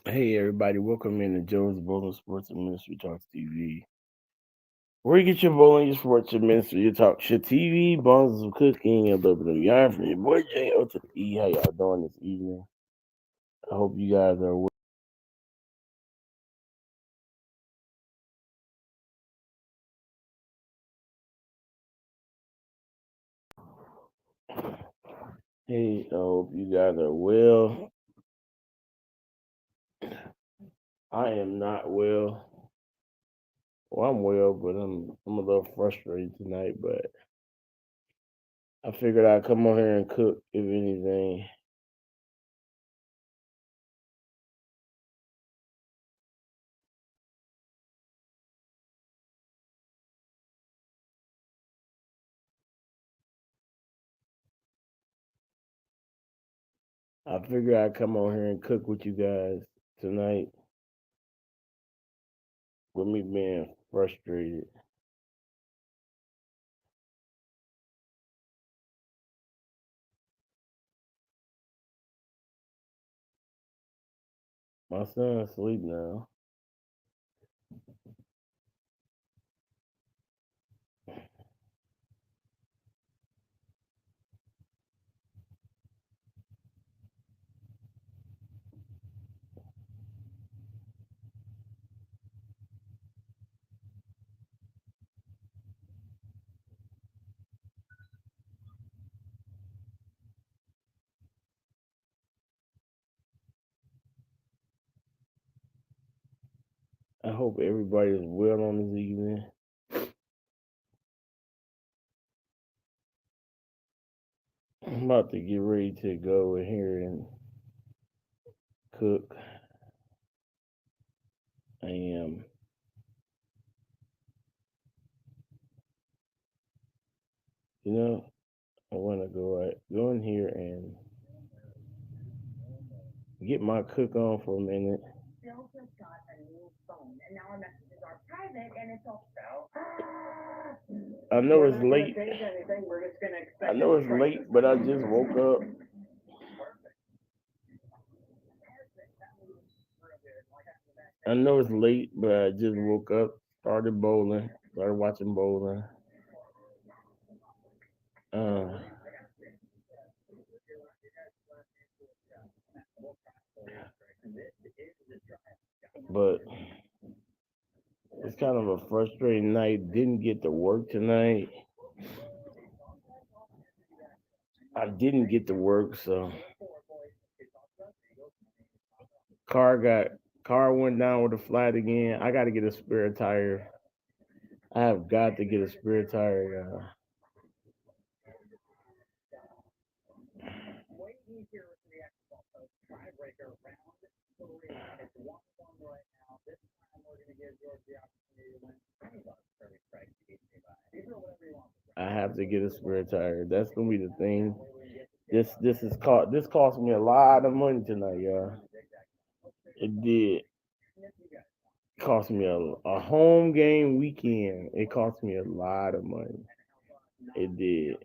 Hey everybody, welcome in to Joe's Bowling Sports and Ministry Talks TV. Where you get your bowling, your sports, your ministry, your talk shit TV, bones of cooking, and a little bit of yarn from your boy J.O. to the E. How y'all doing this evening? I hope you guys are well. Hey, I hope you guys are well. I am not well. Well, I'm well, but I'm a little frustrated tonight. But I figured I'd come on here and cook, if anything. I figured I'd come on here and cook with you guys tonight with me being frustrated. My son's asleep now. I hope everybody is well on this evening. I'm about to get ready to go in here and cook. I am. You know, I want to go in here and get my cook on for a minute. I know it's late. I know it's late, but I just woke up. I know it's late, but I just woke up, started bowling, started watching bowling. Uh, but it's kind of a frustrating night. Didn't get to work tonight. I didn't get to work, so car got car went down with a flat again. I got to get a spare tire. I have got to get a spare tire. I have to get a spare tire. That's gonna be the thing. This cost me a lot of money tonight, y'all. It did cost me a home game weekend. It cost me a lot of money. It did.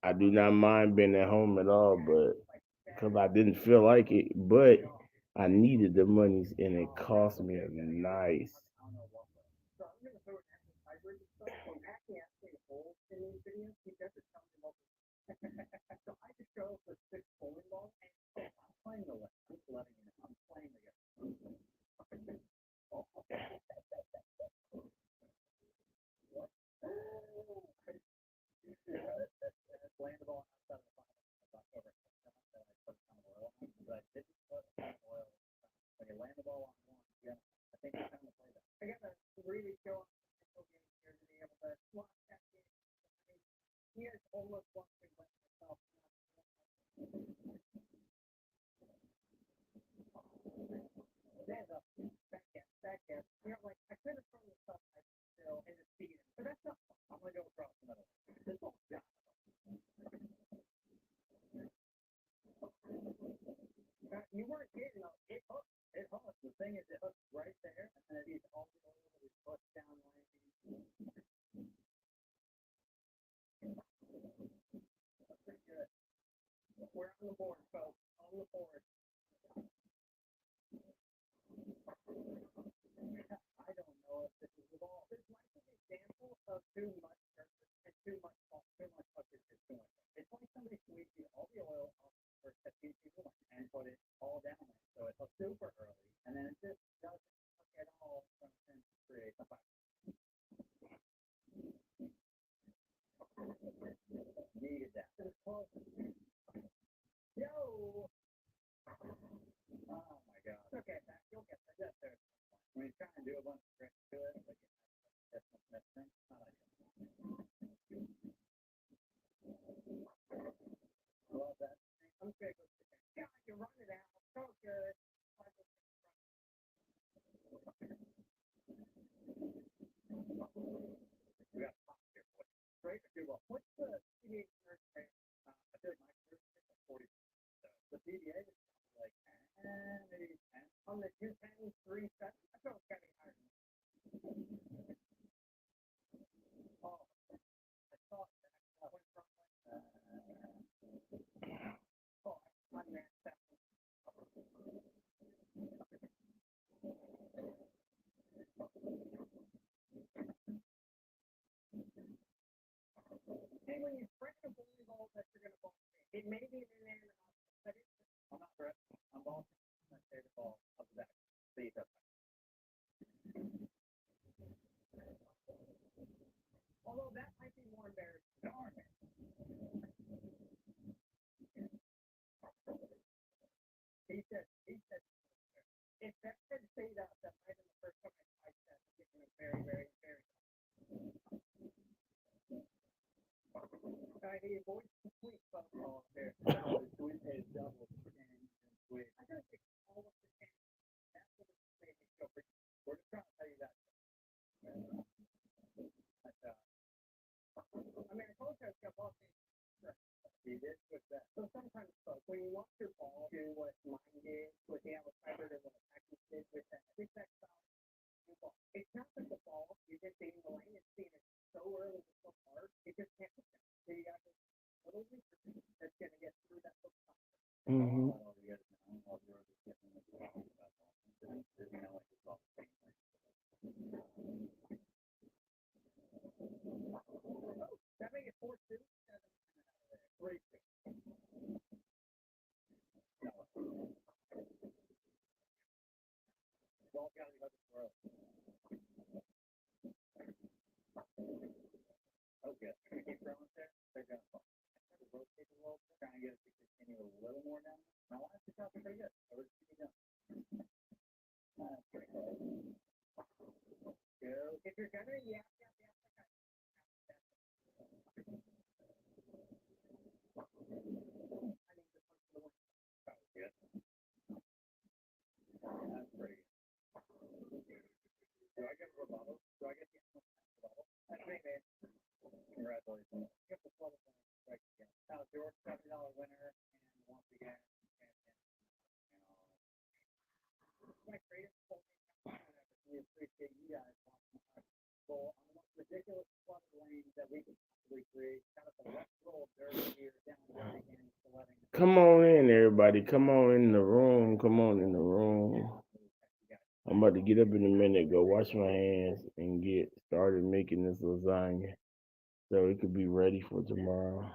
I do not mind being at home at all, but because I didn't feel like it, but I needed the monies and it cost me a nice. Hmm. Come on in, everybody. Come on in the room. Come on in the room. I'm about to get up in a minute, go wash my hands, and get started making this lasagna so it could be ready for tomorrow.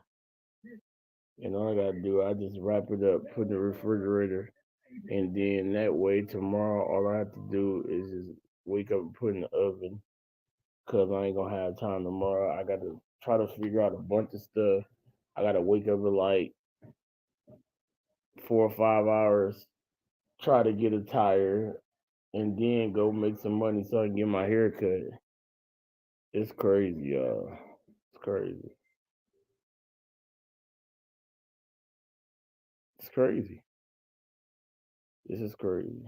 And all I gotta do, I just wrap it up, put it in the refrigerator, and then that way tomorrow, all I have to do is just wake up and put in the oven. Cause I ain't gonna have time tomorrow. I gotta try to figure out a bunch of stuff. I gotta wake up at like 4 or 5 hours, try to get a tire, and then go make some money so I can get my hair cut. It's crazy, y'all. It's crazy. It's crazy. This is crazy.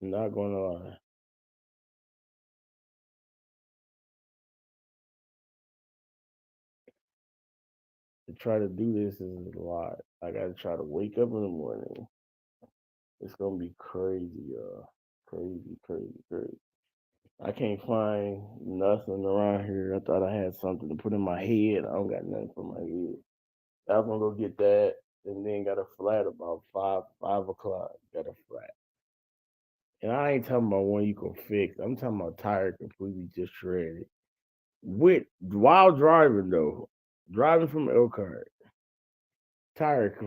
I'm not gonna lie. To try to do this is a lot. I gotta try to wake up in the morning. It's gonna be crazy, y'all. Crazy, crazy, crazy. I can't find nothing around here. I thought I had something to put in my head. I don't got nothing for my head. I was gonna go get that, and then got a flat about 5 o'clock. Got a flat, and I ain't talking about one you can fix. I'm talking about tire completely just shredded. With while driving though, driving from Elkhart, tire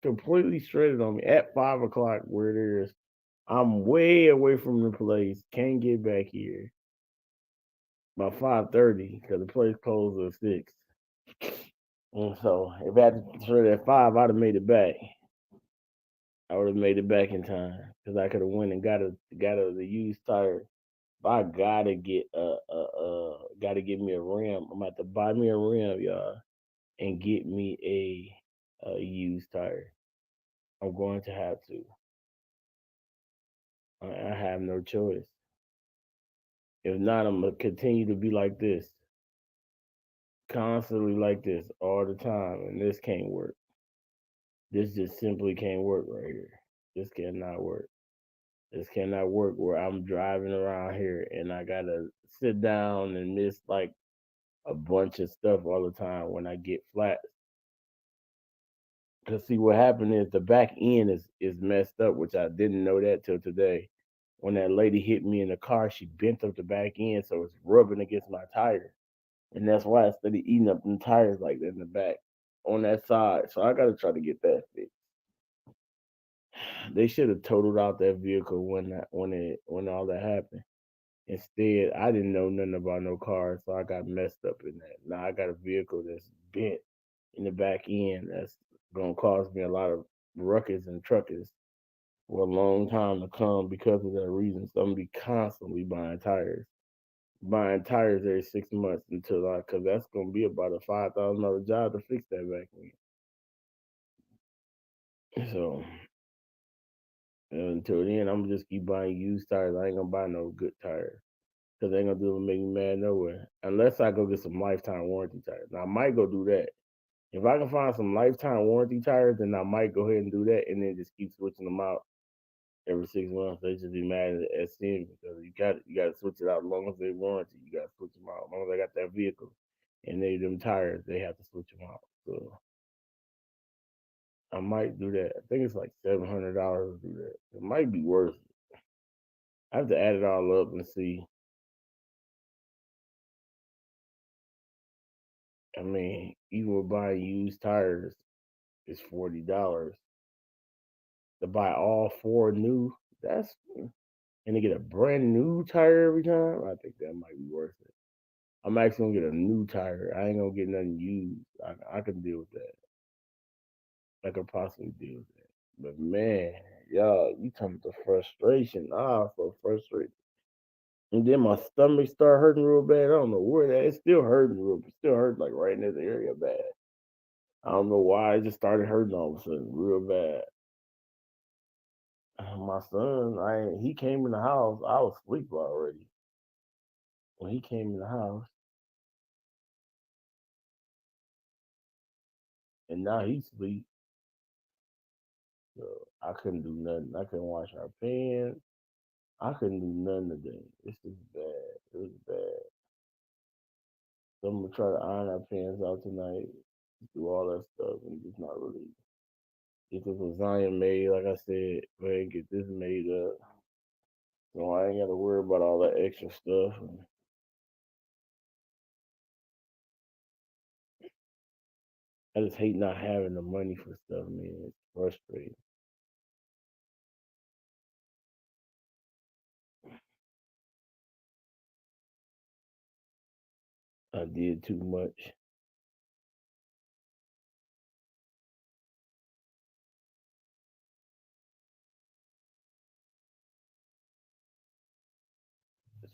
completely shredded on me at 5 o'clock. Where there's I'm way away from the place. Can't get back here by 5:30 because the place closed at 6. And so if I had to shred at 5, I'd have made it back. I would have made it back in time because I could have went and got the used tire. But I gotta get me a rim. I'm about to buy me a rim, y'all, and get me a used tire. I'm going to have to. I have no choice. If not, I'm gonna continue to be like this, constantly like this all the time, and this can't work. This just simply can't work right here. This cannot work. This cannot work where I'm driving around here and I gotta sit down and miss like a bunch of stuff all the time when I get flat. Cause see what happened is the back end is messed up, which I didn't know that till today. When that lady hit me in the car, she bent up the back end, so it's rubbing against my tire, and that's why I started eating up them tires like that in the back on that side. So I gotta try to get that fixed. They should have totaled out that vehicle when all that happened. Instead, I didn't know nothing about no cars, so I got messed up in that. Now I got a vehicle that's bent in the back end that's gonna cause me a lot of ruckus and truckers for a long time to come because of that reason. So I'm gonna be constantly buying tires every 6 months until cause that's gonna be about a $5,000 job to fix that back end. So until then, I'm gonna just keep buying used tires. I ain't gonna buy no good tires. Cause they ain't gonna do it make me mad nowhere. Unless I go get some lifetime warranty tires. Now I might go do that. If I can find some lifetime warranty tires, then I might go ahead and do that and then just keep switching them out every 6 months. They just be mad at seeing because you gotta switch it out as long as they warranty. You gotta switch them out. As long as I got that vehicle and they them tires, they have to switch them out. So I might do that. I think it's like $700 to do that. It might be worth it. I have to add it all up and see. I mean, even with buying used tires, it's $40 to buy all four new. That's and to get a brand new tire every time. I think that might be worth it. I'm actually gonna get a new tire. I ain't gonna get nothing used. I can deal with that. I could possibly deal with that. But man, y'all, you talking about the frustration? Ah, so frustrated. And then my stomach start hurting real bad. I don't know where that. It's still hurting real. It still hurt like right in this area bad. I don't know why. It just started hurting all of a sudden real bad. My son, he came in the house. I was asleep already when he came in the house, and now he's asleep. So I couldn't do nothing. I couldn't wash our pants. I couldn't do nothing today. This is bad. It was bad. So I'm gonna try to iron our pants out tonight, do all that stuff, and just not really get this lasagna made. Like I said, go ahead and get this made up, so I ain't got to worry about all that extra stuff. And I just hate not having the money for stuff, man. It's frustrating. I did too much.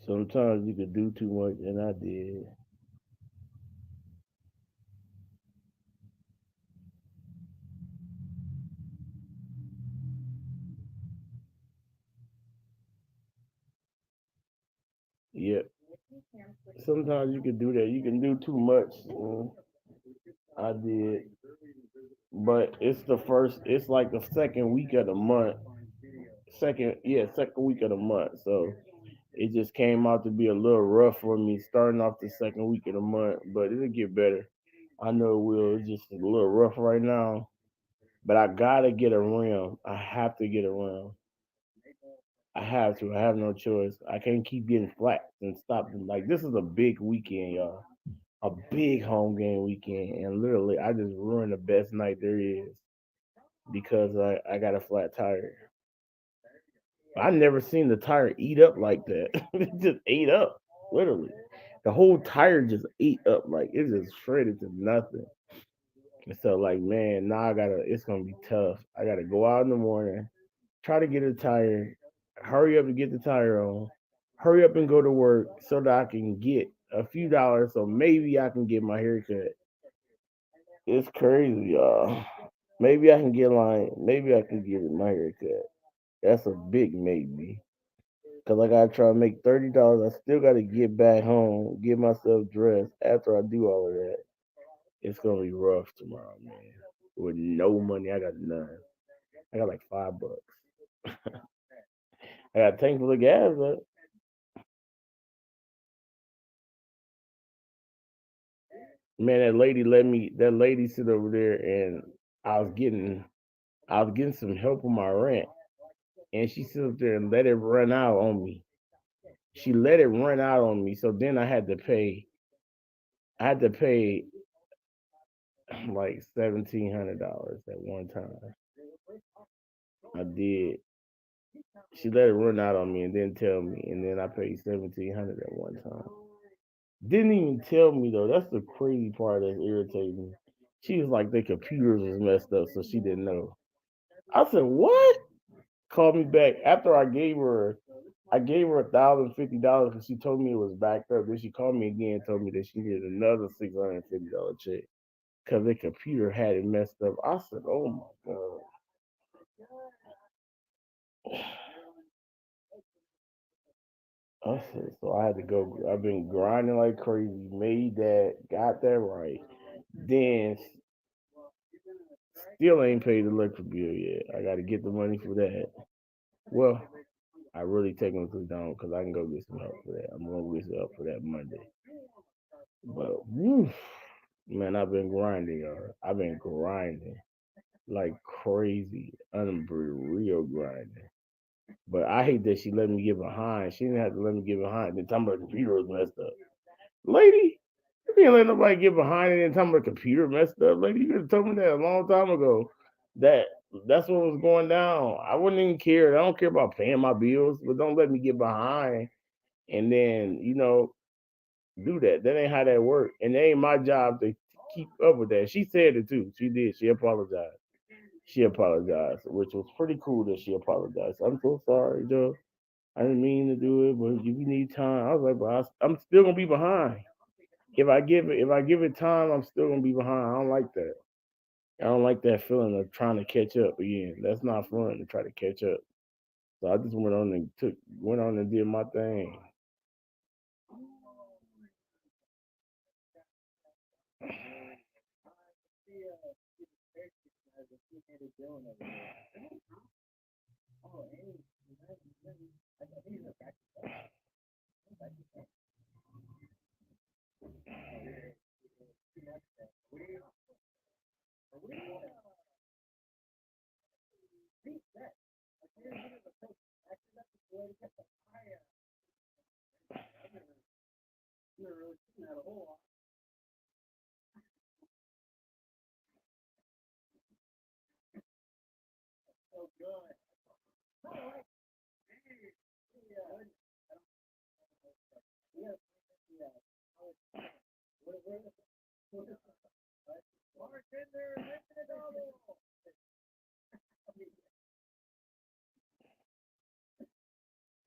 Sometimes you could do too much, and I did. Yep. Sometimes you can do that. You can do too much. I did, but it's the first. It's like the second week of the month. Second week of the month. So it just came out to be a little rough for me starting off the second week of the month, but it'll get better. I know it will. It's just a little rough right now, but I gotta get a rim. I have to get a rim. I have to. I have no choice. I can't keep getting flat and stop them. Like this is a big weekend, y'all. A big home game weekend, and literally, I just ruined the best night there is because I got a flat tire. I never seen the tire eat up like that. It just ate up, literally. The whole tire just ate up, like it just shredded to nothing. And so, like, man, now I gotta. It's gonna be tough. I gotta go out in the morning, try to get a tire, hurry up and get the tire on, hurry up and go to work so that I can get a few dollars, so maybe I can get my hair cut. It's crazy, y'all. Maybe I can get like, maybe I can get my hair cut. That's a big maybe. Cause I gotta try to make $30. I still gotta get back home, get myself dressed. After I do all of that, it's gonna be rough tomorrow, man. With no money, I got none. I got like $5. I got a tank full of gas, but man, that lady let me. That lady sit over there, and I was getting, I was getting some help on my rent, and she sit up there and let it run out on me. She let it run out on me, so then I had to pay. I had to pay like $1,700 at one time. I did. She let it run out on me and didn't tell me, and then I paid 1,700 at one time. Didn't even tell me though. That's the crazy part that's irritating. She was like the computers was messed up, so she didn't know. I said, "What?" Called me back after I gave her $1,050 because she told me it was backed up. Then she called me again and told me that she needed another $650 check because the computer had it messed up. I said, "Oh my god." I said, so I had to go. I've been grinding like crazy, made that, got that right. Then still ain't paid the electric bill yet. I got to get the money for that. Well, I really technically don't because I can go get some help for that. I'm gonna get some help for that Monday. But woof, man, I've been grinding, y'all. I've been grinding like crazy. I'm real grinding. But I hate that she let me get behind. She didn't have to let me get behind. Then talking about the computer was messed up. Lady, you can't let nobody get behind it and tell me the computer messed up. Lady, you could have told me that a long time ago. That that's what was going down. I wouldn't even care. I don't care about paying my bills, but don't let me get behind and then, do that. That ain't how that works. And it ain't my job to keep up with that. She said it too. She did. She apologized. She apologized, which was pretty cool that she apologized. I'm so sorry, Joe. I didn't mean to do it, but if you need time, I was like, but I'm still gonna be behind. If I give it time, I'm still gonna be behind. I don't like that. I don't like that feeling of trying to catch up again. That's not fun to try to catch up. So I just went on and did my thing.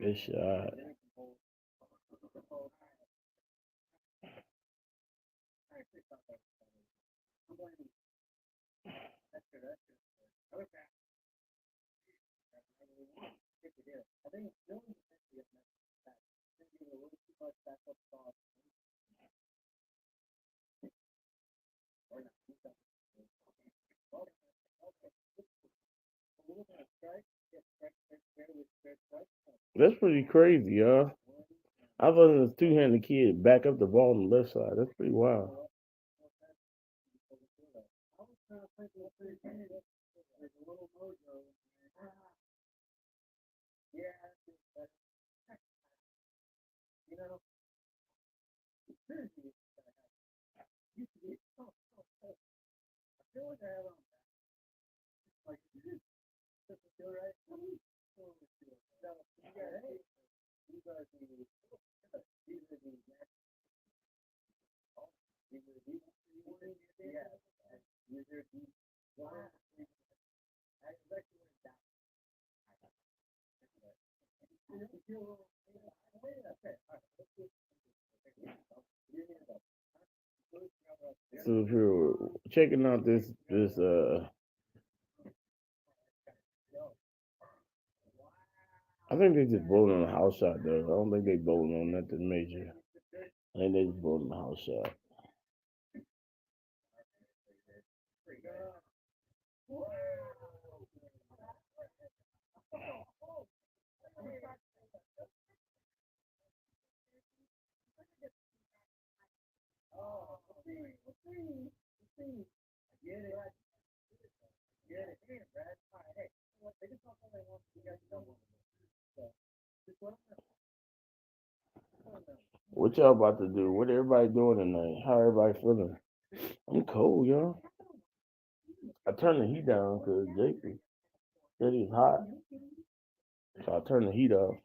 Good shot. That's pretty crazy, y'all. I thought it was two-handed kid back up the ball on the left side. That's pretty wild. So if you're checking out this, I think they just bowling on a house shot though. I don't think they bowling on nothing major. I think they just bowling on a house shot. What y'all about to do? What everybody doing tonight? How everybody feeling? I'm cold, y'all. I turned the heat down because Jason said it's hot, so I turned the heat off.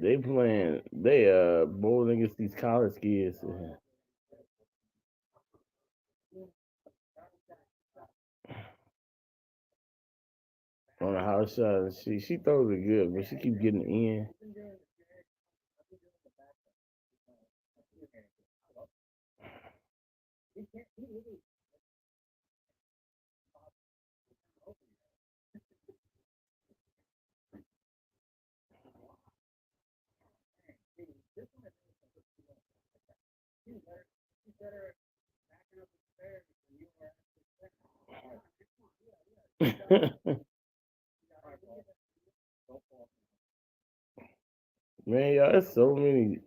They bowling against these college kids on a house shot. She throws it good, but she keep getting in. Man, y'all, there's so many.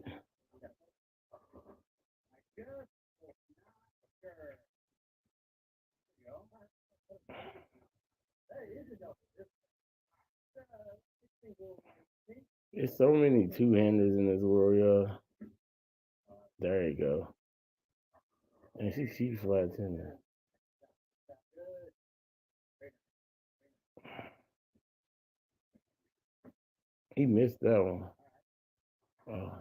There's so many two-handers in this world, y'all. There you go. And she flat tender. He missed that one. Oh.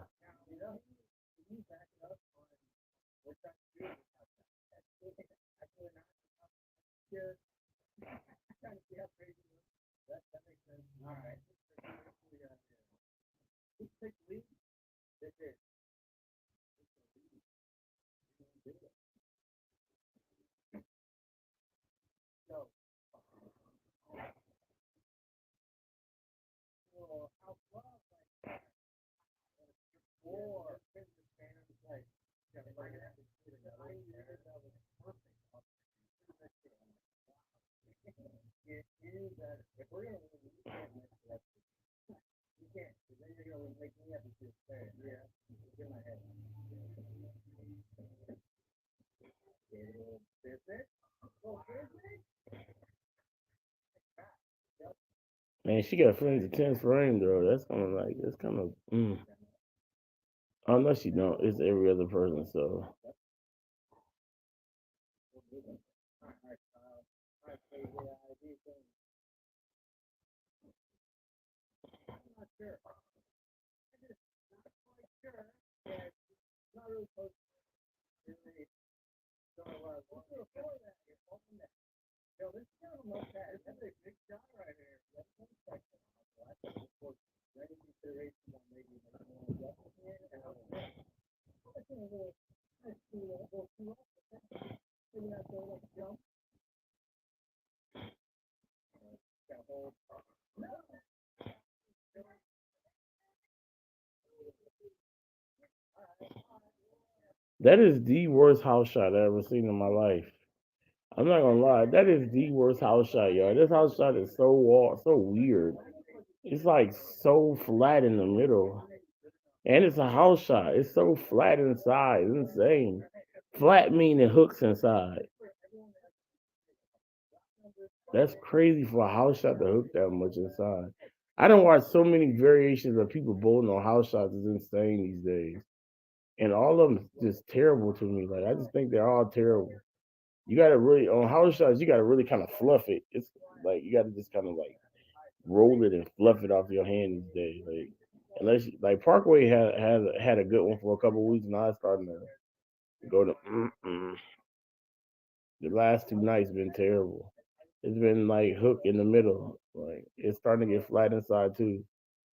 Man, she got friends at 10th frame though. That's kind of like it's kind of. Oh no, she don't. It's every other person. So that is the worst house shot I ever seen in my life. I'm not gonna lie, that is the worst house shot, y'all. This house shot is so weird. It's like so flat in the middle, and it's a house shot. It's so flat inside. It's insane. Flat meaning hooks inside. That's crazy for a house shot to hook that much inside. I don't watch so many variations of people bowling on house shots. It's insane these days, and all of them just terrible to me. Like I just think they're all terrible. You gotta really on house shots. You gotta really kind of fluff it. It's like you gotta just kind of like roll it and fluff it off your hand these days. Like unless like Parkway had a good one for a couple weeks. Now it's starting to go to. The last 2 nights been terrible. It's been like hook in the middle. Like it's starting to get flat inside too,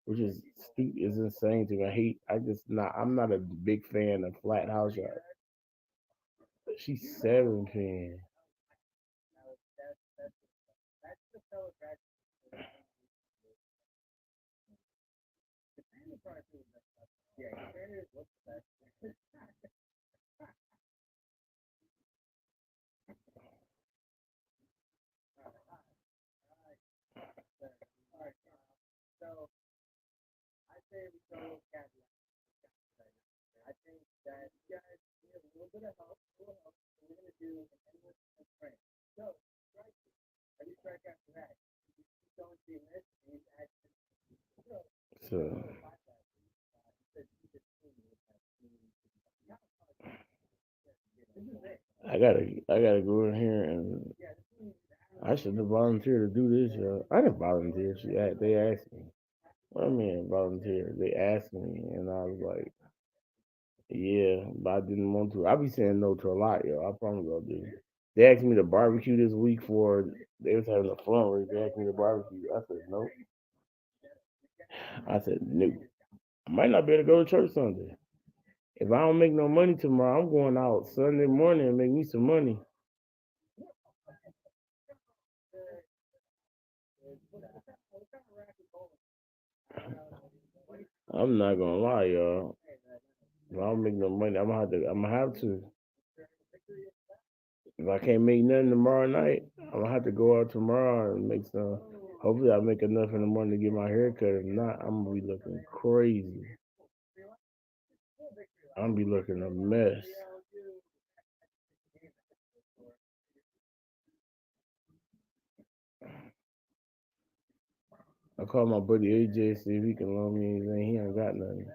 which is is insane to me. I just not. I'm not a big fan of flat house shots. She's 7 pin. So I gotta go in here and I should have volunteered to do this. I didn't volunteer. They asked me. What I mean volunteer? They asked me, and I was like, yeah, but I didn't want to. I be saying no to a lot, yo. I promise I'll do. They asked me to barbecue this week for. They was having a fundraiser. They asked me to barbecue. I said no. I said no. I might not be able to go to church Sunday. If I don't make no money tomorrow, I'm going out Sunday morning and make me some money. I'm not gonna lie, y'all. If I don't make no money, I'm gonna have to. If I can't make nothing tomorrow night, I'm gonna have to go out tomorrow and make some. Hopefully, I make enough in the morning to get my hair cut. If not, I'm gonna be looking crazy. I'm gonna be looking a mess. I called my buddy AJ see if he can loan me anything. He ain't got nothing.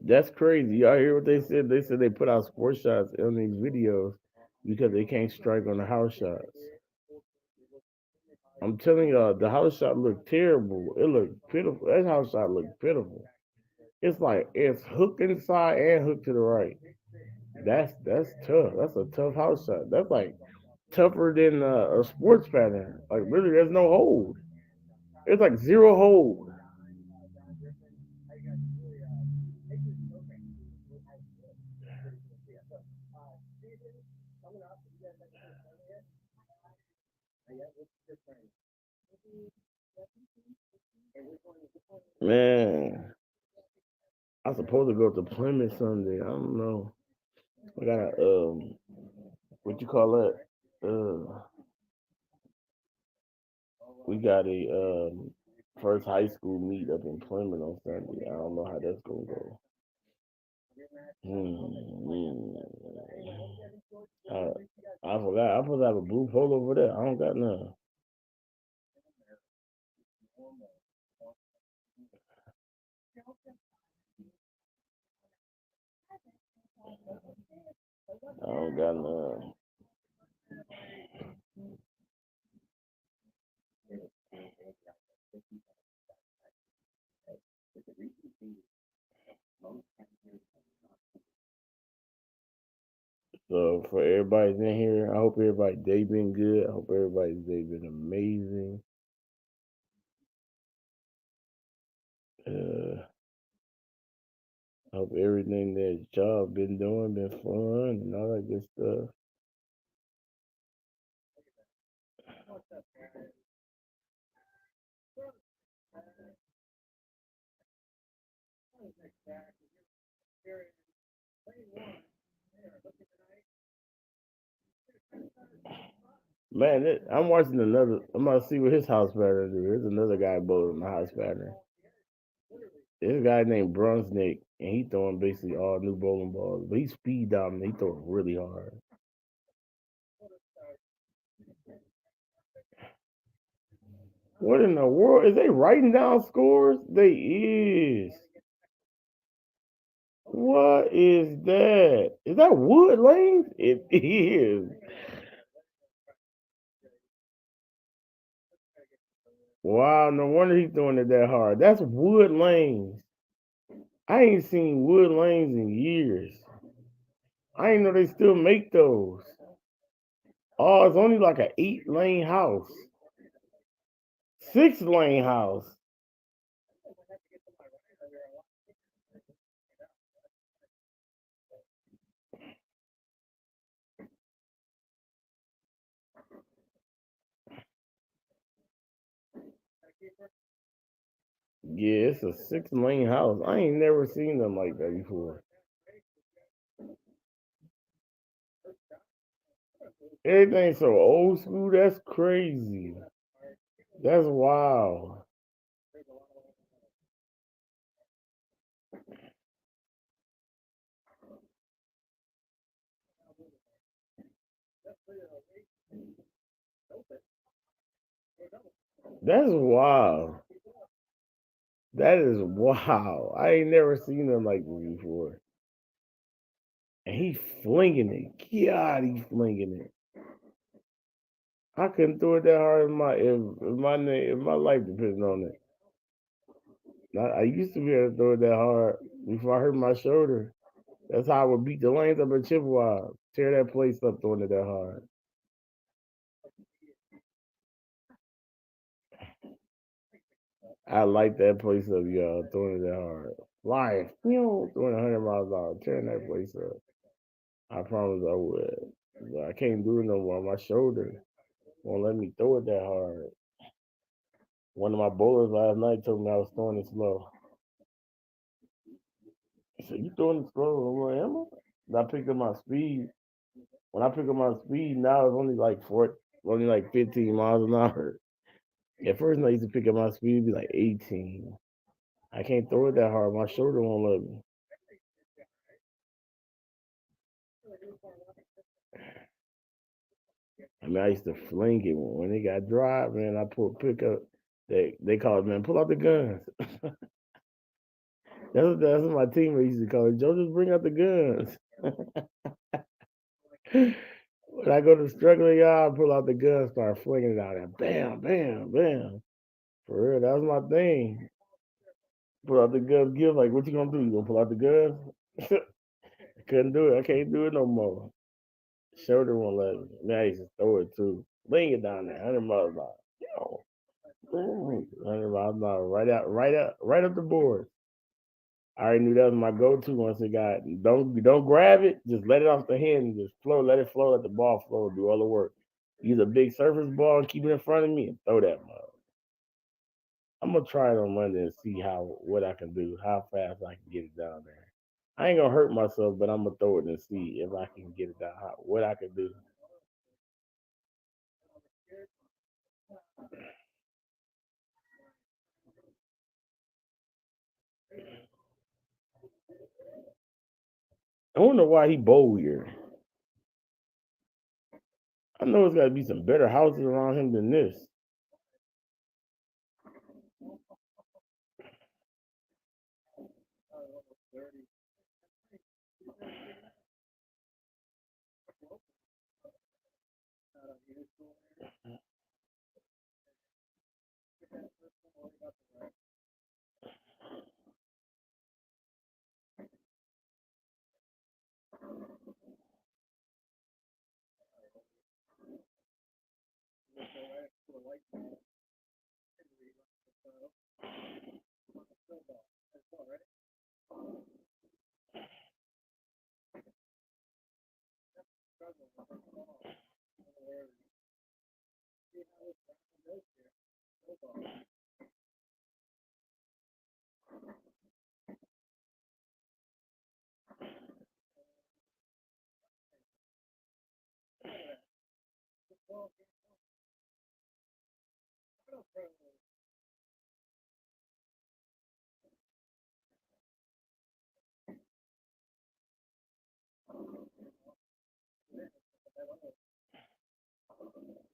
That's crazy. Y'all hear what they said? They said they put out sports shots on these videos because they can't strike on the house shots. I'm telling y'all, the house shot looked terrible. It looked pitiful. That house shot looked pitiful. It's like it's hooked inside and hooked to the right. That's tough. That's a tough house shot. That's like tougher than a sports pattern. Like really, there's no hold. It's like zero hold. Man, I'm supposed to go to Plymouth Sunday. I don't know. I got a what you call that? We got a first high school meet up in Plymouth on Sunday. I don't know how that's gonna go. Hmm. Uh, I forgot. I supposed to have a blue polo over there. I don't got none. I don't got none. So for everybody's in here, I hope everybody day been good. I hope everybody's day been amazing. Uh, I hope everything that y'all been doing been fun and all that good stuff. Man, I'm watching another. I'm about to see what his house pattern do. There's another guy bowling my house pattern. This guy named Brunsnick, and he throwing basically all new bowling balls, but he's speed dominant. He throws really hard. What in the world is they writing down scores? They is. What is that? Is that Wood Lanes? It is. Wow, no wonder he's throwing it that hard. That's Wood Lanes. I ain't seen Wood Lanes in years. I ain't know they still make those. Oh, it's only like an 8-lane house, 6-lane house. Yeah, it's a 6-lane house. I ain't never seen them like that before. Everything's so old school. That's crazy. That's wild. That's wild. That is wow. I ain't never seen them like this before. And he flinging it. God, he flinging it. I couldn't throw it that hard if my life depended on it. I used to be able to throw it that hard before I hurt my shoulder. That's how I would beat the lanes up at Chippewa. Tear that place up throwing it that hard. I like that place up, y'all, throwing it that hard. Life, throwing 100 miles an hour, tearing that place up. I promise I would. But I can't do it no more. My shoulder won't let me throw it that hard. One of my bowlers last night told me I was throwing it slow. He said, "You throwing it slow?" I'm like, "Am I?" And I picked up my speed. When I pick up my speed, now it's only like 15 miles an hour. At first, when I used to pick up my speed, it'd be like 18. I can't throw it that hard. My shoulder won't let me. I mean, I used to fling it when it got dry, man. I pick up. They call it, man, pull out the guns. That's what my teammates used to call it. Joe, just bring out the guns. When I go to the struggling yard, I pull out the gun, start flinging it out there. Bam, bam, bam. For real, that was my thing. Pull out the guns, give like, what you gonna do? You gonna pull out the guns? I couldn't do it. I can't do it no more. Shoulder won't let me. Man, I used to throw it too. Laying it down there, 100 miles an hour. Yo, 100 miles an hour, right up the board. I already knew that was my go-to once it got. Don't grab it. Just let it off the hand and just flow. Let it flow. Let the ball flow. Do all the work. Use a big surface ball and keep it in front of me and throw that mug. I'm gonna try it on Monday and see how what I can do, how fast I can get it down there. I ain't gonna hurt myself, but I'm gonna throw it and see if I can get it down. What I can do. I wonder why he bold here. I know there's got to be some better houses around him than this.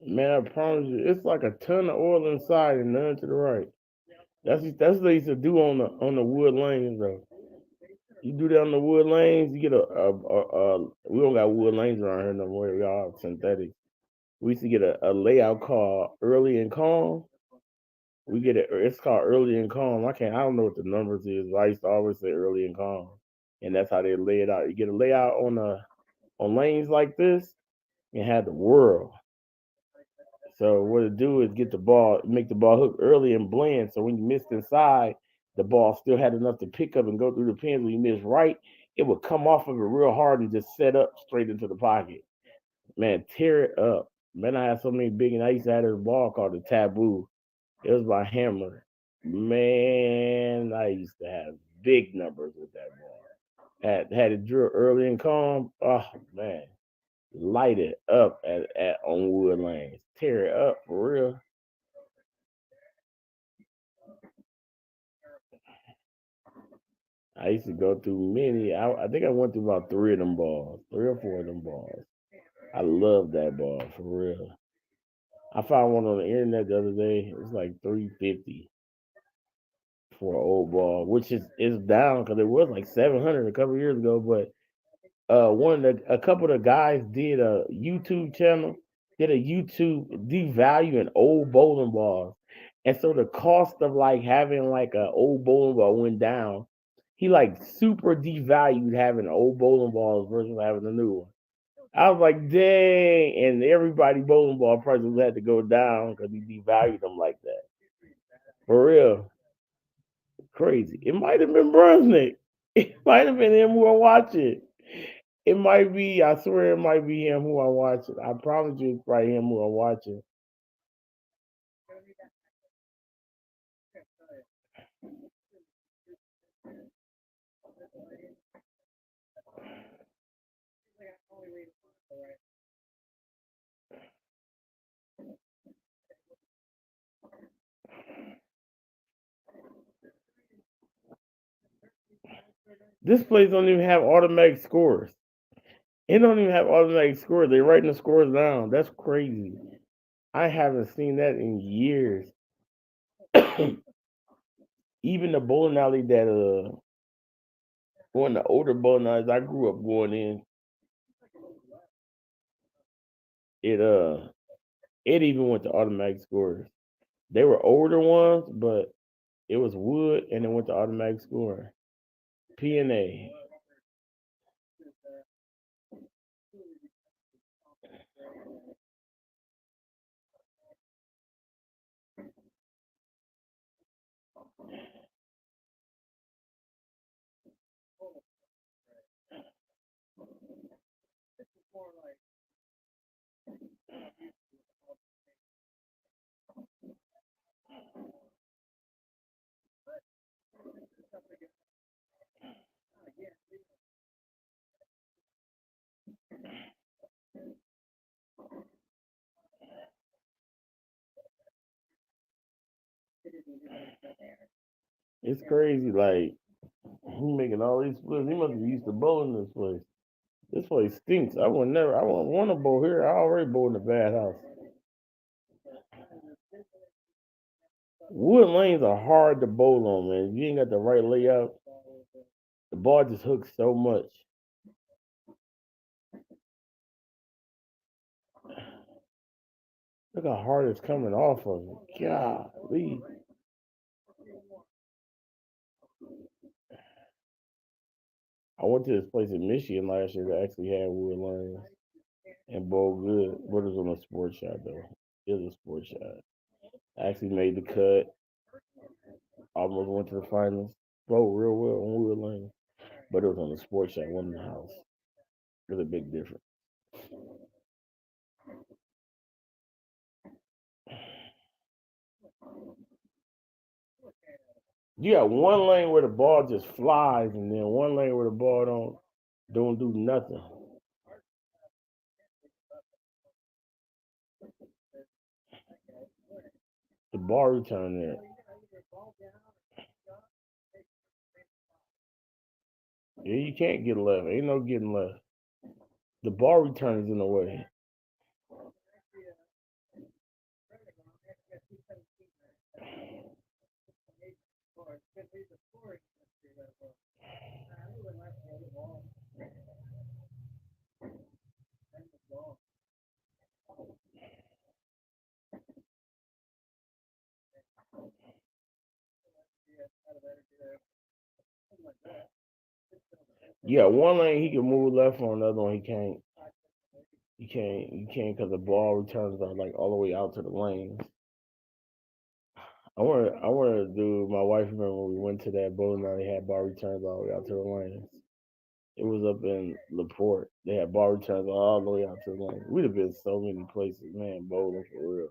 Man, I promise you, it's like a ton of oil inside and none to the right. That's what they used to do on the wood lanes though. You do that on the wood lanes, you get we don't got wood lanes around here no more. We all synthetic. We used to get a layout called early and calm. We get it. It's called early and calm. I don't know what the numbers is. But I used to always say early and calm, and that's how they lay it out. You get a layout on lanes like this, and have the world. So what it do is get the ball, make the ball hook early and blend. So when you missed inside, the ball still had enough to pick up and go through the pins. When you missed right, it would come off of it real hard and just set up straight into the pocket. Man, tear it up. Man, I had so many big, and I used to have this ball called the Taboo. It was my hammer. Man, I used to have big numbers with that ball. Had it drill early and calm. Oh man, light it up at on wood lanes. Tear it up for real. I used to go through many. I think I went through about three of them balls, three or four of them balls. I love that ball for real. I found one on the internet the other day. It was like 350 for an old ball, which is down because it was like 700 a couple years ago. But a couple of the guys did a YouTube channel, did a YouTube devaluing old bowling balls, and so the cost of like having like a old bowling ball went down. He like super devalued having old bowling balls versus having a new one. I was like, dang, and everybody bowling ball prices had to go down because he devalued them like that. For real, crazy. It might have been Brunswick. It might have been him who I watching. It might be. I swear it might be him who I'm watching. I promise you, it's probably him who I'm watching. This place don't even have automatic scores. It don't even have automatic scores. They writing the scores down. That's crazy. I haven't seen that in years. Even the bowling alley that one of the older bowling alleys I grew up going in, it it even went to automatic scores. They were older ones, but it was wood and it went to automatic scoring. P and A. It's crazy. Like he making all these splits. He must be used to bowling this place. This place stinks. I would never. I wouldn't want to bowl here. I already bowl in a bad house. Wood lanes are hard to bowl on, man. If you ain't got the right layout, the ball just hooks so much. Look how hard it's coming off of it. Golly. I went to this place in Michigan last year that actually had wood lanes and bowled good. But it was on a sports shot though. It was a sports shot. I actually made the cut. Almost went to the finals. Bowled real well on wood lane. But it was on the sports shot, wasn't the house. There's a big difference. You got one lane where the ball just flies, and then one lane where the ball don't do nothing. The ball return there. Yeah, you can't get left. Ain't no getting left. The ball return is in the way. Yeah, one lane he can move left on, another one he can't. You can't because the ball returns are like all the way out to the lanes. I want to do. My wife remember when we went to that bowling alley, they had ball returns all the way out to the lanes. It was up in Laporte. They had ball returns all the way out to the lanes. We'd have been so many places, man, bowling for real.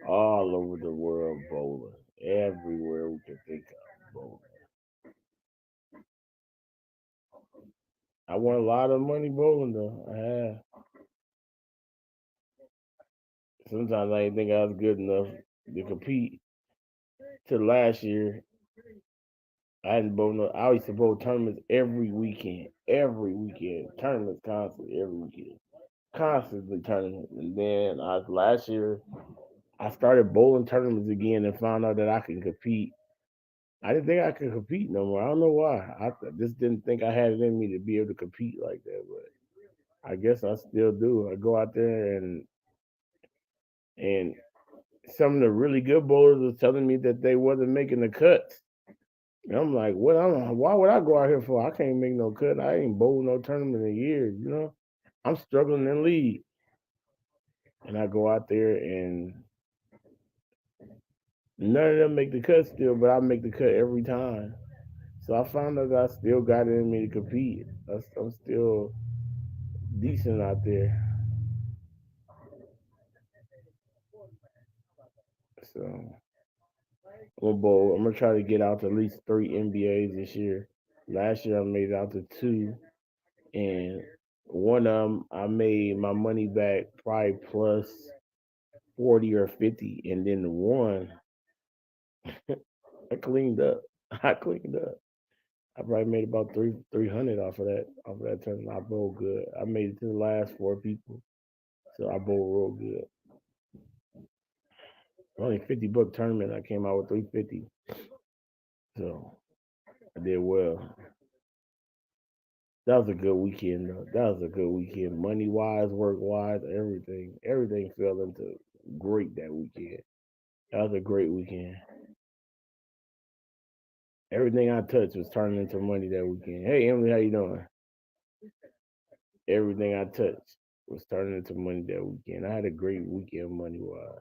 All over the world bowling. Everywhere we could think of bowling. I won a lot of money bowling though. I have. Sometimes I didn't think I was good enough to compete. Till last year, I hadn't bowled. No, I used to bowl tournaments every weekend. Every weekend, tournaments constantly every weekend, constantly tournaments. And then last year, I started bowling tournaments again and found out that I can compete. I didn't think I could compete no more. I don't know why. Just didn't think I had it in me to be able to compete like that. But I guess I still do. I go out there and some of the really good bowlers was telling me that they wasn't making the cuts. And I'm like, what? Why would I go out here for? I can't make no cut. I ain't bowled no tournament in years. I'm struggling in league, and I go out there and none of them make the cut still, but I make the cut every time. So I found out that I still got it in me to compete. I'm still decent out there. So I'm gonna try to get out to at least 3 NBAs this year. Last year I made it out to two, and one of them I made my money back probably plus 40 or 50, and then the one I cleaned up. I cleaned up. I probably made about 300 off of that tournament. I bowled good. I made it to the last four people, so I bowled real good. Only $50 tournament. I came out with 350, so I did well. That was a good weekend, though. That was a good weekend, money wise, work wise, everything. Everything fell into great that weekend. That was a great weekend. Everything I touched was turning into money that weekend. Hey Emily, how you doing? Everything I touched was turning into money that weekend. I had a great weekend money wise.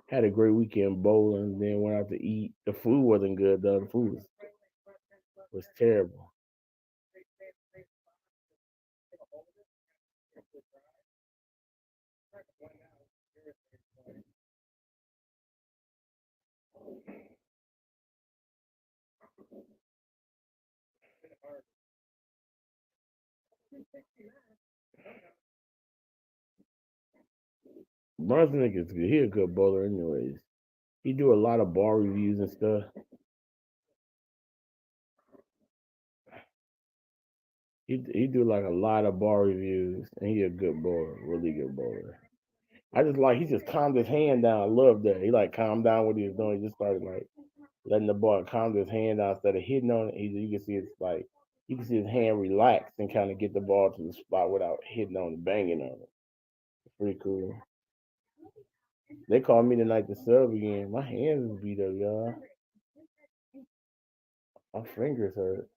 Had a great weekend bowling, then went out to eat. The food wasn't good though. The food was terrible. Brunswick is good. He a good bowler anyways. He do a lot of bar reviews and stuff. He do like a lot of ball reviews, and he a good bowler, really good bowler. I just like he just calmed his hand down. I love that. He like calmed down what he was doing. He just started like letting the ball calm his hand down instead of hitting on it. You can see his like you can see his hand relax and kind of get the ball to the spot without hitting on it, banging on it. It's pretty cool. They called me tonight to sub again. My hands is beat up, y'all. My fingers hurt.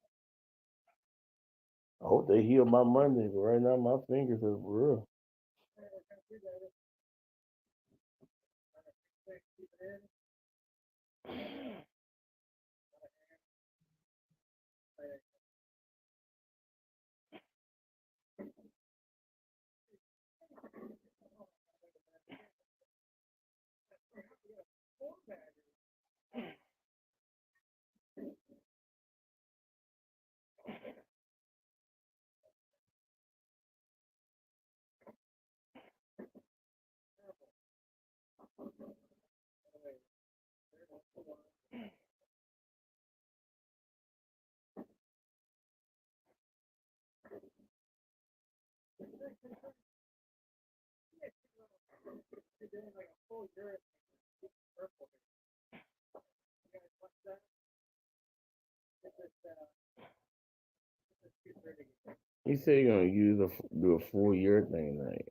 I hope they heal my Monday, but right now my fingers are real. He said he's gonna do a full year thing, like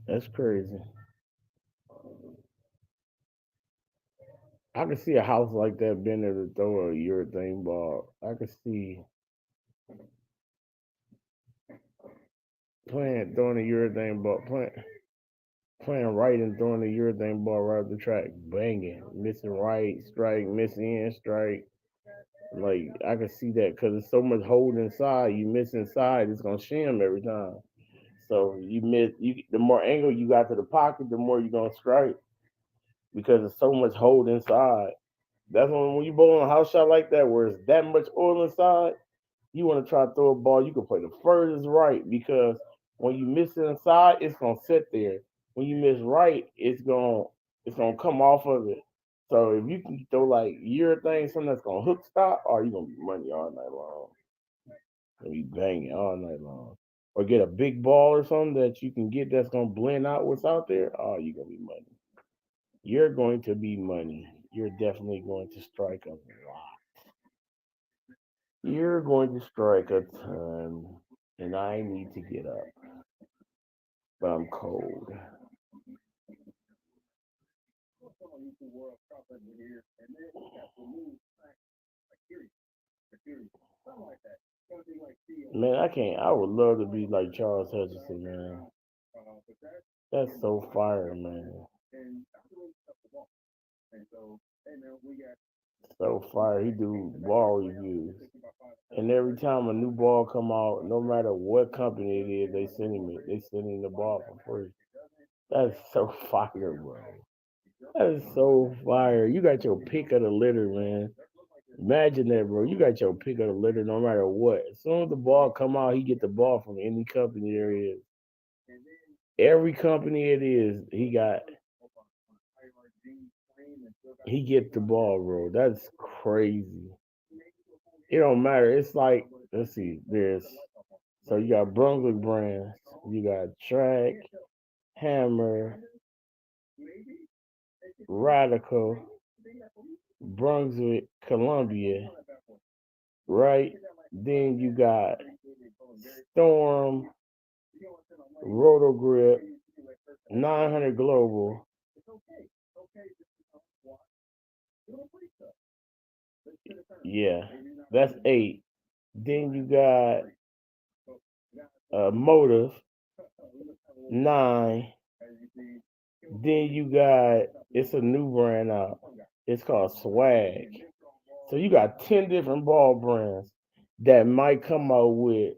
that's crazy. I could see a house like that being able to throw a urethane ball. I could see throwing a urethane ball, playing right and throwing a urethane ball right up the track, banging, missing right, strike, missing in, strike. Like I could see that because there's so much hold inside. You miss inside, it's gonna shim every time. So you miss. The more angle you got to the pocket, the more you're gonna strike because there's so much hold inside. That's when you bowl on a house shot like that, where it's that much oil inside. You want to try to throw a ball, you can play the furthest right because when you miss it inside, it's gonna sit there. When you miss right, it's gonna come off of it. So if you can throw like urethane, something that's gonna hook stop, or you gonna be money all night long. And you banging all night long. Or get a big ball or something that you can get that's gonna blend out what's out there. Oh, you're gonna be money. You're going to be money. You're definitely going to strike a lot. You're going to strike a ton, and I need to get up, but I'm cold. Man, I can't. I would love to be like Charles Hutchinson, man. That's so fire, man. So fire. He do ball reviews, and every time a new ball come out, no matter what company it is, they send him it. They send him the ball for free. That's so fire, bro. That is so fire. You got your pick of the litter, man. Imagine that, bro. You got your pick of the litter no matter what. As soon as the ball come out, he get the ball from any company there is. Every company it is, he get the ball, bro. That's crazy. It don't matter. It's like let's see, there's so you got Brunswick brands, you got Track, Hammer, Radical, Brunswick, Columbia, right? Then you got Storm, Roto Grip, 900 Global. Yeah, that's eight. Then you got Motive, nine. Then you got it's a new brand out. It's called swag. So you got 10 different ball brands that might come out with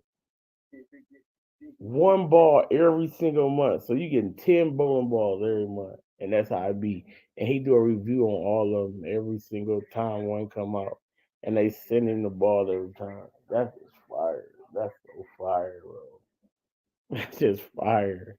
one ball every single month. So you getting 10 bowling balls every month. And that's how it be. And he do a review on all of them every single time one come out. And they send him the ball every time. That's just fire. That's so fire, bro. That's just fire.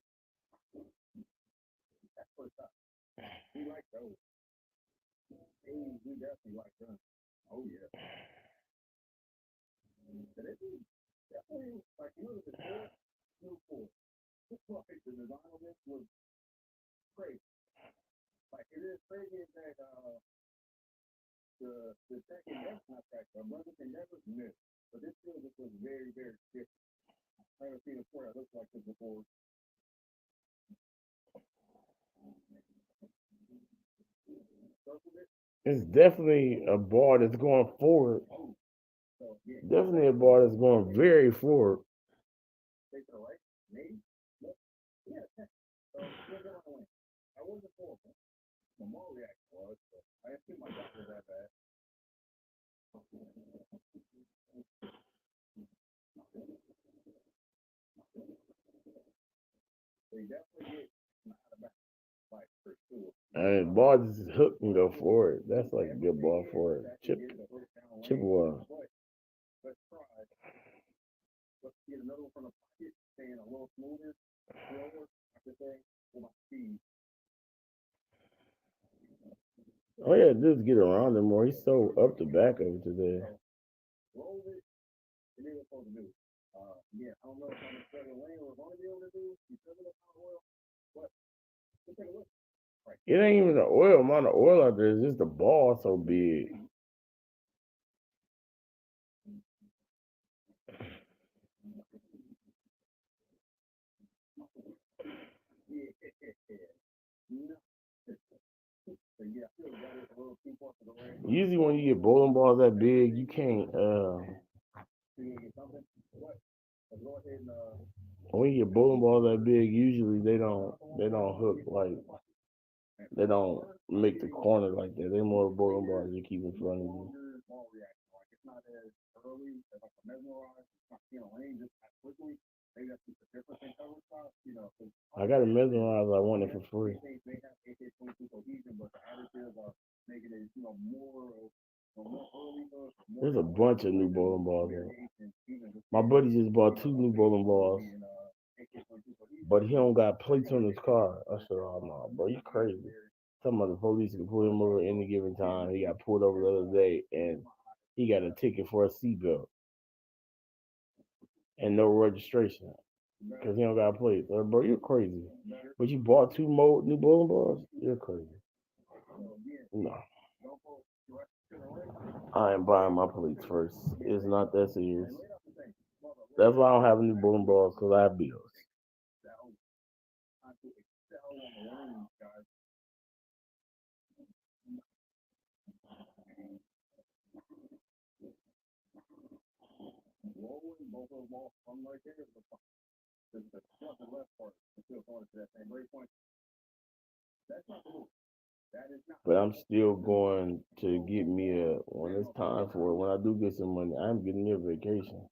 It's definitely a ball that's going forward. Definitely a ball that's going very forward. And ball just hook and go forward. That's like a good ball for it. Chippewa. Oh yeah, just get around him more. He's so up the back of it today. It ain't even the oil amount of oil out there. It's just the ball so big. Usually when you get bowling balls that big, you can't. When you get bowling balls that big, usually they don't hook like they don't make the corner like that. They more bowling balls you keep in front of you. I got a mesmerize. I want it for free. There's a bunch of new bowling balls. My buddy just bought two new bowling balls, but he don't got plates on his car. I said, "Oh no, bro, you crazy." Some of the police can pull him over any given time. He got pulled over the other day, and he got a ticket for a seatbelt and no registration because he don't got plates. Like, bro, you're crazy. But you bought two new bowling balls? You're crazy. No, I ain't buying my plates first. It's not that serious. That's why I don't have new bowling balls because I have bills. But I'm still going to get me a when it's time for it. When I do get some money, I'm getting me a vacation.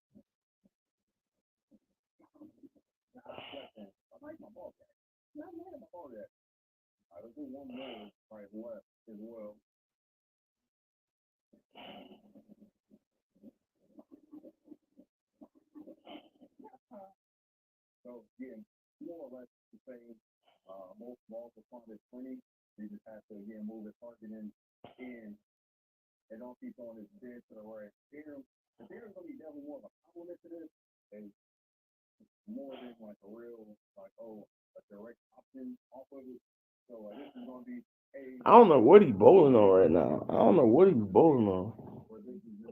I don't know what he's bowling on right now. I don't know what he's bowling on.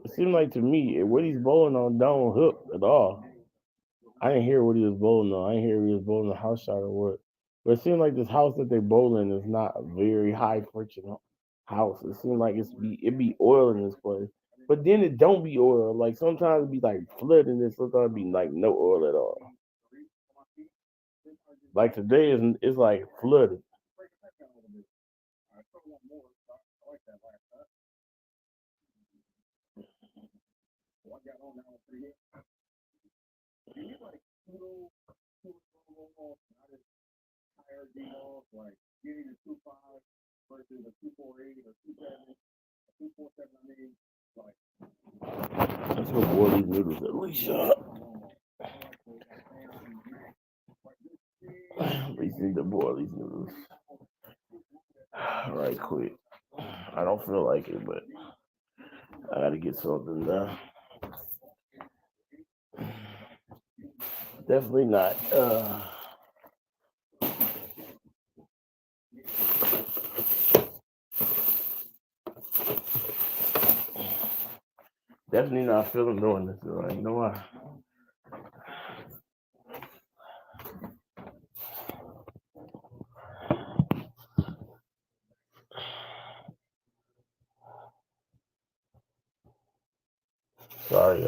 It seems like to me what he's bowling on don't hook at all. I didn't hear what he was bowling on. I didn't hear if he was bowling a house shot or what. But it seems like this house that they bowling is not a very high friction house. It seems like it be oil in this place. But then it don't be oil. Like sometimes it be like flood in this, sometimes it be like no oil at all. Like today is it's like flooded. Let's go boil these noodles at least. At least need to boil these noodles right quick. I don't feel like it, but I gotta get something done. Definitely not. Definitely not feeling doing this. You know why? Sorry,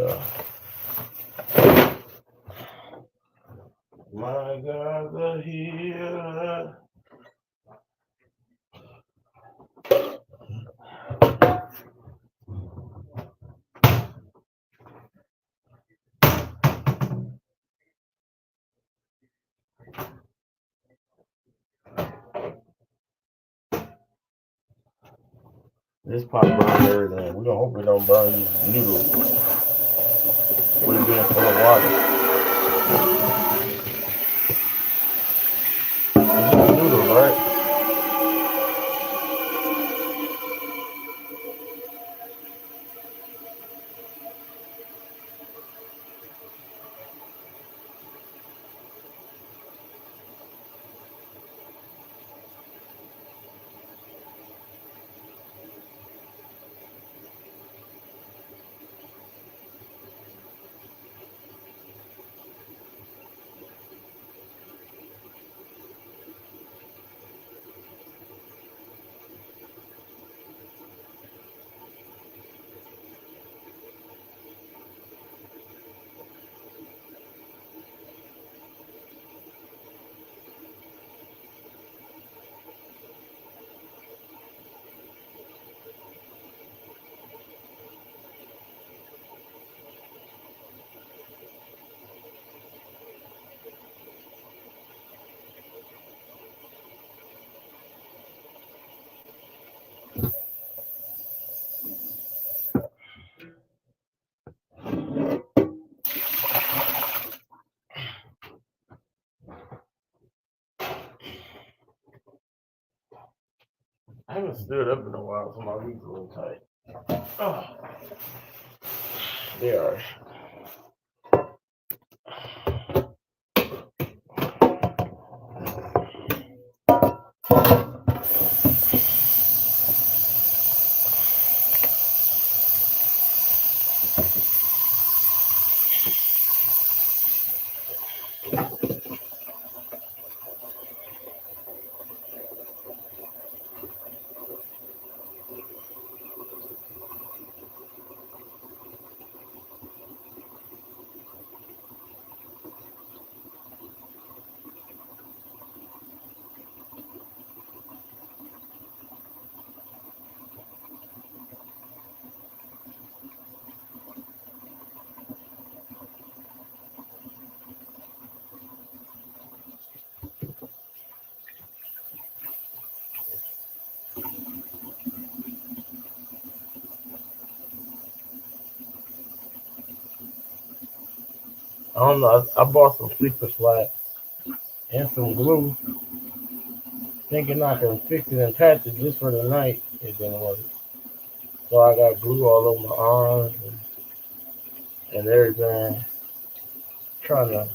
My God's a healer. This pot burns everything. We're gonna hope it don't burn these noodles with it being full of water. It's just noodles, right? I haven't stood up in a while, so my knees a little tight. Oh, they are. I don't know. I bought some fixer flat and some glue, thinking I can fix it and patch it just for the night. It didn't work. So I got glue all over my arms and everything. Trying to.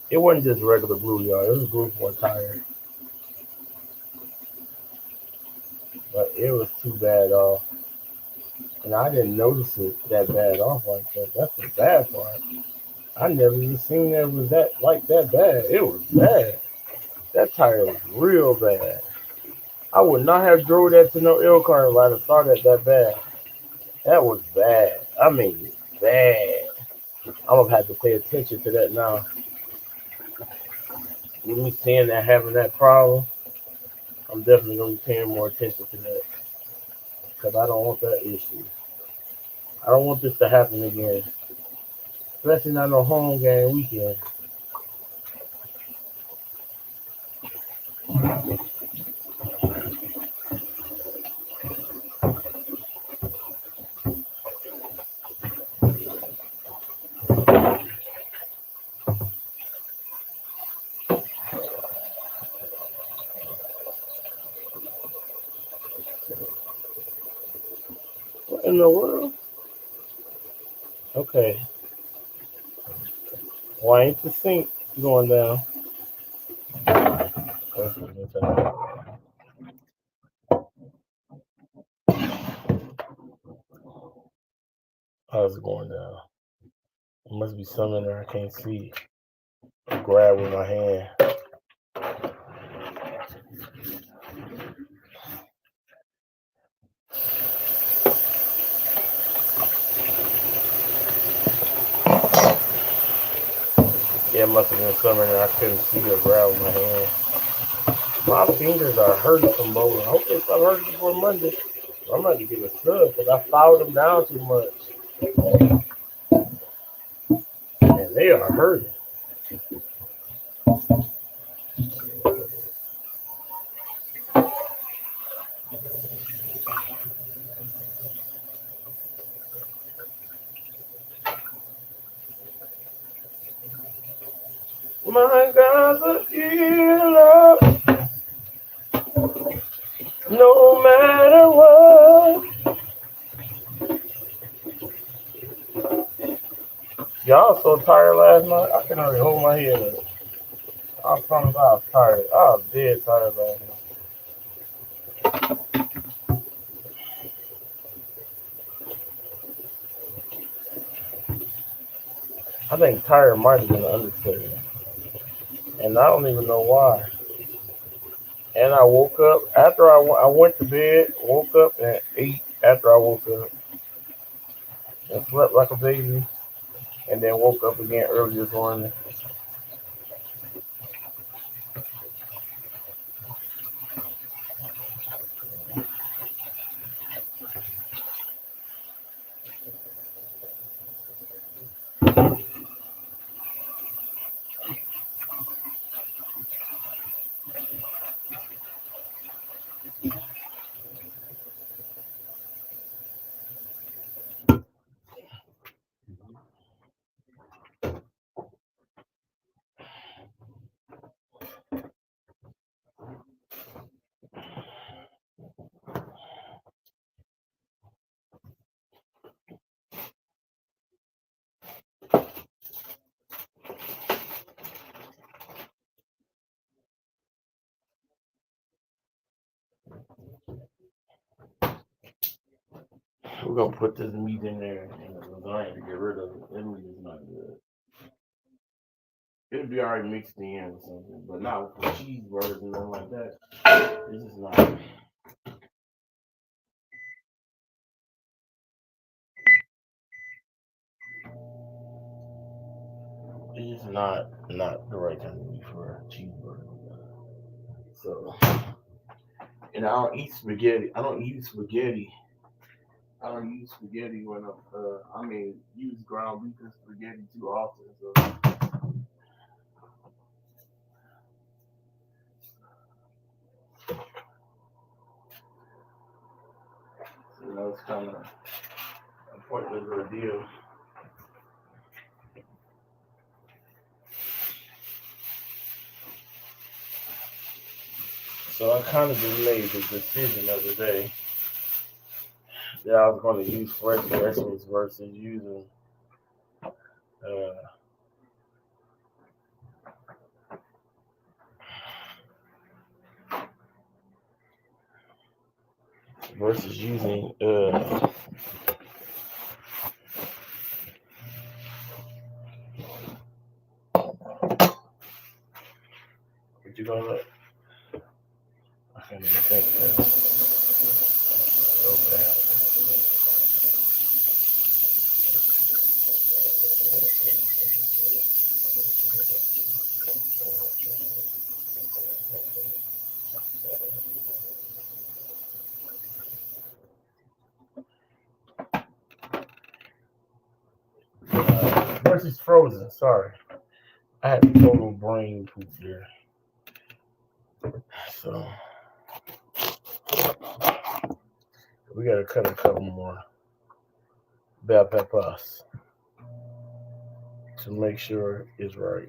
It wasn't just regular glue, y'all. It was glue for a tire, but it was too bad off. And I didn't notice it that bad off like that. That's the bad part. I never even seen that was that bad. It was bad. That tire was real bad. I would not have drove that to no Elkhart if I'd have thought that bad. That was bad. I mean, bad. I'm gonna have to pay attention to that now. With me seeing that having that problem, I'm definitely gonna be paying more attention to that because I don't want that issue. I don't want this to happen again, especially not no home game weekend. What in the world? Okay, why ain't the sink going down? How's it going down? It must be something there I can't see. I grab with my hand. Yeah, it must have been something there I couldn't see or grab with my hand. My fingers are hurting from bowling. I hope they stop hurting before Monday. I'm about to get a snub because I fouled them down too much. And they are hurting. My God's a healer, no matter what. Y'all so tired last night. I can hardly hold my head up. I promise I was tired. I was dead tired last night. I think tired might have been an understatement. And I don't even know why. And I woke up after I went to bed, woke up at 8 after I woke up and slept like a baby. And then woke up again early this morning. We're gonna put this meat in there and the lasagna to get rid of it. That meat is not good. It'll be already mixed in or something, but not with cheeseburgers and nothing like that. This is not. It's not the right kind of meat for a cheeseburger. So, and I don't eat spaghetti. I don't use spaghetti. I don't use spaghetti when use ground beef and spaghetti too often. So, it's kind of a pointless ordeal. So I kind of just made the decision the other day that I was going to use fresh vegetables versus using uh, versus using what you call it? I can't even think. So bad. crunchy's frozen. Sorry, I had a total brain poop there. So we gotta cut a couple more bell peppers to make sure it's right.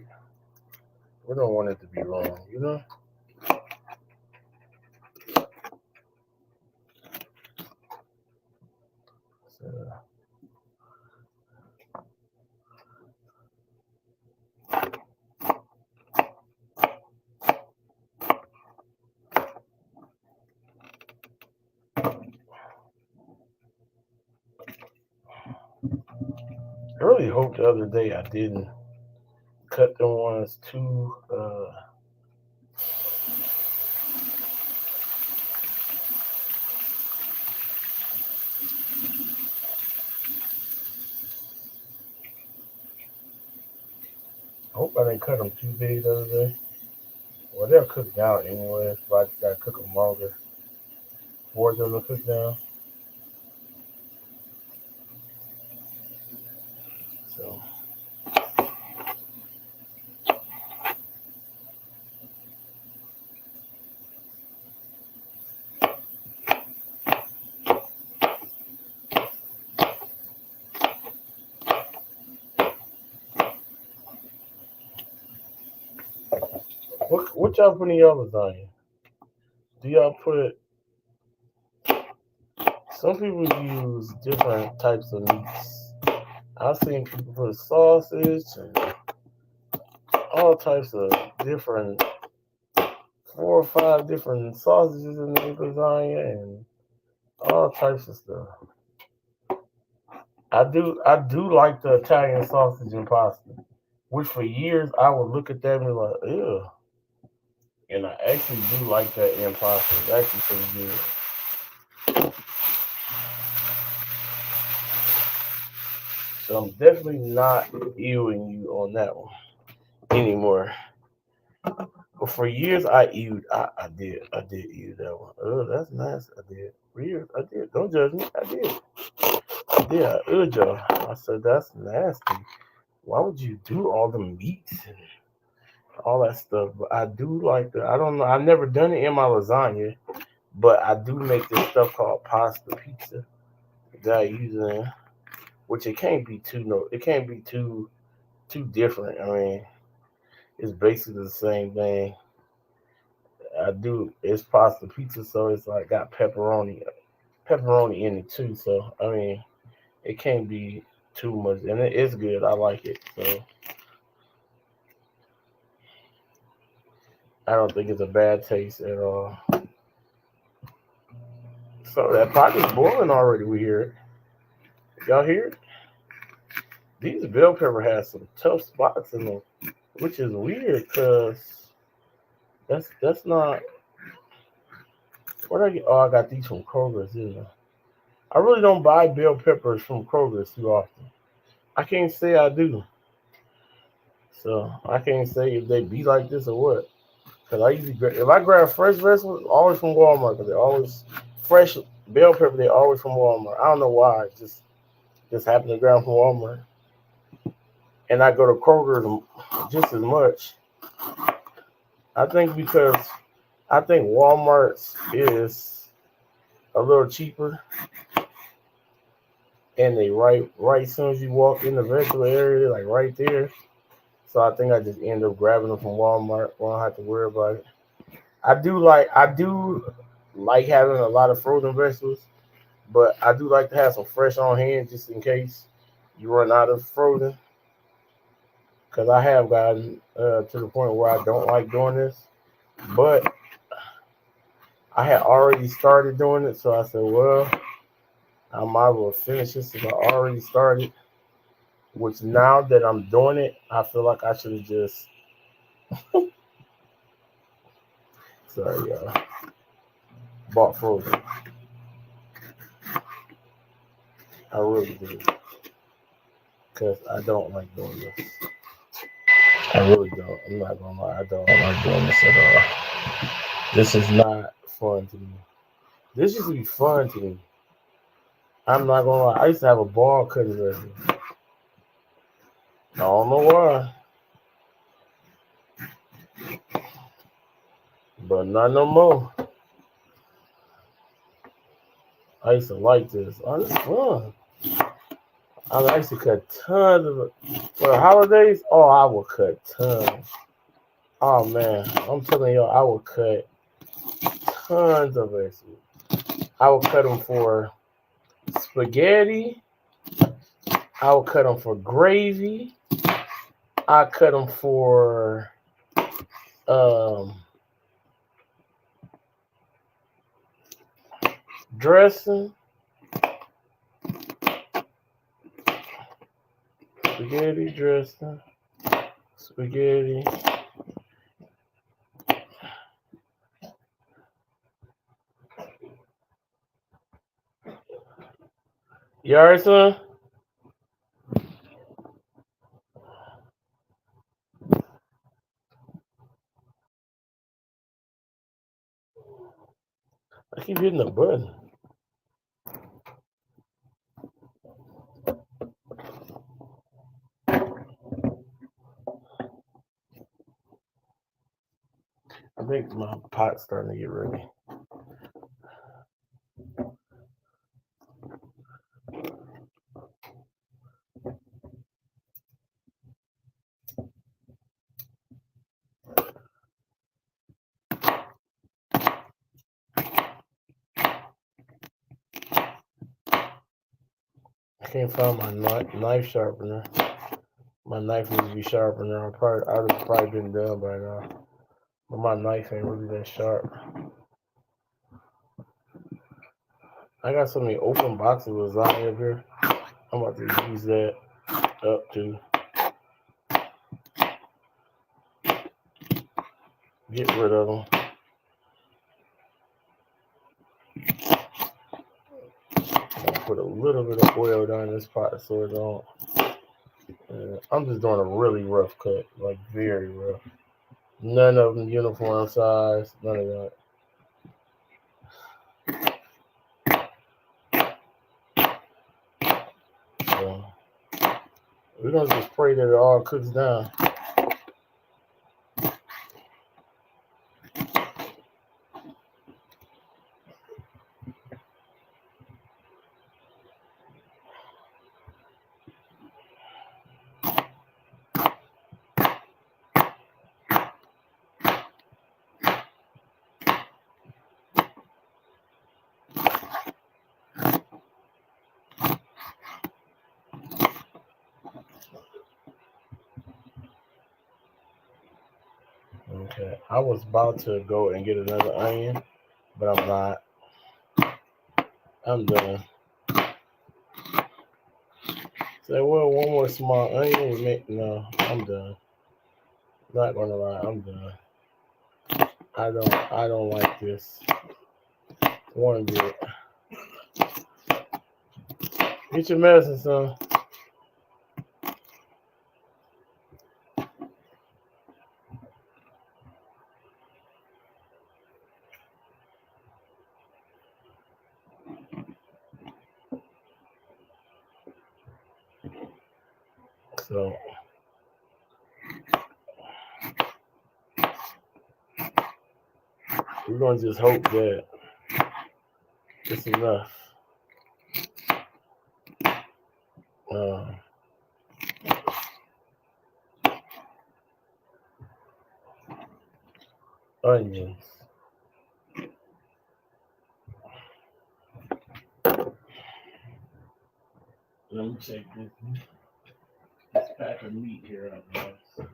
We don't want it to be wrong, you know? So, I really hope the other day I didn't cut the ones too. I hope I didn't cut them too big the other day. Well, they'll cook down anyway, so I just gotta cook them longer for them to cook down. So, what y'all put in your lasagna? Do y'all put? Some people use different types of meats. I've seen people put sausage and all types of different 4 or 5 different sausages in the lasagna and all types of stuff. I do like the Italian sausage and pasta, which for years I would look at that and be like, ew. And I actually do like that in pasta. It's actually pretty good. So I'm definitely not ewing you on that one anymore. But for years I did eat that one. Oh, that's nice. I did. For years I did. Don't judge me. I did. Yeah, y'all. I said that's nasty. Why would you do all the meats and all that stuff? But I do like the. I don't know. I've never done it in my lasagna, but I do make this stuff called pasta pizza that I use in, which it can't be too no. It can't be too different. I mean, it's basically the same thing. I do. It's pasta pizza, so it's like got pepperoni in it too. So I mean, it can't be too much, and it is good. I like it. So I don't think it's a bad taste at all. So that pot is boiling already. We hear it. Y'all hear it? These bell pepper has some tough spots in them, which is weird because that's not. Where did I get? Oh, I got these from Kroger's. Didn't I really don't buy bell peppers from Kroger's too often. I can't say I do. So I can't say if they be like this or what. Cause I usually if I grab fresh vegetables, always from Walmart. Cause they're always fresh bell pepper. They're always from Walmart. I don't know why. Just happen to grab from Walmart. And I go to Kroger just as much. I think because I think Walmart's is a little cheaper, and they right as soon as you walk in the vegetable area, like right there. So I think I just end up grabbing them from Walmart. I don't have to worry about it. I do like having a lot of frozen vegetables, but I do like to have some fresh on hand just in case you run out of frozen. Because I have gotten to the point where I don't like doing this, but I had already started doing it, so I said, well, I might as well finish this since I already started. Which now that I'm doing it, I feel like I should have just sorry, y'all, bought frozen. I really do because I don't like doing this. I really don't. I'm not gonna lie. I don't like doing this at all. This is not fun to me. This used to be fun to me. I'm not gonna lie. I used to have a ball cutting record. I don't know why, but not no more. I used to like this. Oh, this is fun. I used to cut tons of it. For the holidays, oh, I would cut tons. Oh, man. I'm telling y'all, I would cut tons of vegetables. I would cut them for spaghetti. I would cut them for gravy. I cut them for um, dressing. Spaghetti dressing. Spaghetti. You alright, son? I keep hitting the button. I think my pot's starting to get ready. I can't find my knife sharpener. My knife needs to be sharpened. I'd have probably been done by now. But my knife ain't really that sharp. I got so many open boxes of lasagna up here. I'm about to use that up to get rid of them. I'm gonna put a little bit of oil down this pot so it don't. I'm just doing a really rough cut, like very rough. None of them uniform size. None of that. So we're gonna just pray that it all cooks down. Okay, I was about to go and get another onion, but I'm not. I'm done. Say, well, one more small onion would make. No, I'm done. Not gonna lie, I'm done. I don't like this one bit. Get your medicine, son. So we're gonna just hope that it's enough. Uh, Onions. Let me check this pack of meat here out, guys.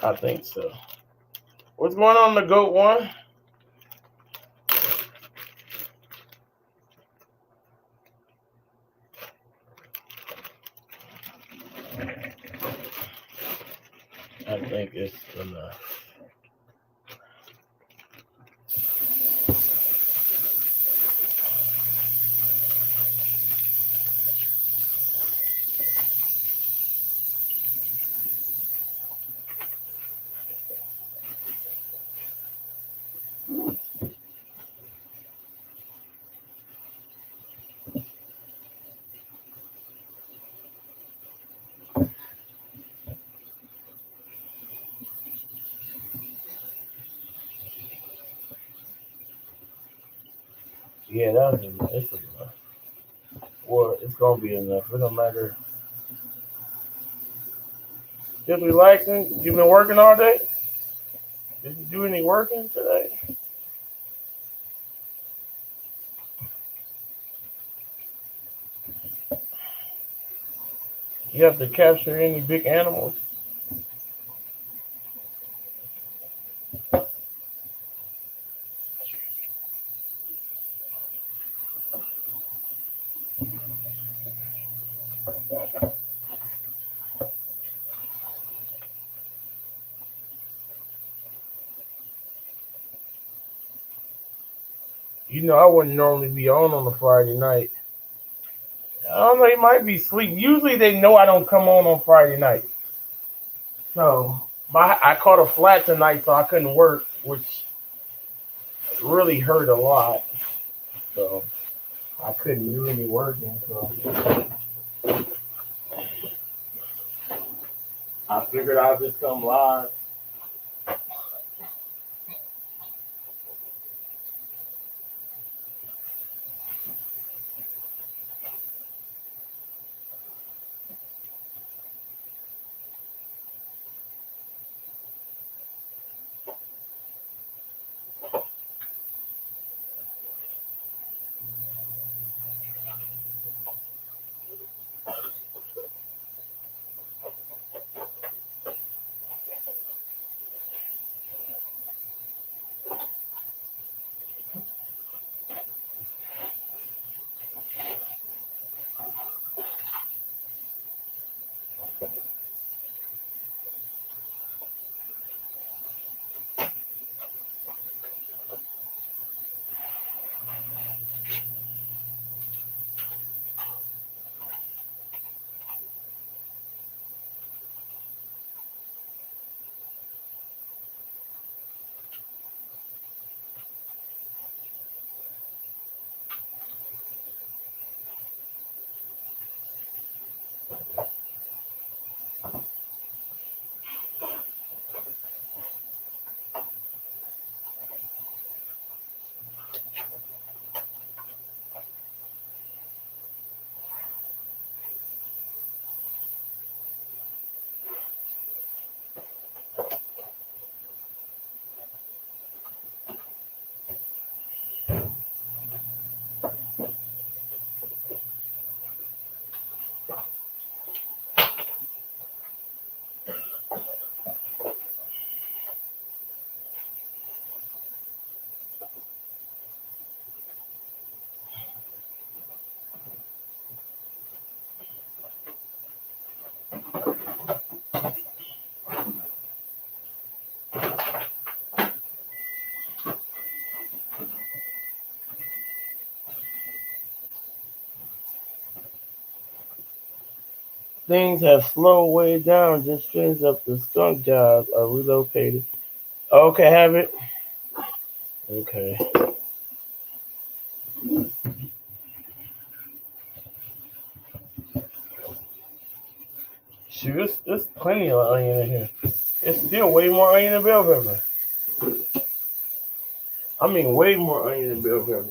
I think so. What's going on, the goat one? think it's enough. Yeah, it's enough. Well, it's gonna be enough. It don't matter. Just relaxing. You've been working all day. Did you do any working today? You have to capture any big animals? I wouldn't normally be on a Friday night. I don't know. He might be asleep. Usually they know I don't come on Friday night. So I caught a flat tonight, so I couldn't work, which really hurt a lot. So I couldn't do any working. So I figured I'd just come live. Things have slowed way down. Just finished up the skunk job. I relocated. Okay, have it. Okay. Shoot, there's plenty of onion in here. It's still way more onion than bell pepper. I mean, way more onion than bell pepper.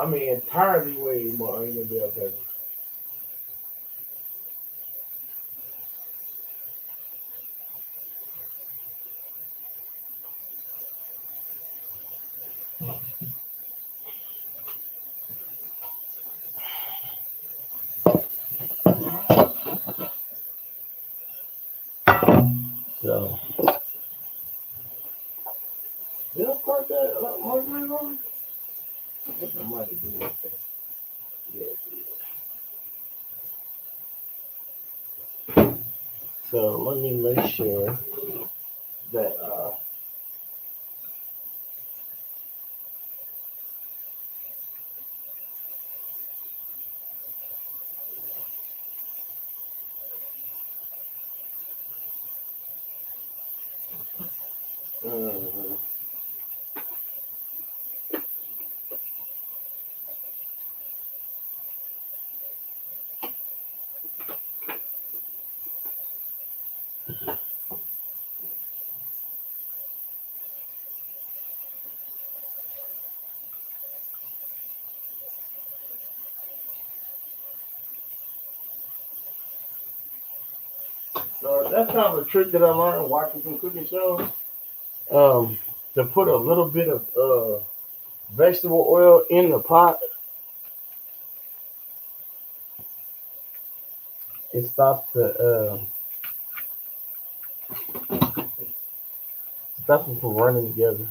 I mean, entirely way more onion than bell pepper. So, did I start that margarine on? I think I might have did. Yeah. So let me make sure that uh, so that's kind of a trick that I learned watching some cooking shows. Um, to put a little bit of vegetable oil in the pot, it stops stops it from running together.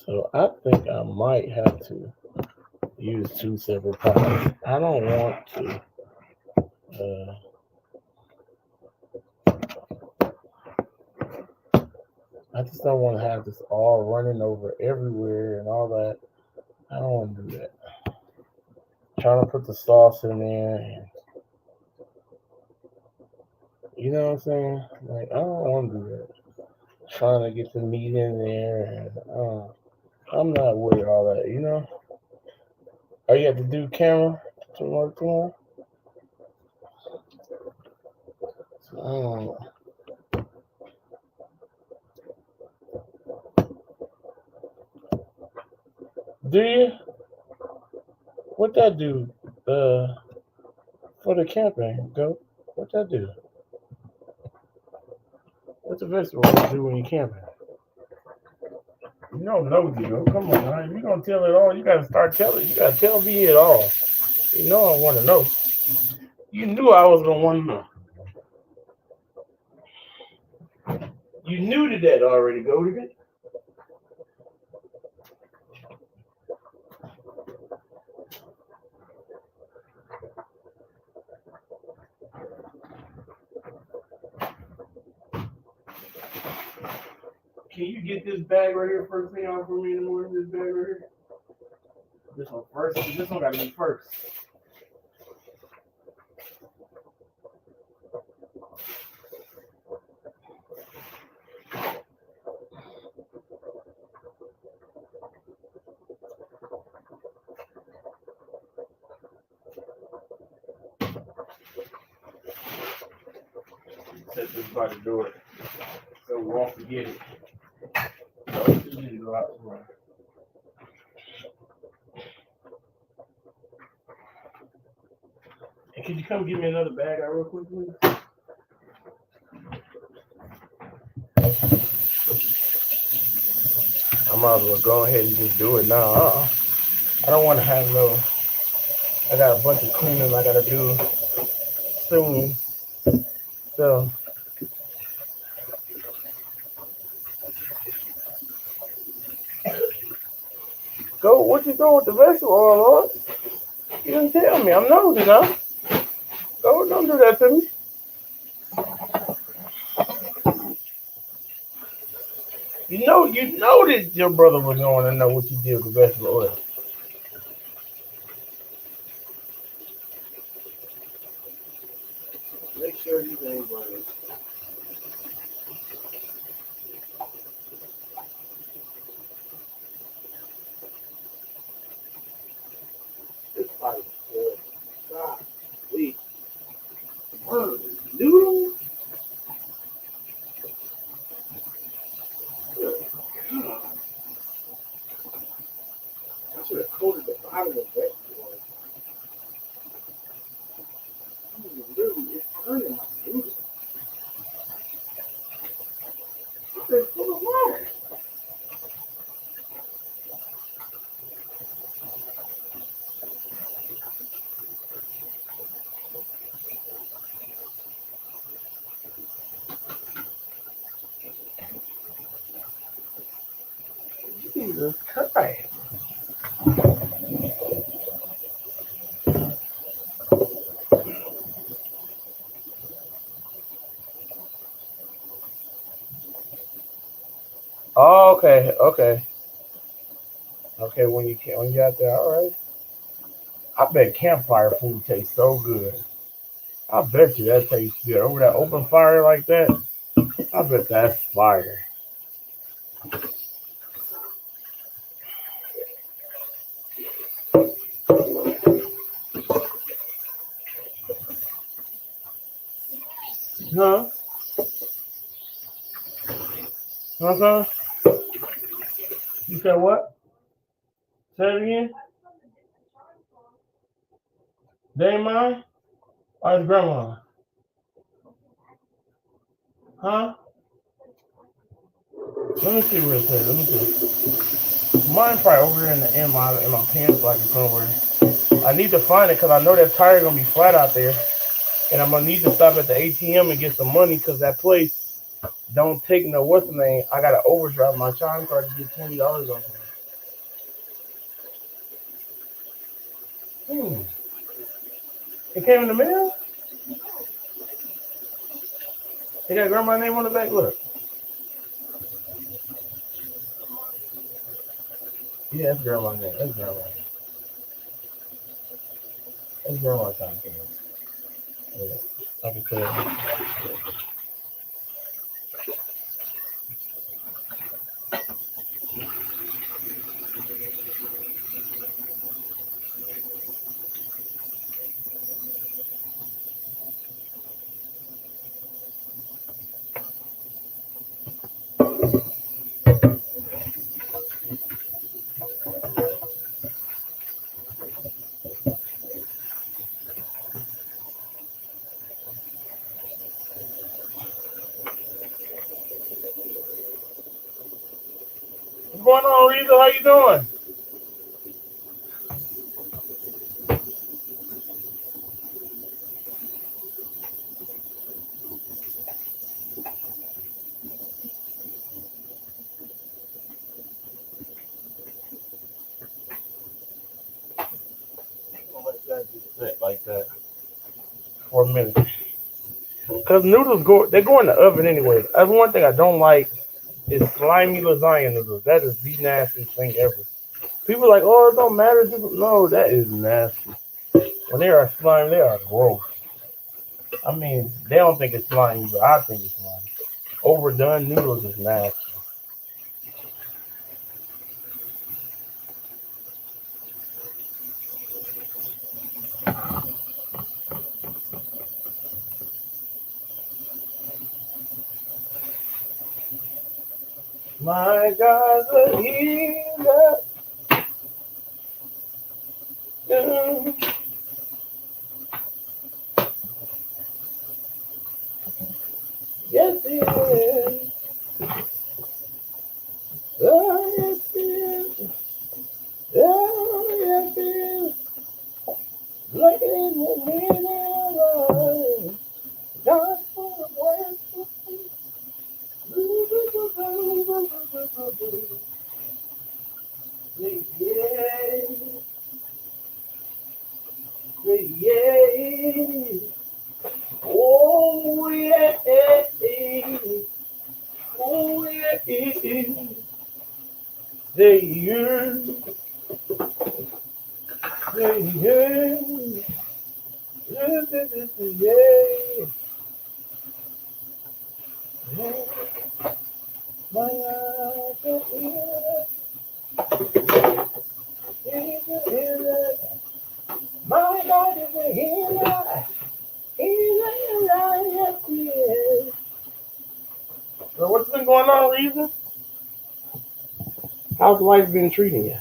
So I think I might have to use two separate pots. I don't want to. Uh, I just don't want to have this all running over everywhere and all that. I don't want to do that. Trying to put the sauce in there, and, you know what I'm saying? Like I don't want to do that. Trying to get the meat in there, and I'm not with all that. You know? Oh, you have to do camera tomorrow. So, do you? What that do? For the camping, go. What that do? What's the vegetables do when you're camping? You don't know, Diego. Come on, man. If you gonna tell it all, you gotta start telling. You gotta tell me it all. You know I want to know. You knew I was gonna want to know. You knew that already, go to it. Can you get this bag right here first thing on for me in the morning? This bag right here. This one first. This one gotta be first. Set this by the door so we won't forget it. So you need to go out tomorrow. And can you come get me another bag out real quick, please? I might as well go ahead and just do it now. I don't want to have no. I got a bunch of cleaning I gotta do soon. So go. What you doing with the vegetable oil, Lord? You didn't tell me. I'm nosy now. Go. Don't do that to me. You know that your brother was going to know what you did with the vegetable oil. Make sure these ain't burning. This pipe is good. God, wait. Noodles? God, I should have coated the bottom of that. Literally, it's turning my noodles. It's full of water. Jesus Christ. Oh, okay. When you out there, all right. I bet campfire food tastes so good. I bet you that tastes good over that open fire like that. I bet that's fire. Huh? Huh? You said what? Say it again. They ain't mine? Or his grandma? Huh? Let me see what it says. Let me see. Mine probably over there in my pants pocket somewhere. I need to find it because I know that tire gonna be flat out there, and I'm gonna need to stop at the ATM and get some money because that place don't take no what's the name. I gotta overdraft my time card to get $20 off of it. It came in the mail. It got grandma's name on the back. Look. Yeah, that's grandma's name. That's grandma's name. That's grandma's time. Yeah, I can tell. What's going on, Rita? How you doing? I'm gonna let that just sit like that for a minute. Cause noodles they go in the oven anyway. That's one thing I don't like is slimy lasagna noodles. That is the nastiest thing ever. People are like, oh, it don't matter. No, that is nasty. When they are slimy, they are gross. I mean, they don't think it's slimy, but I think it's slimy. Overdone noodles is nasty. My God's a healer. Mm. Yes, he is. Oh, yes, he is. Oh, yes, he is. Look in the mirror. God for the yeah, yeah. Oh, yeah. Oh, yeah. Say you, say you, yeah, my life is a healer. My God is a healer. He's a healer, yes he is. So what's been going on, Reason? How's life been treating you?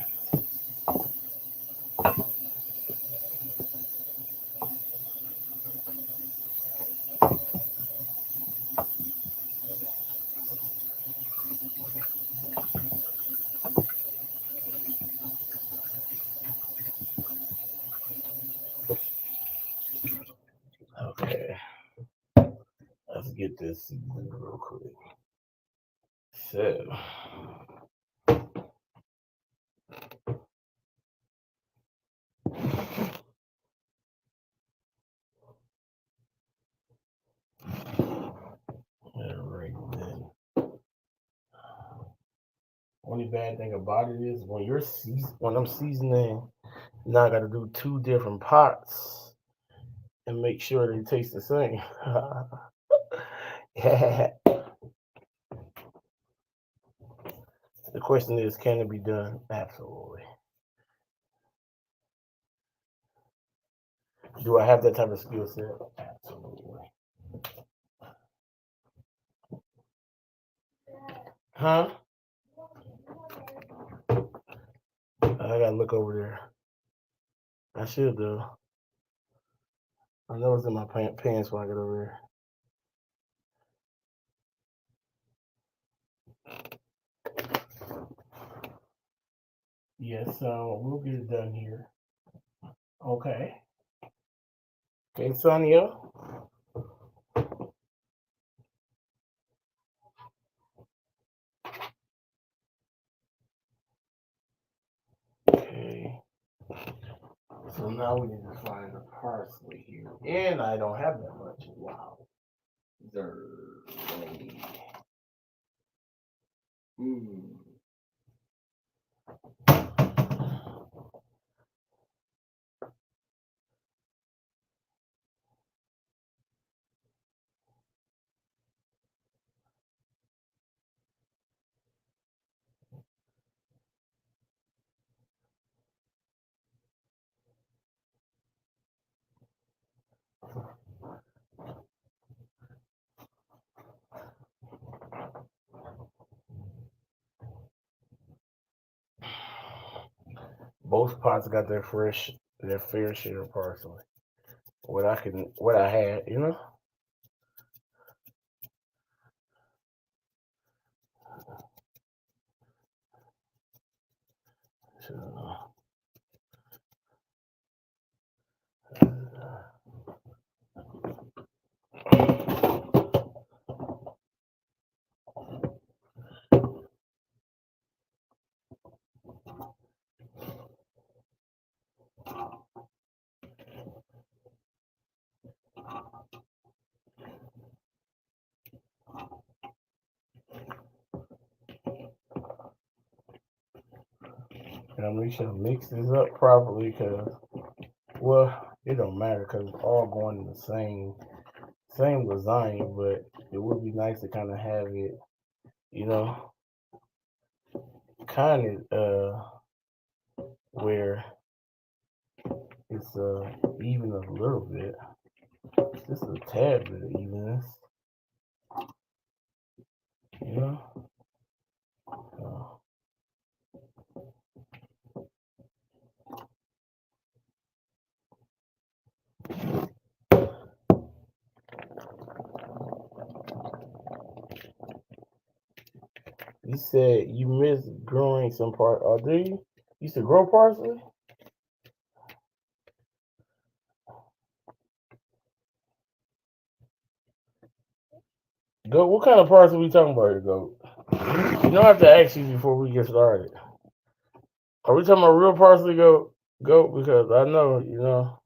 Okay, let's get this real quick. So, all right then. Only bad thing about it is when I'm seasoning, now I got to do two different pots and make sure they taste the same. Yeah. The question is, can it be done? Absolutely. Do I have that type of skill set? Absolutely. Huh? I gotta look over there. I should though. I know it's in my pants when I get over there. Yes, so we'll get it done here. Okay. Okay, Sonia. Okay. So now we need to find the parsley here. And I don't have that much. Wow. Dirty. Mm. Both pots got their fair share of parsley. What I had, you know. So, and I'm make sure to mix this up properly because, well, it don't matter because it's all going in the same lasagna, but it would be nice to kind of have it, you know, kind of where it's even a little bit, just a tad bit of evenness, you know. Uh, you said you miss growing some part. Oh, do you? You used to grow parsley? Goat, what kind of parsley we talking about here, Goat? You know I have to ask you before we get started. Are we talking about real parsley, Goat? Goat, because I know, you know.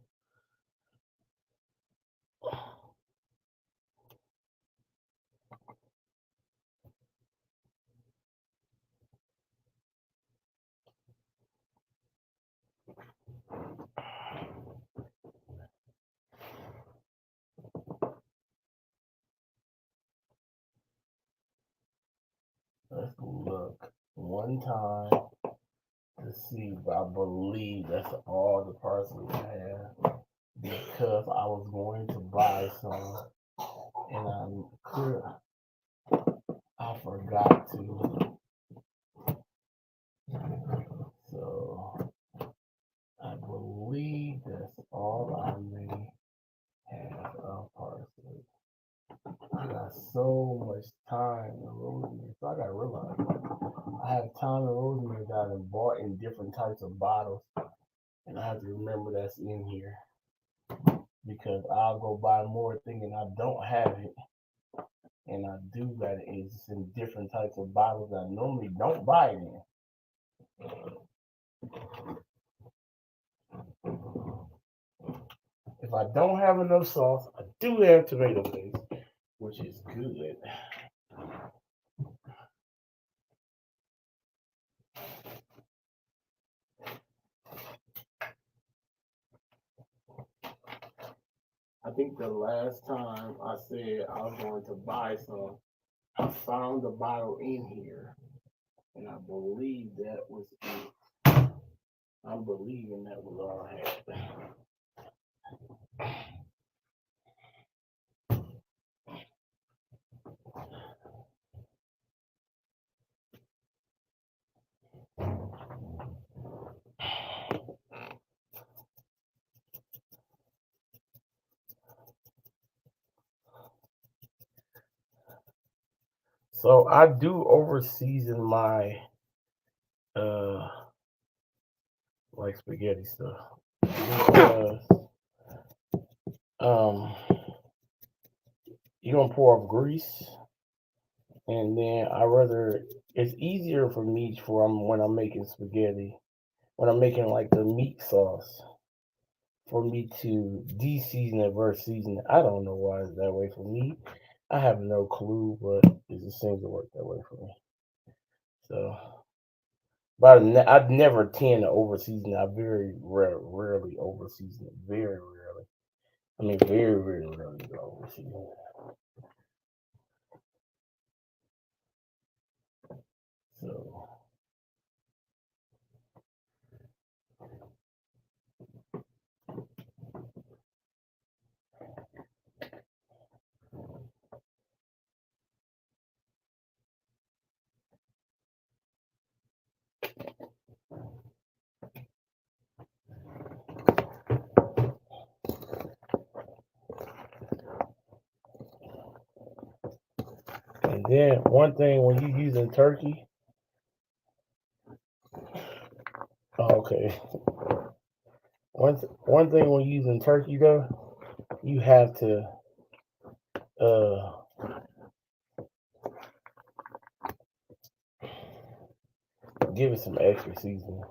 Let's look one time to see, but I believe that's all the parcels I have because I was going to buy some and I forgot to. So I believe that's all I may have of parsley. I got so much time in rosemary, so I gotta realize I have time in rosemary that I've bought in different types of bottles, and I have to remember that's in here because I'll go buy more thinking I don't have it, and I do got it. It's in different types of bottles that I normally don't buy it in. If I don't have enough sauce, I do have tomato paste, which is good. I think the last time I said I was going to buy some, I found the bottle in here, and I believe that was it. I'm believing that was all I had. So I do over season my uh like spaghetti stuff because um you're gonna pour off grease, and then I rather it's easier for me for when I'm making spaghetti when I'm making like the meat sauce for me to de-season it versus season it. I don't know why it's that way for me. I have no clue, but it just seems to work that way for me. So, but I'd never tend to over season. I very rarely over season it. Very rarely. I mean, very, very rarely over season it. So, and then one thing when you using turkey, oh, okay. One thing when using turkey though, you have to uh give it some extra seasoning.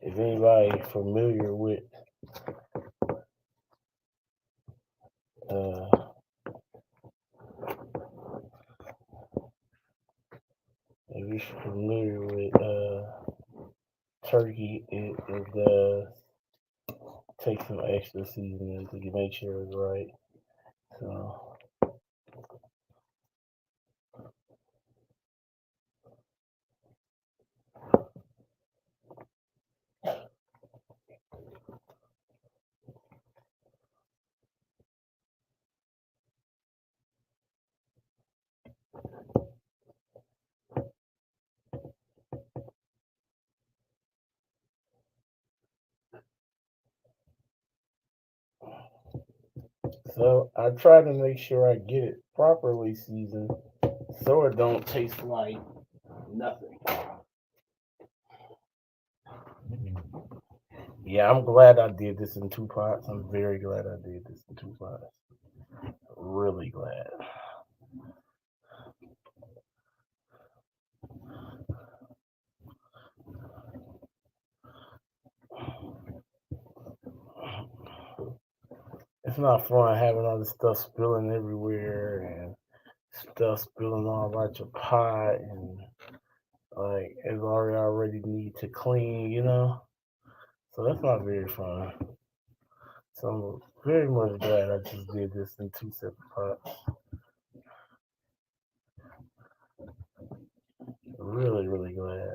If anybody familiar with uh if you're familiar with turkey, it does take some extra seasoning to make sure it's right. So so I try to make sure I get it properly seasoned so it don't taste like nothing. Yeah, I'm glad I did this in two pots. I'm very glad I did this in two pots. Really glad. It's not fun having all this stuff spilling everywhere and stuff spilling all about your pot and like it's already need to clean, you know. So that's not very fun. So I'm very much glad I just did this in two separate pots. really, really glad.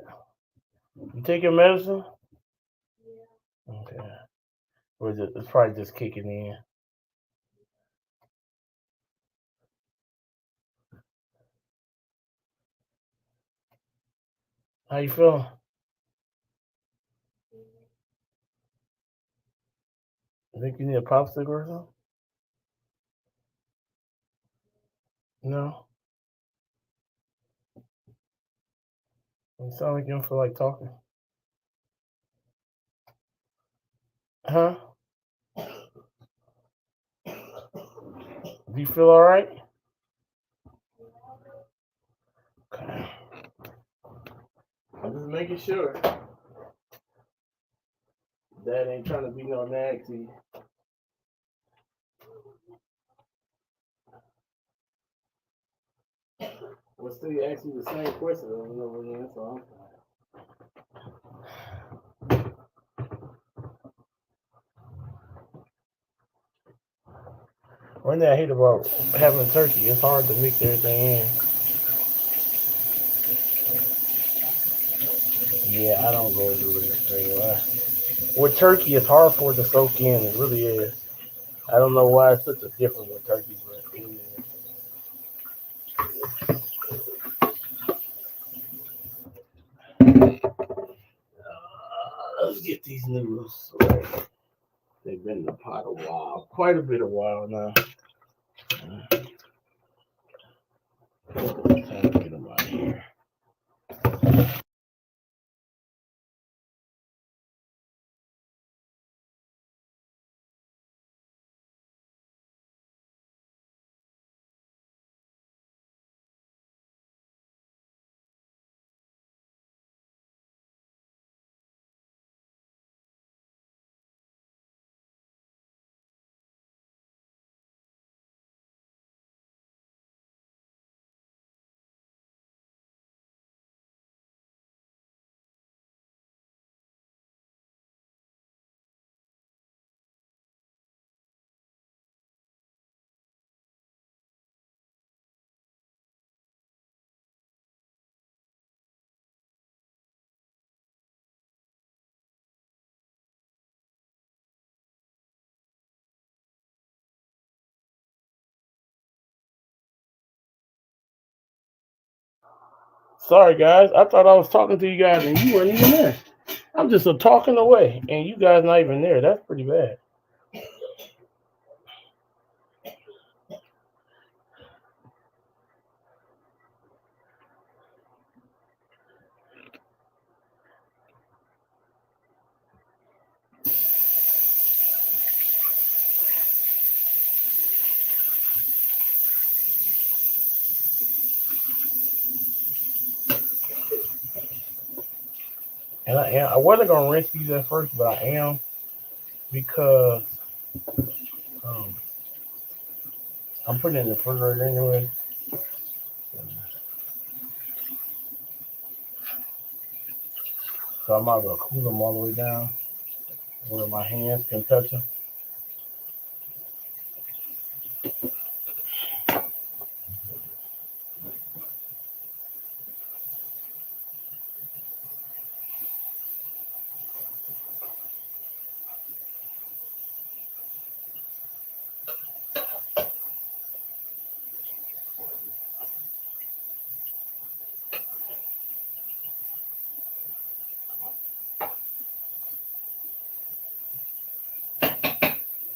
You take your medicine? Okay. Or is it's probably just kicking in. How you feeling? You think you need a popsicle or something? No? You sound like you don't feel like talking. Huh? Do you feel alright? Okay. I'm just making sure. Dad ain't trying to be no nag to you. Well, still, you ask you the same question over and over again, so one thing I hate about having turkey, it's hard to mix everything in. Yeah, I don't go do it very well. With turkey, it's hard for it to soak in. It really is. I don't know why it's such a difference with turkey, but it is. Let's get these noodles. Right. They've been in the pot a while, quite a bit of while now. Time to get them out of here. Sorry, guys. I thought I was talking to you guys and you weren't even there. I'm just talking away and you guys not even there. That's pretty bad. And I wasn't gonna rinse these at first, but I am because um, I'm putting it in the refrigerator anyway. So I might as well cool them all the way down where my hands can touch them.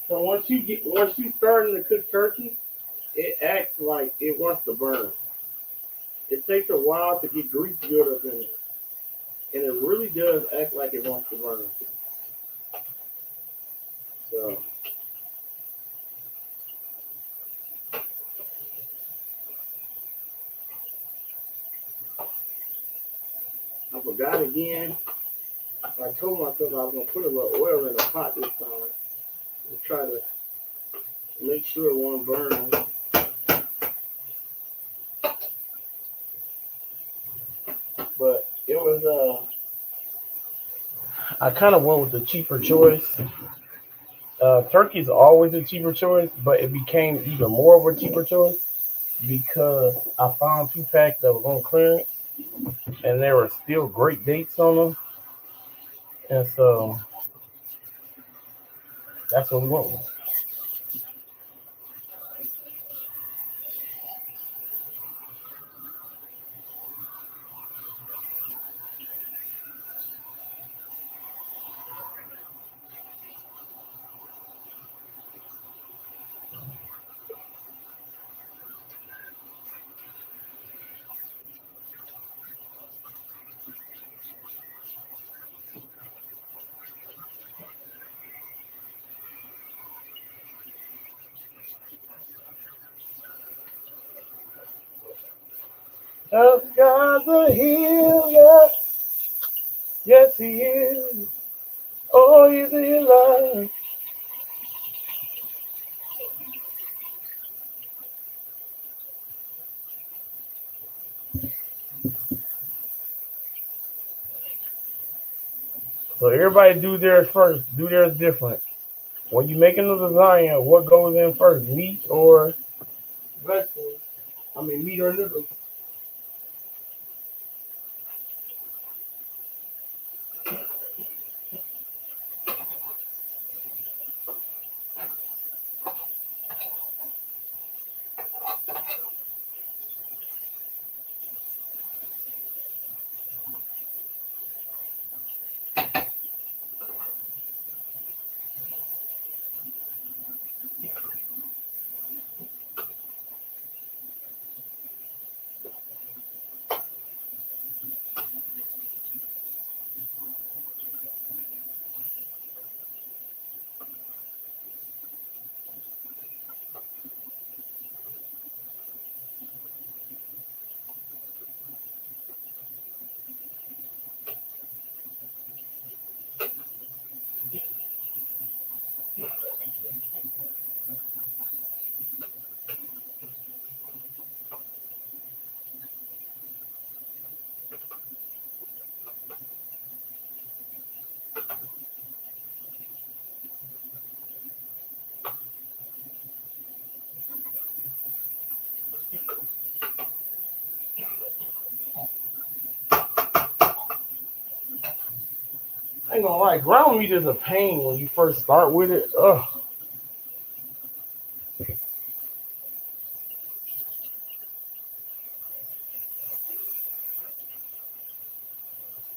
So once you starting to cook turkey, it acts like it wants to burn. It takes a while to get grease built up in it, and it really does act like it wants to burn. So I forgot again. I told myself I was gonna put a little oil in the pot this time and try to make sure it won't burn. But it was I kind of went with the cheaper choice. Turkey's always a cheaper choice, but it became even more of a cheaper choice because I found 2 packs that was on clearance, and there were still great dates on them, and so that's what we went with. Oh, God's a healer, yes He is. Oh, He's a healer. So everybody do theirs first. Do theirs different. When you making a lasagna, what goes in first, meat or vegetables? I mean, meat or noodles. I ain't gonna lie, ground meat is a pain when you first start with it. Ugh.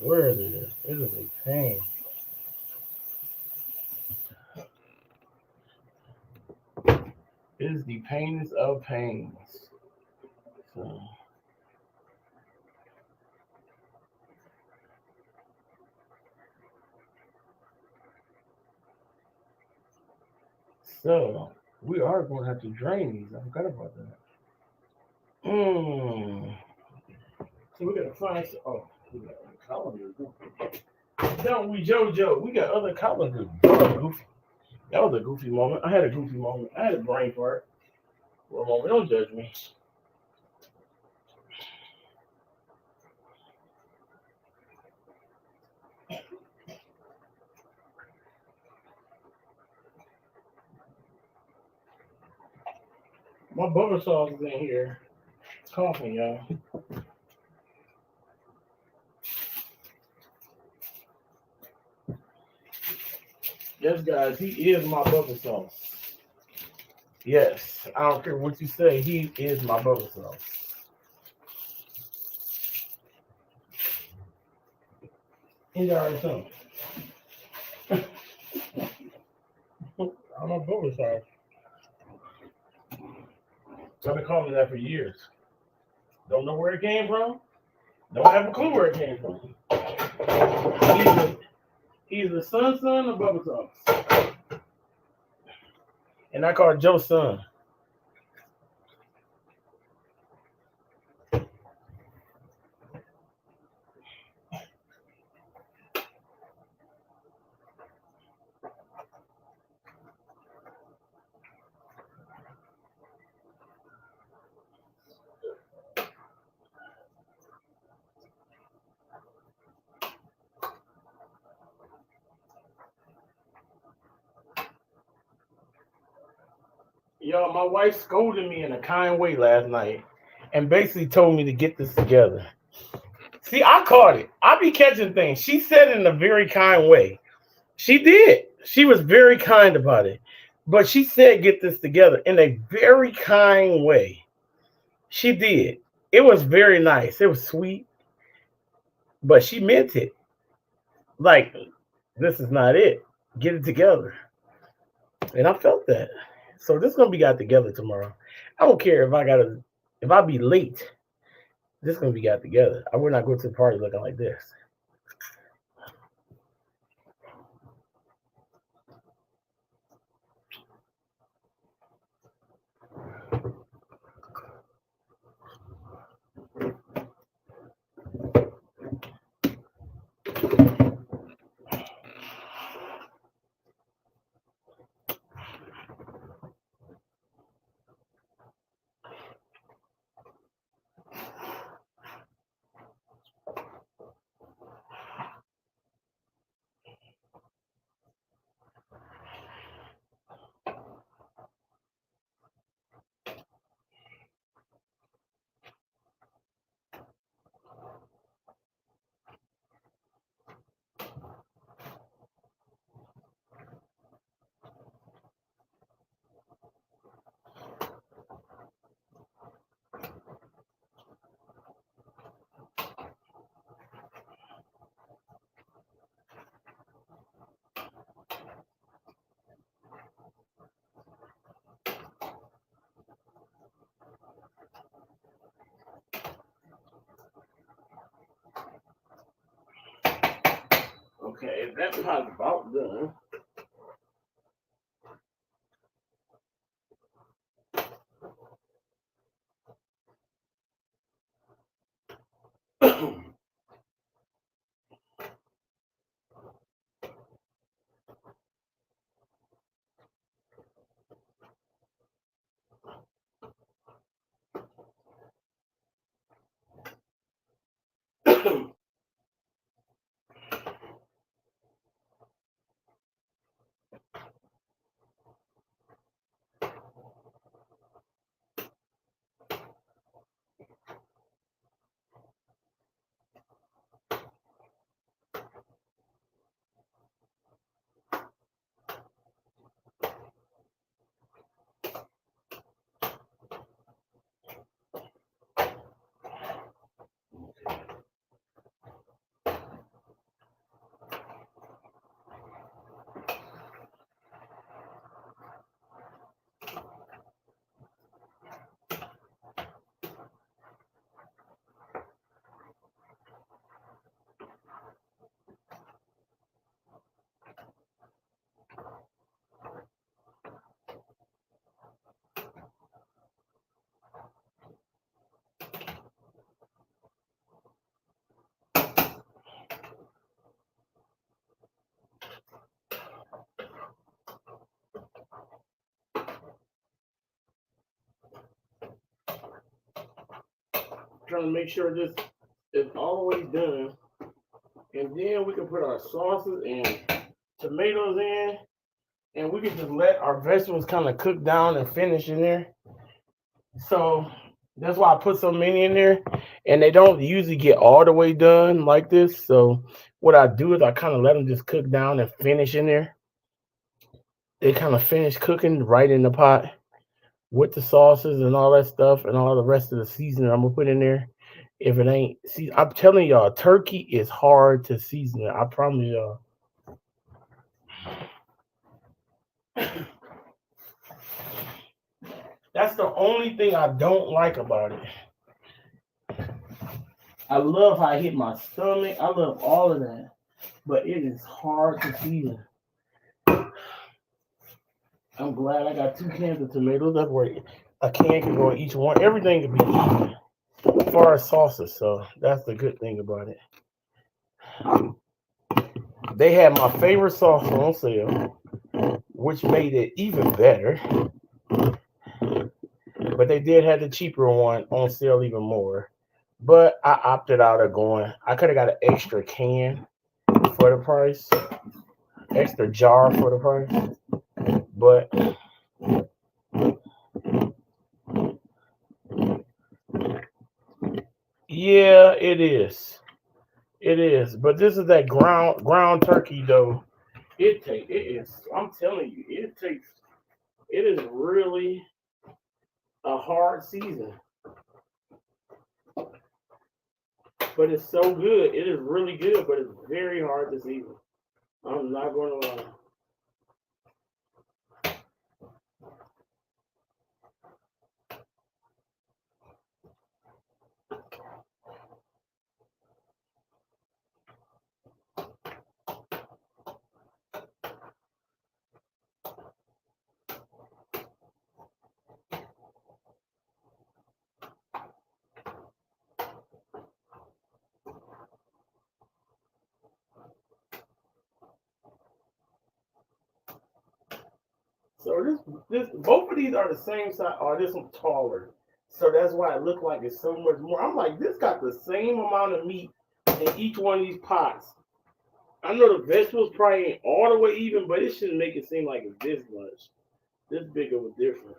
Where it is? It is a pain. It is the painest of pains. So, so we are gonna have to drain these. I forgot about that. Mmm. So we gotta find some. Oh, we got other colanders. Don't we, JoJo? We got other colanders. Goofy. That was a goofy moment. I had a goofy moment. I had a brain fart for a moment. Don't judge me. My butter sauce is in here. Coughing, y'all. Yes, guys, he is my bubble sauce. Yes, I don't care what you say. He is my bubble sauce. He's already something. I'm a bubble sauce. I've been calling that for years. Don't know where it came from. Don't have a clue where it came from. He's the son of bubble sauce. And I call it Joe's son. Y'all, my wife scolded me in a kind way last night and basically told me to get this together. See, I caught it. I be catching things. She said it in a very kind way. She did. She was very kind about it. But she said, get this together in a very kind way. She did. It was very nice. It was sweet, but she meant it. Like, this is not it. Get it together. And I felt that. So this is gonna be got together tomorrow. I don't care if I be late, this is gonna be got together. I would not go to the party looking like this. Okay, if that pot's about done. Trying to make sure this is all the way done. And then we can put our sauces and tomatoes in. And we can just let our vegetables kind of cook down and finish in there. So that's why I put so many in there. And they don't usually get all the way done like this. So what I do is I kind of let them just cook down and finish in there. They kind of finish cooking right in the pot with the sauces and all that stuff and all the rest of the seasoning I'm gonna put in there. If it ain't, see, I'm telling y'all, turkey is hard to season. I promise y'all. That's the only thing I don't like about it. I love how it hit my stomach. I love all of that, but it is hard to season. I'm glad I got two cans of tomatoes. That's where a can can go in each one. Everything can be easy as far as sauces. So that's the good thing about it. They had my favorite sauce on sale, which made it even better. But they did have the cheaper one on sale even more. But I opted out of going. I could have got an extra can for the price, extra jar for the price. But yeah, it is. It is, but this is that ground turkey though. It is. I'm telling you, it takes. It is really a hard season, but it's so good. It is really good, but it's very hard this season. I'm not going to lie. So this both of these are the same size. Oh, this one's taller. So that's why it looked like it's so much more. I'm like, this got the same amount of meat in each one of these pots. I know the vegetables probably ain't all the way even, but it shouldn't make it seem like it's this much. This big of a difference.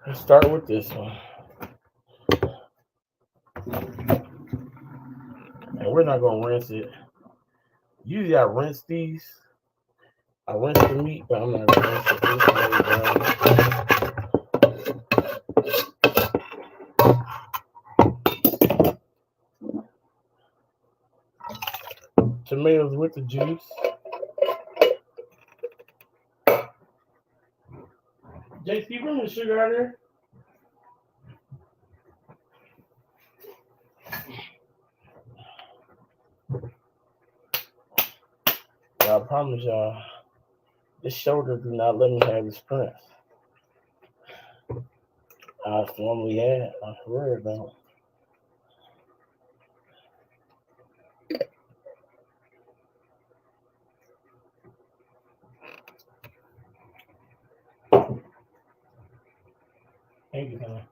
Let's start with this one. And we're not gonna rinse it. Usually I rinse these. I rinse the meat, but I'm not gonna rinse it. This one tomatoes with the juice. JC, you bring the sugar out there? I promise y'all, this shoulder do not let me have the strength I normally have. I swear it don't. Thank you, man.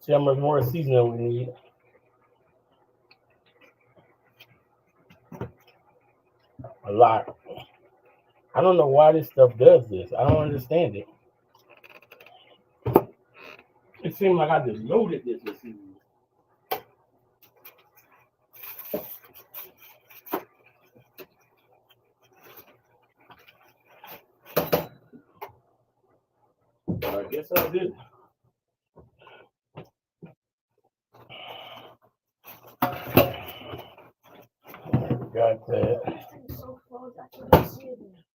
See how much more seasoning we need. A lot. I don't know why this stuff does this. I don't understand it. It seems like I just loaded this with seasoning. I guess I did. Got that.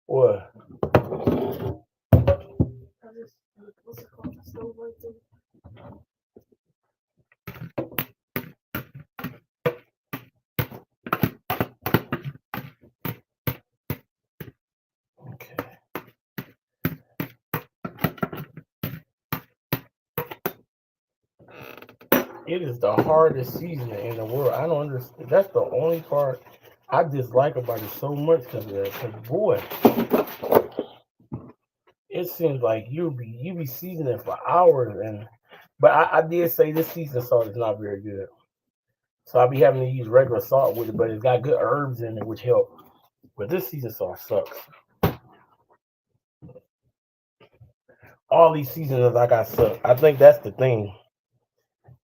What? Okay. It is the hardest seasoning in the world. I don't understand. That's the only part I dislike about it so much because boy, it seems like you be seasoning for hours but I did say this seasoning salt is not very good. So I'll be having to use regular salt with it, but it's got good herbs in it which help. But this seasoning salt sucks. All these seasonings I got suck. I think that's the thing.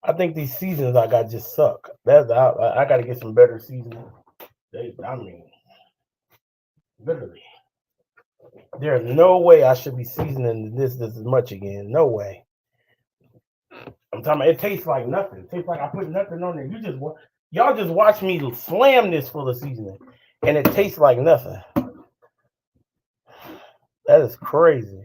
I think these seasonings I got just suck. I got to get some better seasoning. I mean, literally, there's no way I should be seasoning this much again. No way. I'm talking about it tastes like nothing. It tastes like I put nothing on there. Y'all just watch me slam this full of seasoning, and it tastes like nothing. That is crazy.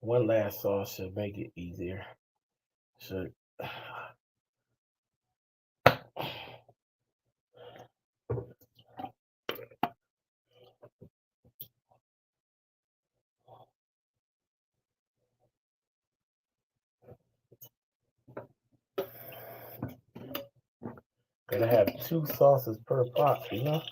One last sauce should make it easier. Should gotta have two sauces per pot, you know?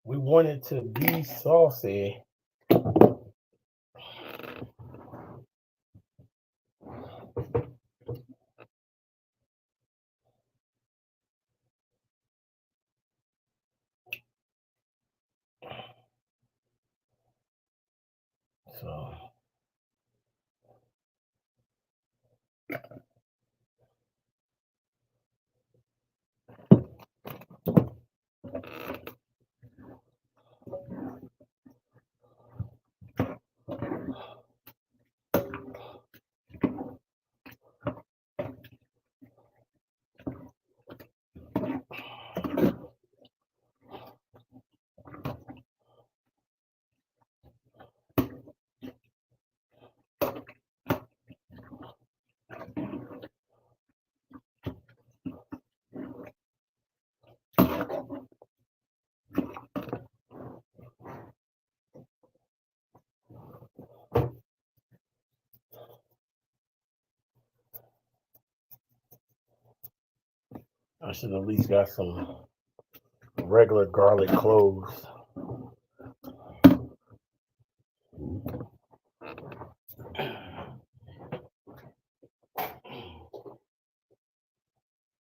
We want it to be saucy. So I should at least got some regular garlic cloves.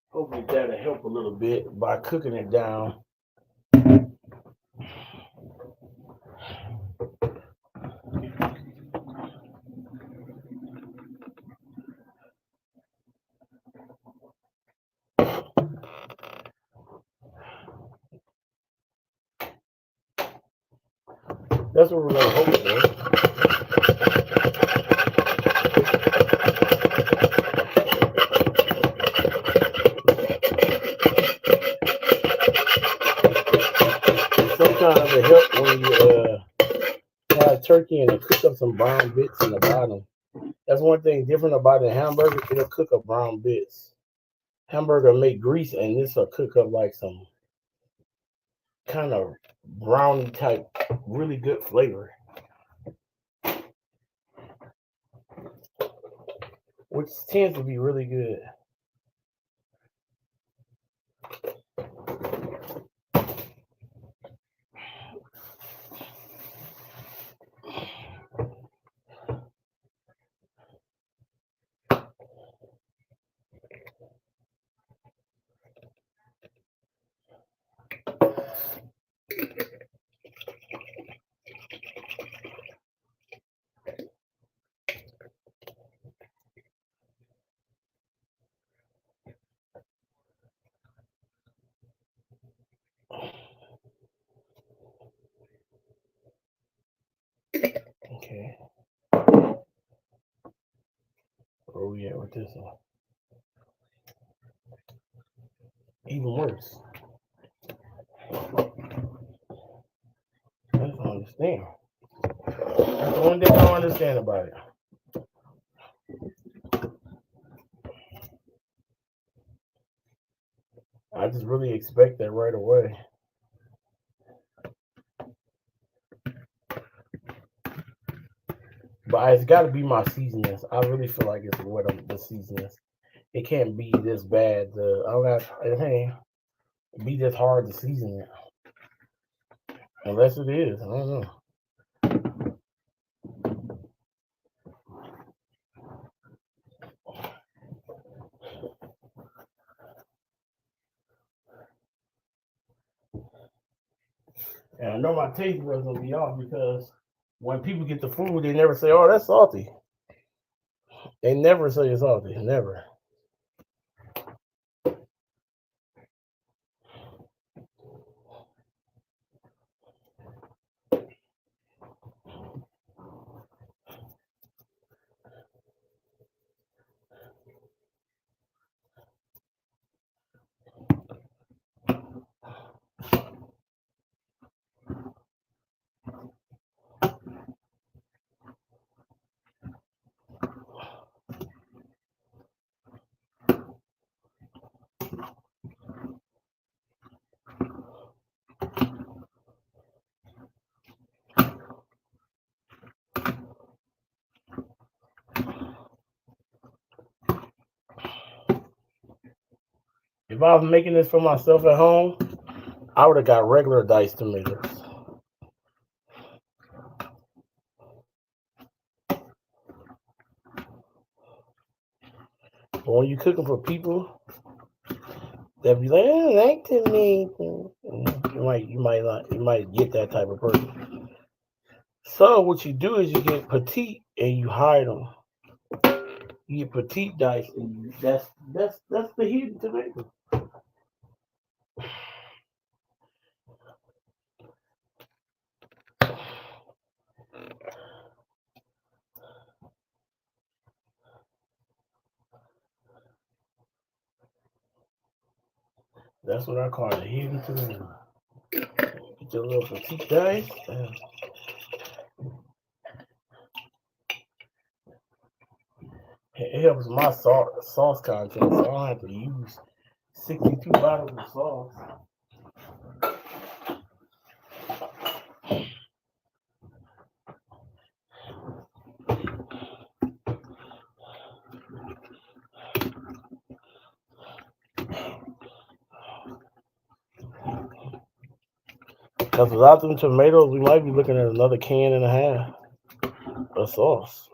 Hopefully that'll help a little bit by cooking it down. That's what we're gonna hope for. Sometimes it helps when you have turkey and it cook up some brown bits in the bottom. That's one thing different about a hamburger. It'll cook up brown bits. Hamburger make grease, and this will cook up like some kind of brownie type, really good flavor, which tends to be really good. Okay, where we at with this one? Even worse. I don't understand. That's the one thing I don't understand about it. I just really expect that right away. But it's got to be my seasonings. I really feel like it's what the seasonings. It can't be this bad. I don't got hey, be this hard to season it unless it is. I don't know. And I know my taste buds gonna be off because when people get the food, they never say, "Oh, that's salty." They never say it's salty. Never. If I was making this for myself at home, I would have got regular diced tomatoes. But when you cooking for people, they'll be like, "I like tomatoes." You might get that type of person. So what you do is you get petite and you hide them. You get petite dice, and that's the hidden tomato. That's what I call it, hidden tomato. Get your little petite dice. It helps my sauce content, so I don't have to use 62 bottles of sauce. Because without them tomatoes, we might be looking at another can and a half of sauce.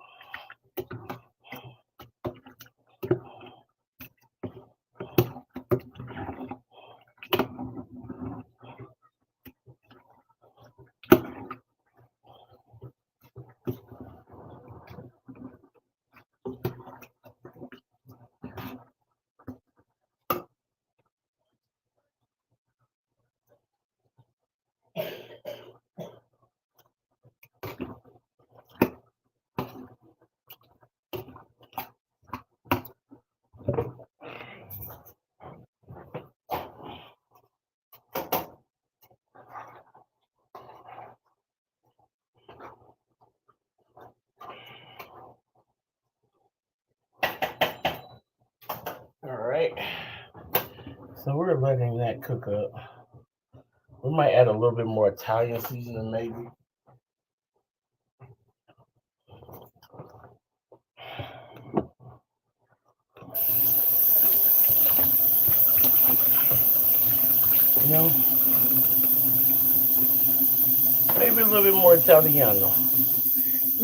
All right. So we're letting that cook up. We might add a little bit more Italian seasoning, maybe. You know, maybe a little bit more Italiano.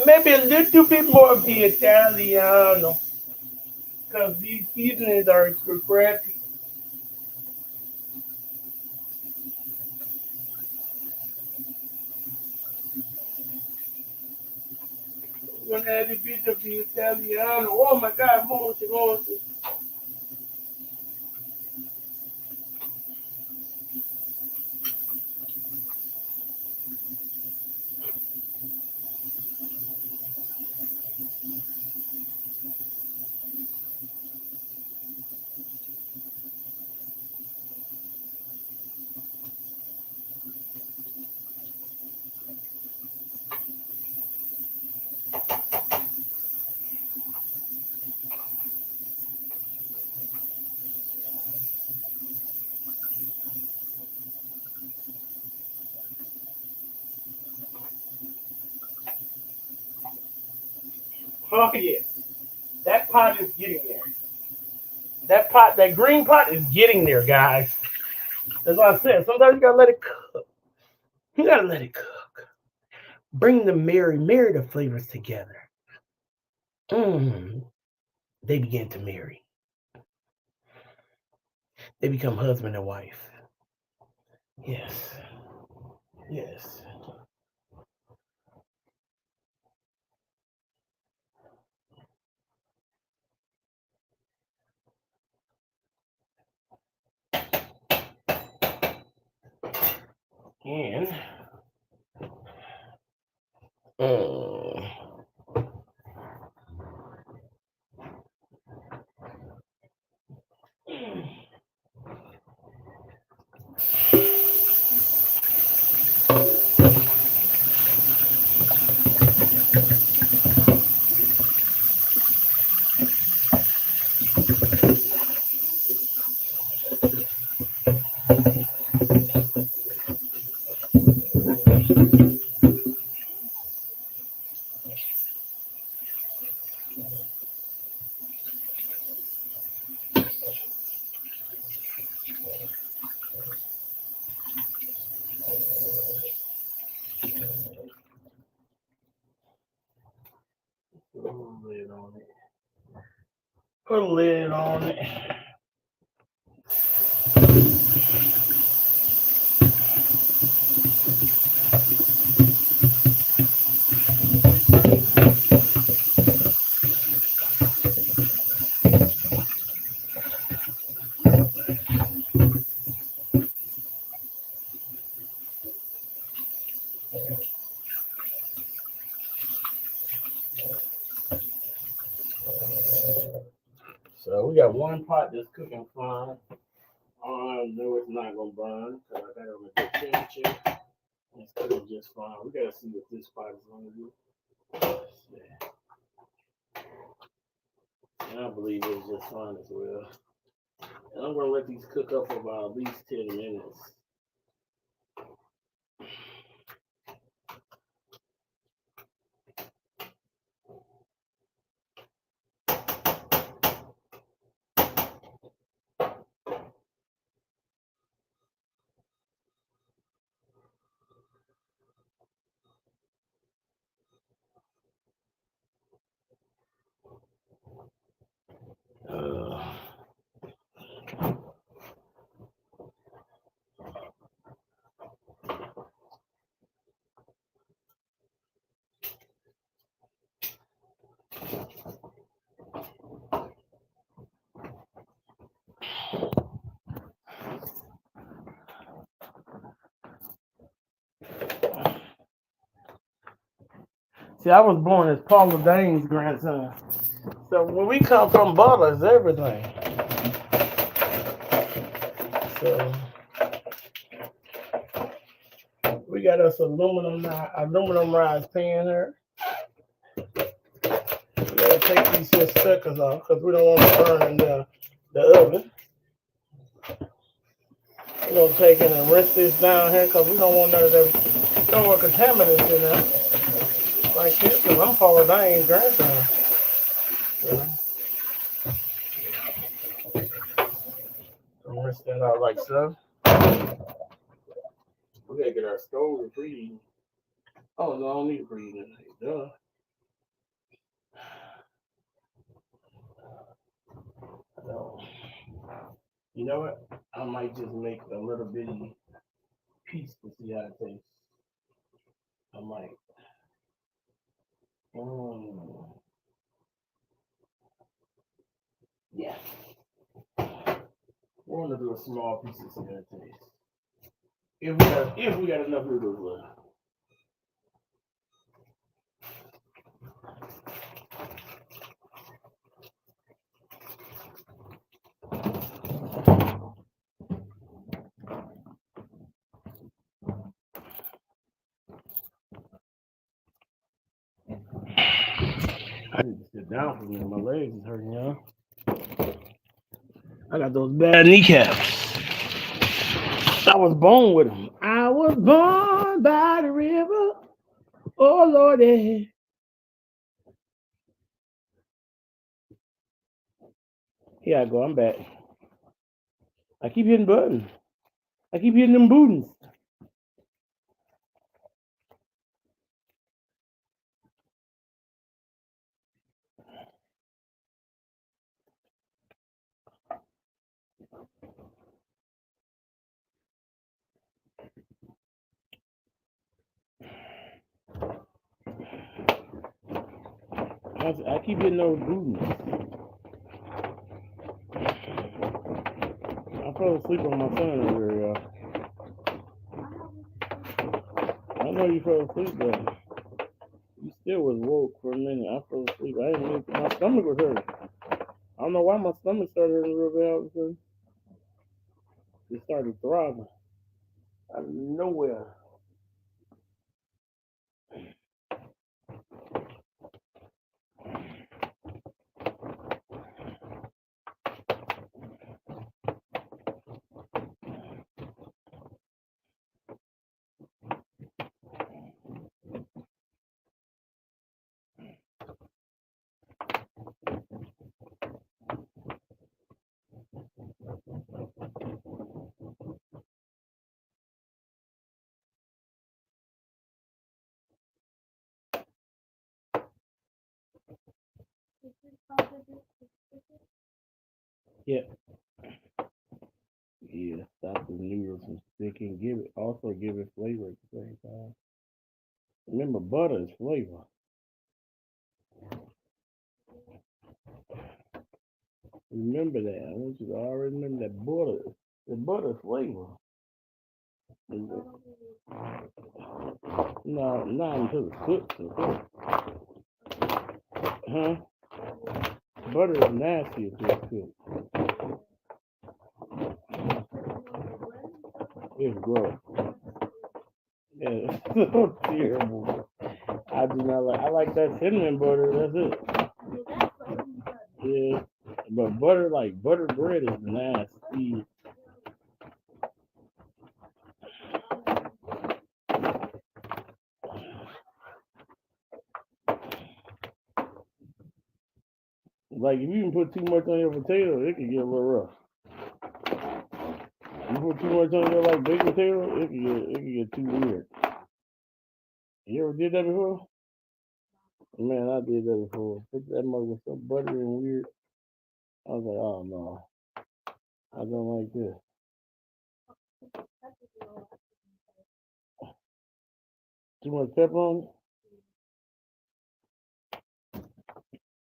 Maybe a little bit more of the Italiano. Because these seasonings are crafty. We're going to add a bit of the Italiano. Oh my God, monster. Oh yeah, that pot is getting there. That green pot is getting there, guys. That's what I said. Sometimes you gotta let it cook. You gotta let it cook. Bring marry the flavors together. Mm, they begin to marry. They become husband and wife. Yes, yes. And mm, Put a lid on it. So we got one pot that's cooking fine. I know it's not gonna burn because I got it on a good temperature. It's cooking just fine. We gotta see what this pot is gonna do. And I believe it's just fine as well. And I'm gonna let these cook up for about at least 10 minutes. See, I was born as Paula Dane's grandson. So when we come from butter, it's everything. So we got us aluminum rise pan here. We gotta take these here stickers off because we don't want to burn in the oven. We're gonna take it and rinse this down here because we don't want none of them store contaminants in there. Like this, because I'm Paula Dane's grandson. So, rinse that out like so. We gotta get our stove to preheat. Oh no, I don't need to preheat it. Duh. No. You know what? I might just make a little bitty piece to see how it tastes. I might. Yeah. We're gonna do a small piece to see how it tastes. If we got enough noodles left. I need to sit down for me. My legs is hurting, y'all. I got those bad kneecaps. I was born with them. I was born by the river. Oh, Lordy. Here I go. I'm back. I keep hitting buttons. I keep hitting them buttons. I keep hitting those buttons. I fell asleep on my son earlier, y'all. I know you fell asleep, but you still was woke for a minute. I fell asleep. I didn't even, my stomach was hurting. I don't know why my stomach started hurting real bad all of a sudden. It started throbbing out of nowhere. Yeah, yeah. Stop the noodles from sticking. Give it flavor at the same time. Remember, butter is flavor. Remember that. I want you to always remember that butter. The butter is flavor. No, not until it's cooked. Huh? Butter is nasty until it's cooked. It's gross. Yeah, it's so terrible. I do not like. I like that cinnamon butter. That's it. Yeah, but butter like butter bread is nasty. Like if you can put too much on your potato, it can get a little rough. You put too much on your like baked potato, it can get too weird. You ever did that before? Man, I did that before. Put that mug was so buttery and weird. I was like, oh no, I don't like this. Too much pepper on it.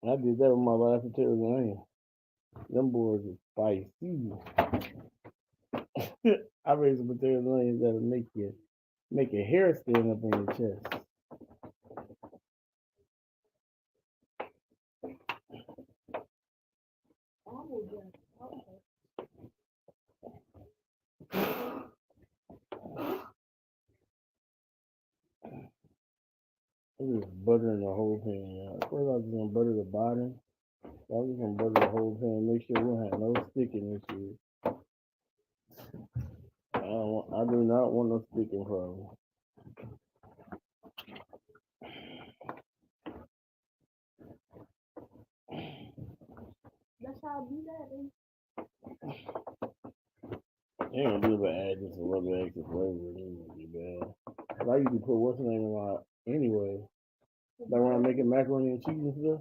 I did that with my last potatoes and onions. Them boys are spicy. I made some potatoes and onions that'll make your hair stand up on your chest. I'm just buttering the whole pan. Yeah. First, I was gonna butter the bottom. I was gonna butter the whole pan, make sure we don't have no sticking issues. I do not want no sticking problem. Ain't gonna do but add just a little bit extra flavor. It ain't gonna be bad. But I usually put what's the name in my anyway. Like when I'm making macaroni and cheese and stuff,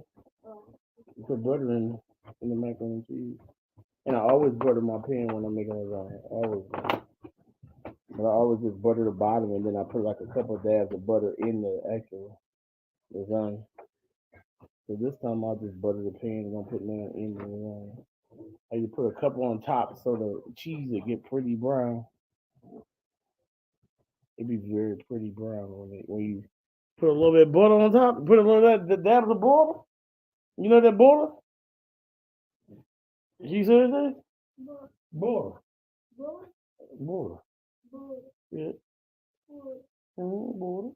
you put butter in the macaroni and cheese. And I always butter my pan when I'm making lasagna. Always. But I always just butter the bottom and then I put like a couple of dabs of butter in the actual lasagna. So this time I'll just butter the pan and don't put none in the lasagna. I you put a couple on top so the cheese will get pretty brown. It'd be very pretty brown when you put a little bit of butter on top. Put a little of that dab of butter. You know that butter? She said that? Butter. Butter. Yeah. Butter.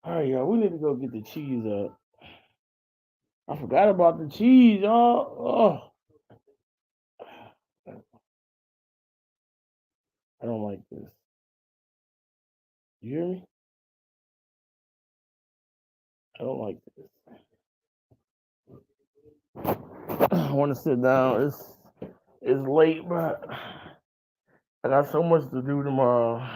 All right, y'all. We need to go get the cheese up. I forgot about the cheese, y'all. Oh, I don't like this. You hear me? I don't like this. I want to sit down. It's late, but I got so much to do tomorrow.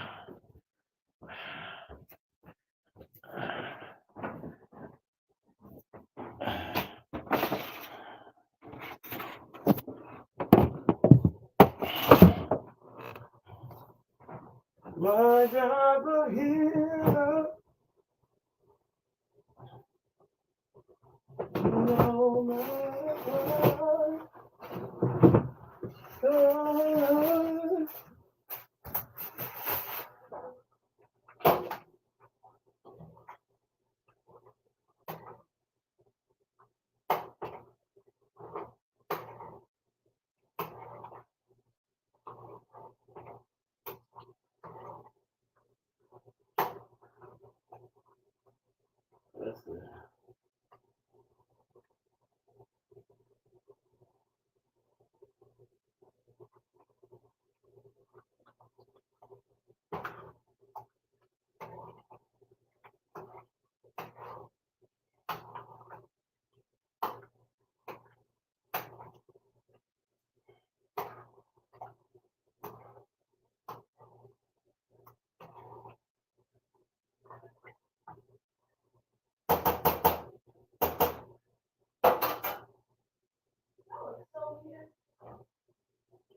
My God's a healer. No matter what. That's it.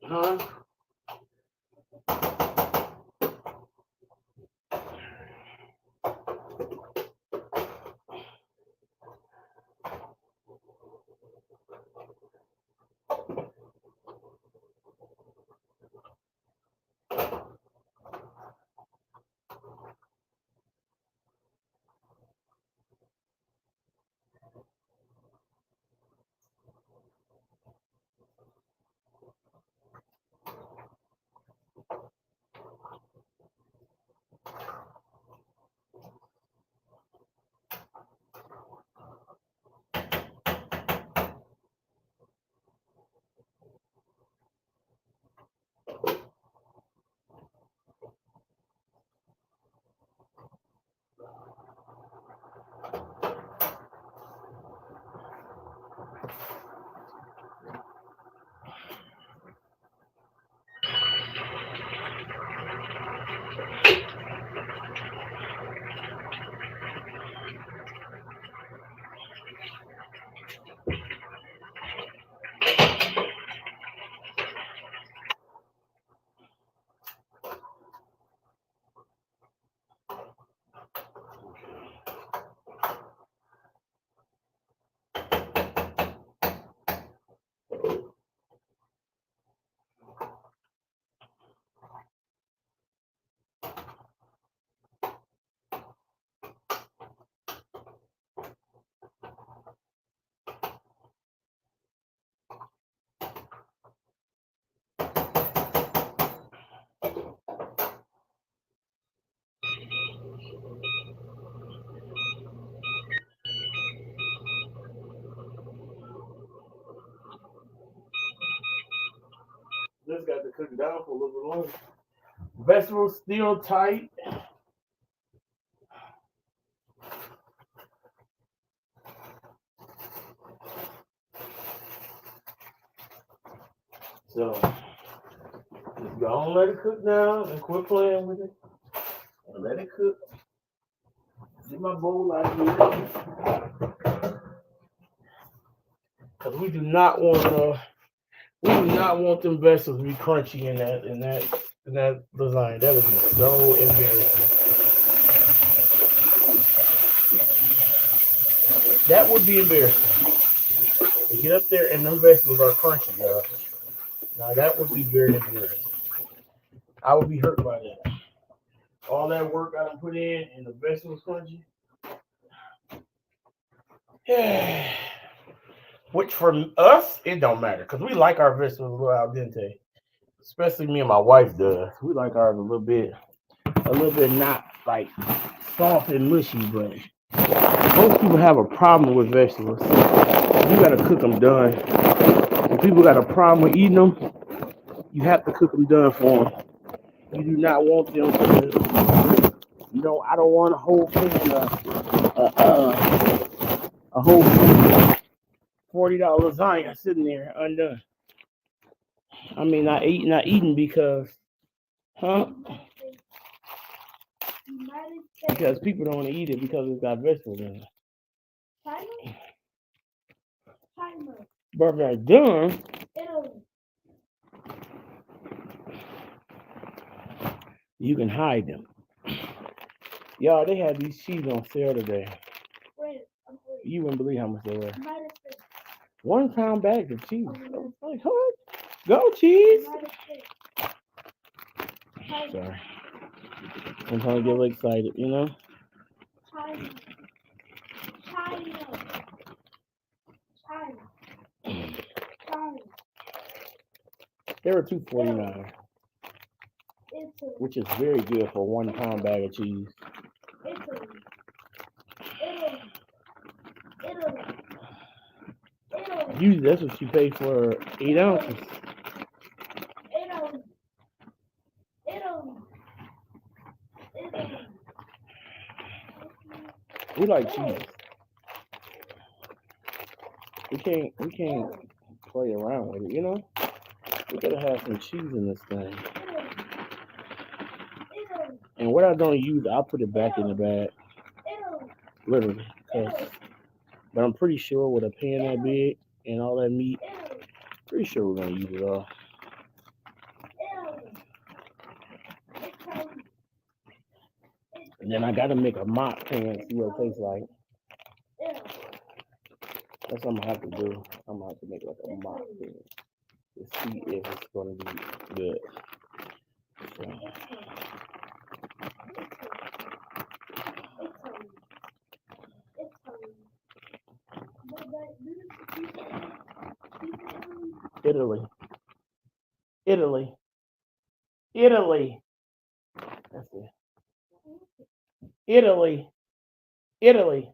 Huh? Just got to cook it down for a little bit longer. Vegetables still tight. So just go on, let it cook down and quit playing with it. And let it cook. Get my bowl out here. Cause we do not want them vegetables to be crunchy in that lasagna. That would be so embarrassing. That would be embarrassing. To get up there and them vegetables are crunchy, y'all. Now that would be very embarrassing. I would be hurt by that. All that work I done put in and the vegetables crunchy. Which for us, it don't matter because we like our vegetables a little al dente. Especially me and my wife does. We like ours a little bit not like soft and mushy, but most people have a problem with vegetables. You gotta cook them done. If people got a problem with eating them, you have to cook them done for them. You do not want them to, I don't want a whole pan a whole pan $40 lasagna sitting there undone. I mean, not eating because, huh? Because people don't want to eat it because it's got vegetables in it. But if they're done, you can hide them. Y'all, they had these cheese on sale today. You wouldn't believe how much they were. 1 pound bag of cheese. I was like, what? Go cheese. Sorry. I'm trying to get a little excited, you know? They were $2.49, which is very good for 1 pound bag of cheese. Usually that's what you pay for 8 ounces. We like cheese. We can't play around with it, you know? We gotta have some cheese in this thing. And what I don't use, I'll put it back in the bag. Literally. But I'm pretty sure with a pan that big and all that meat, pretty sure we're gonna use it all. And then I gotta make a mock pan, see what it tastes like. That's what I'm gonna have to do. I'm gonna have to make like a mock pan to see if it's gonna be good. So, Italy, Italy, Italy. That's it. Italy, Italy.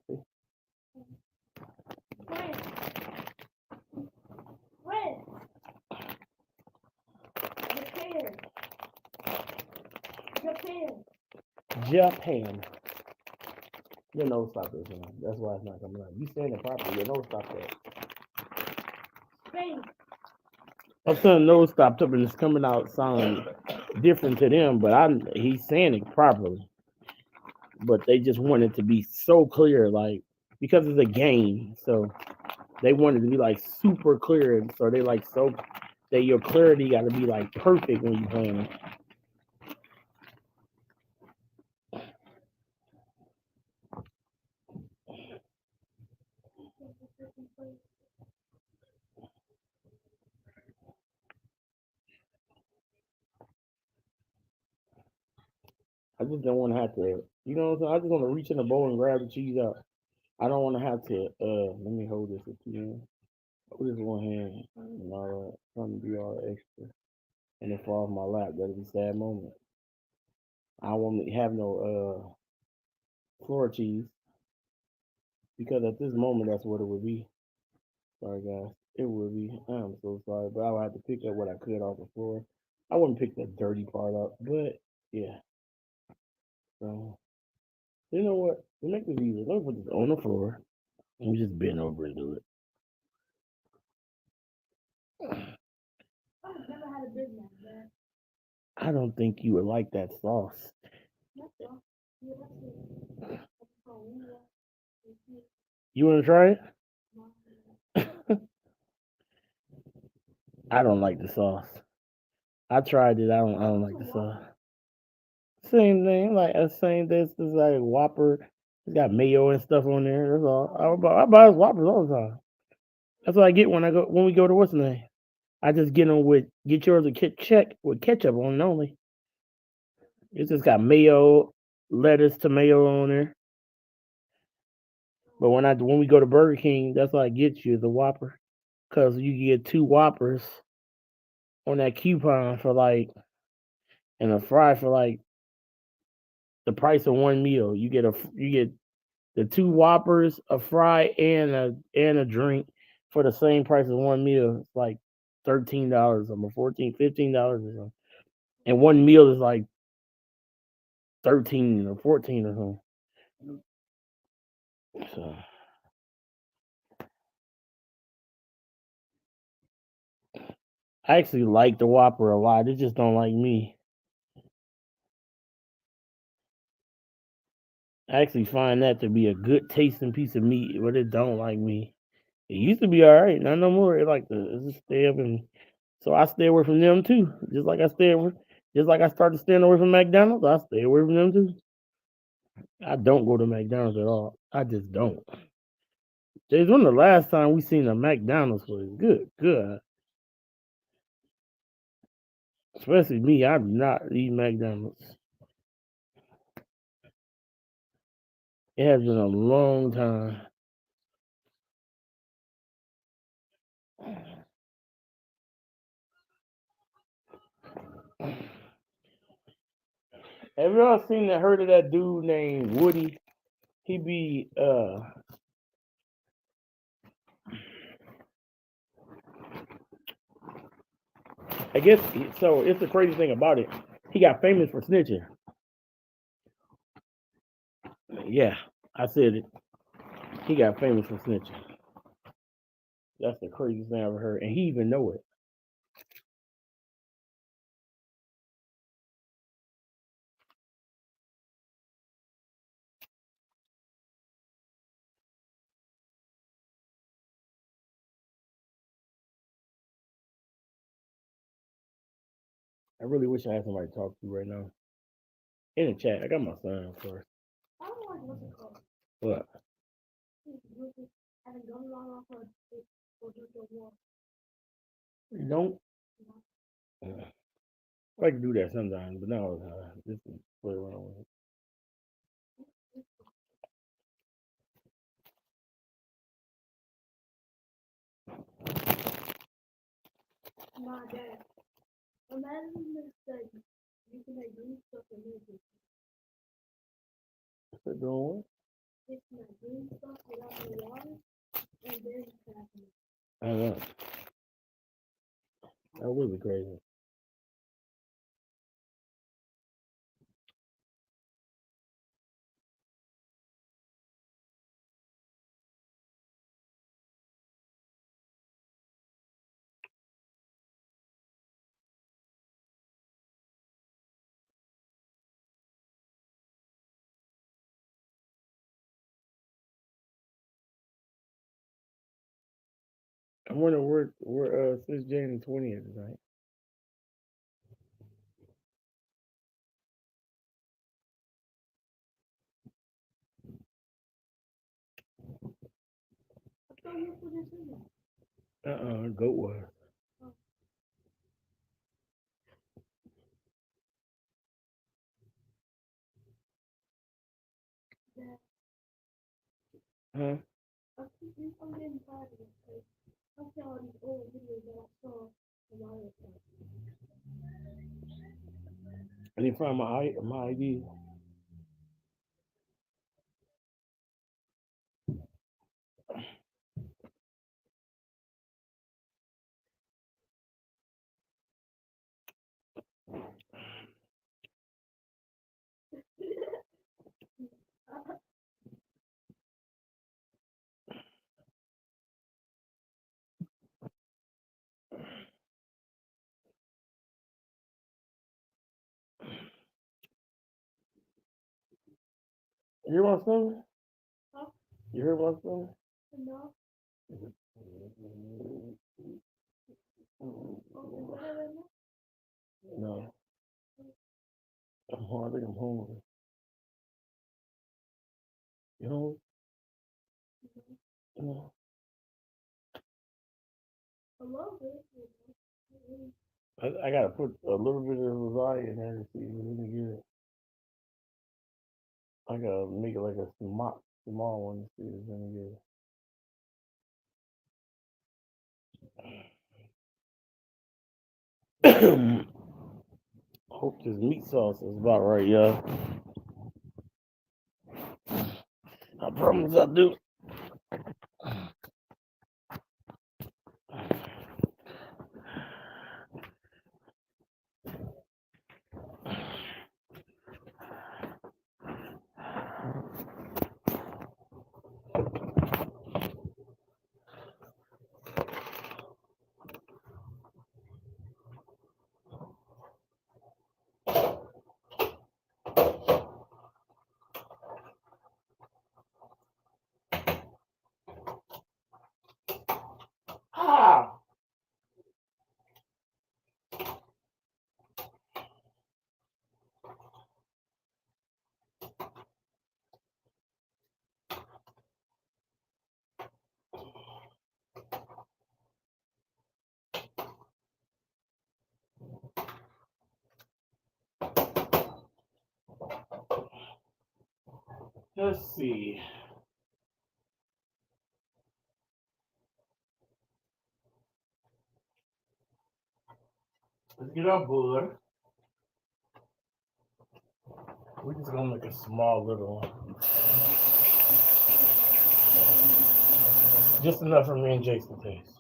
Japan. Your nose stop this, man. That's why it's not coming out. You saying it properly. Your nose stop that. I'm saying nose stopped up and it's coming out sounding different to them, but he's saying it properly. But they just want it to be so clear, like because it's a game, so they want it to be like super clear. So they like so that your clarity got to be like perfect when you playing it. I just don't want to have to, you know what I'm saying? I just want to reach in the bowl and grab the cheese out. I don't want to have to. Let me hold this with two hands. Hold this one hand and all that. Trying to be all extra, and it fall off my lap. That'll be a sad moment. I don't want to have no floor cheese because at this moment that's what it would be. Sorry guys, it would be. I'm so sorry, but I would have to pick up what I could off the floor. I wouldn't pick the dirty part up, but yeah. So you know what? To make this easier, let me put this on the floor. Let me just bend over and do it. I don't think you would like that sauce. You want to try it? I don't like the sauce. I tried it. I don't like the sauce. Same thing, like same. This like Whopper. It's got mayo and stuff on there. That's all. I buy Whoppers all the time. That's what I get when we go to what's the name. I just get yours with check with ketchup on it only. It's just got mayo, lettuce, tomato on there. But when we go to Burger King, that's what I get you the Whopper, cause you get two Whoppers on that coupon for like and a fry for like the price of one meal. You get the two Whoppers, a fry, and a drink for the same price as one meal. It's like $13 or 14, $15 or something. And one meal is like 13 or 14 or something. So I actually like the Whopper a lot. It just don't like me. I actually find that to be a good tasting piece of meat, but it don't like me. It used to be all right, not no more. It just stay up and so I stay away from them too. Just like I started staying away from McDonald's, I stay away from them too. I don't go to McDonald's at all. I just don't. Jay's when the last time we seen a McDonald's was good, good. Especially me, I do not eat McDonald's. It has been a long time. Have you ever heard of that dude named Woody? He be I guess so. It's the crazy thing about it. He got famous for snitching. Yeah, I said it. He got famous for snitching. That's the craziest thing I ever heard, and he even know it. I really wish I had somebody to talk to right now in the chat. I got my son, of course. What? You don't? Yeah. I like to do that sometimes, but not all the time. Just to play around with it. What's that doing? I know. That would be crazy. I wonder where Sis Jane and 20 is tonight. Goat was. Huh? I didn't find my ID. You hear my son? You hear my son? No. I'm hard. I think I'm hungry. You know? No. I gotta put a little bit of lasagna in there to see if it's any good. I gotta make it like a small one to see if it's any good. Hope this meat sauce is about right, y'all. I promise I do. Ah! Let's see. Let's get our butter. We're just gonna make a small little one. Just enough for me and Jason to taste.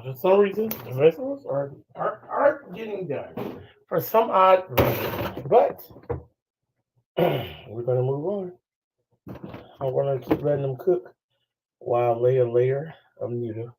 For some reason, the vegetables aren't getting done for some odd reason. But we're gonna move on. I'm gonna keep letting them cook while I lay a layer of noodle.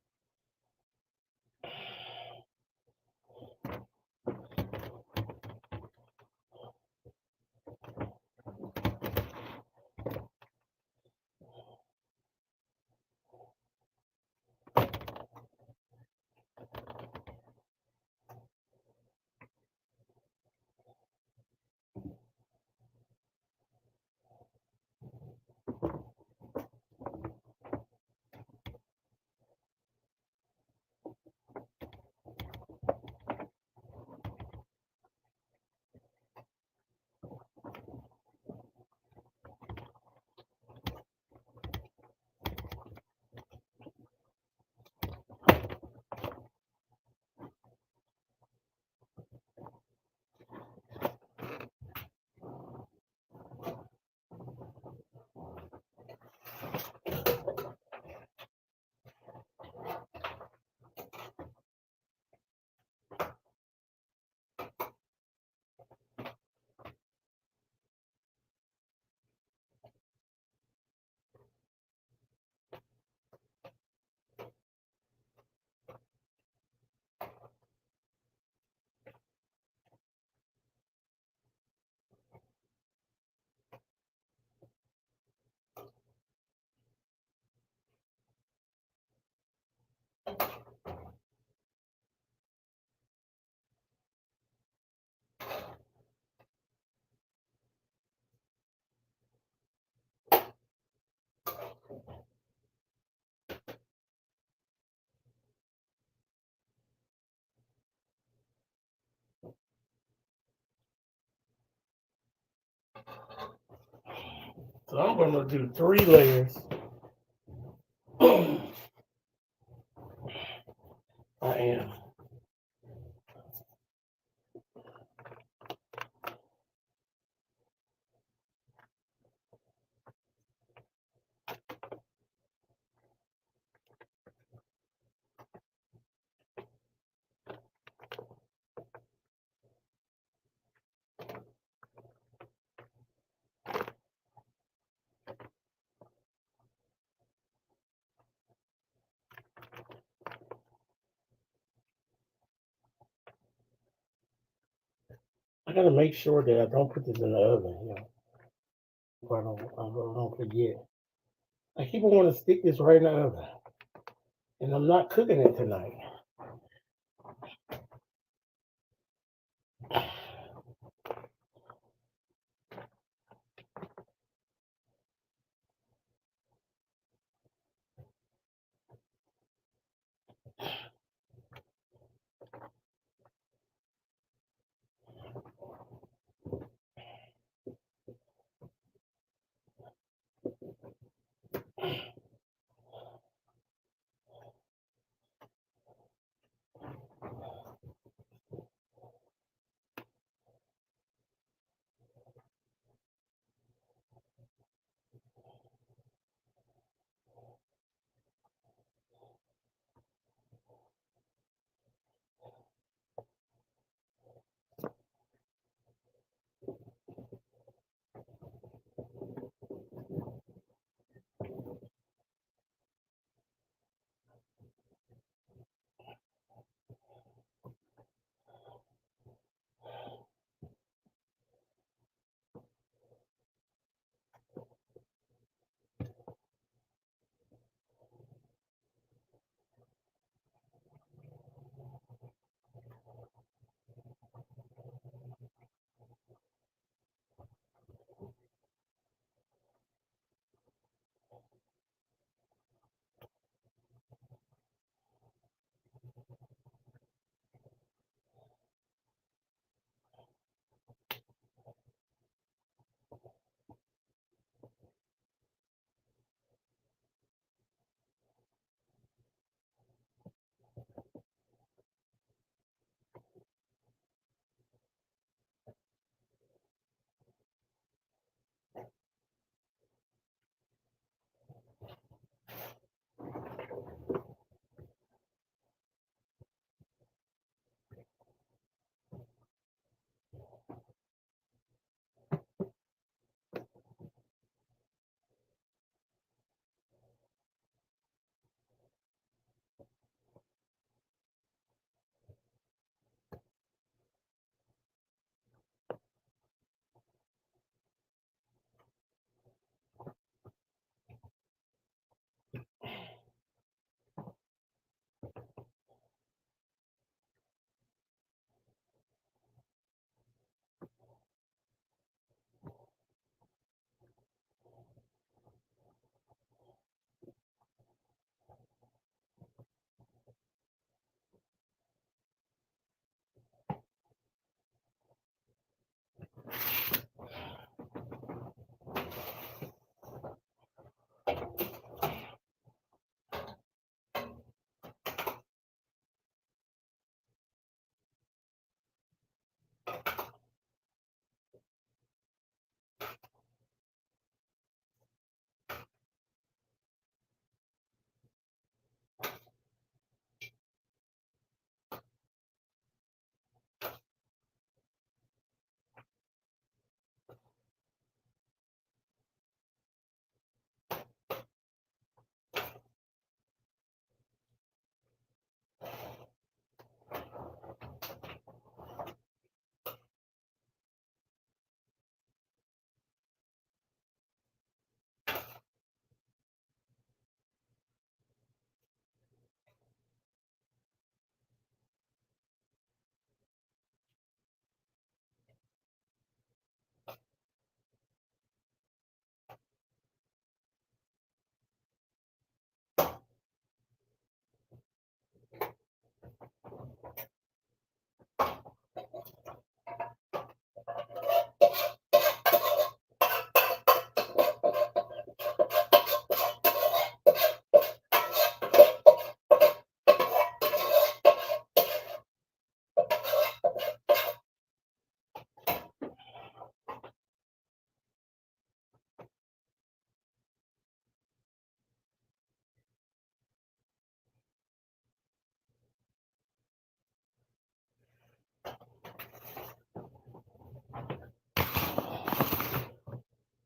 So I'm gonna do 3 layers. I am. I gotta make sure that I don't put this in the oven. I don't forget. I keep on wanting to stick this right in the oven, and I'm not cooking it tonight.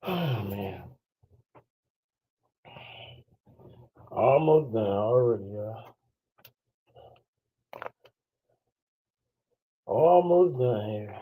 Oh man, almost done already, y'all. Almost done here.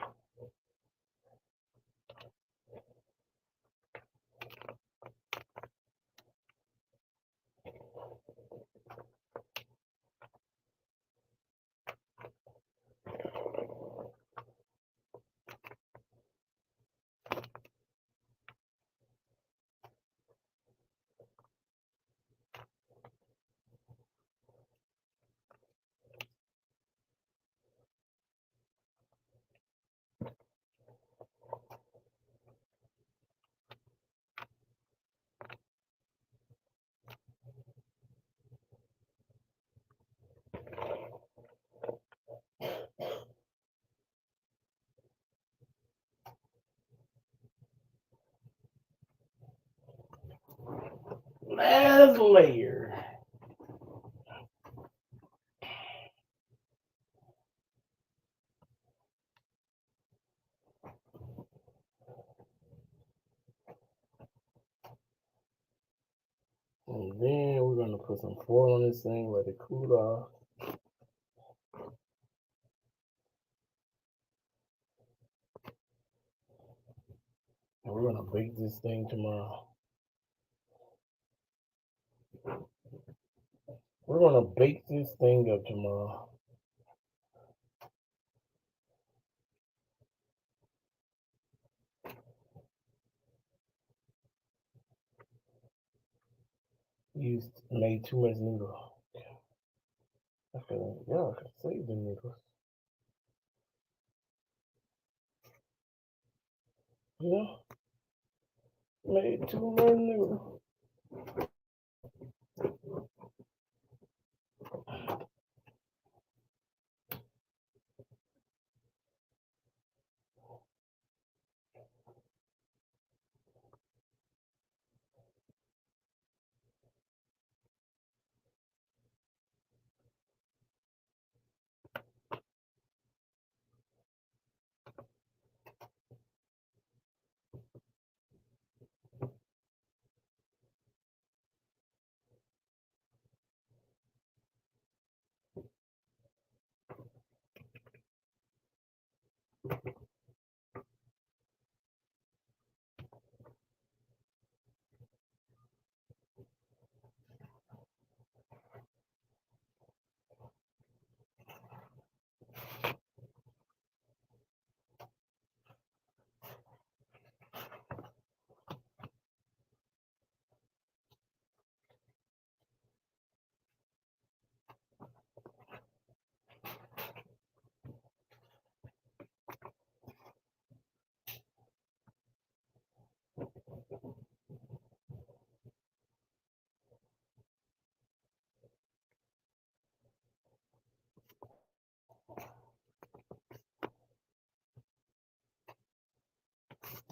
Last layer. And then we're gonna put some foil on this thing, let it cool off. And we're gonna bake this thing tomorrow. We're gonna bake this thing up tomorrow. Made too much noodle. I feel like y'all could save the noodles. Yeah, made too much noodle.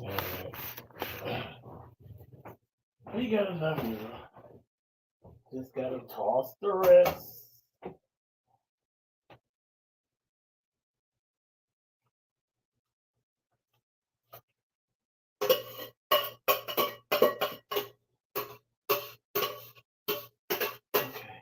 Alright. We got enough noodle. Just gotta toss the rest. Okay.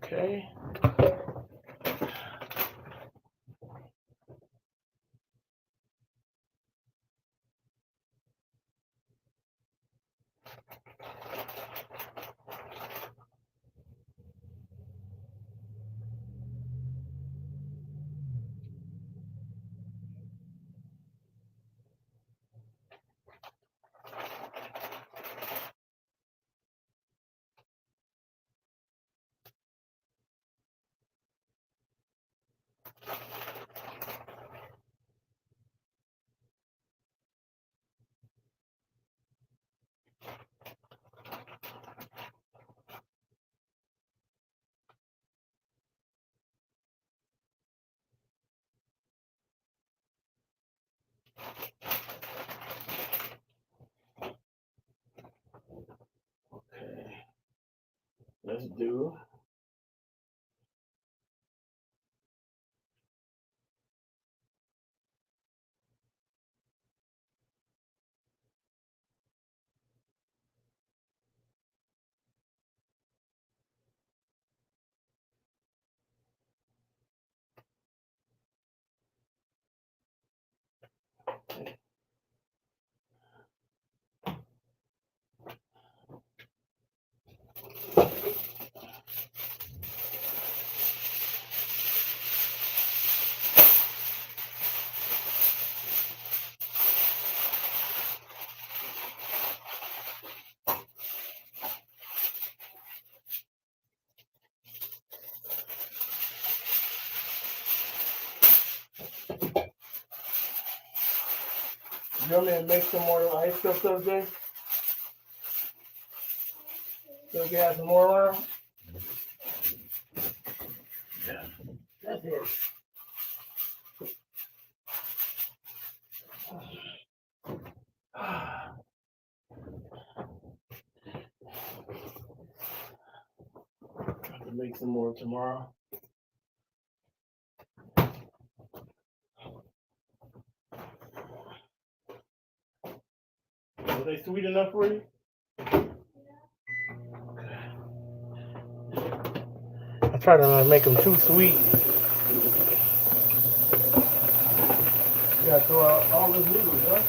Okay. Okay. Let's do. You want me to make some more ice stuff Thursday? So we can have some more around? Yeah. That's it. I can make some more tomorrow. Are they sweet enough for you? I try to not make them too sweet. You gotta throw out all this noodles, huh?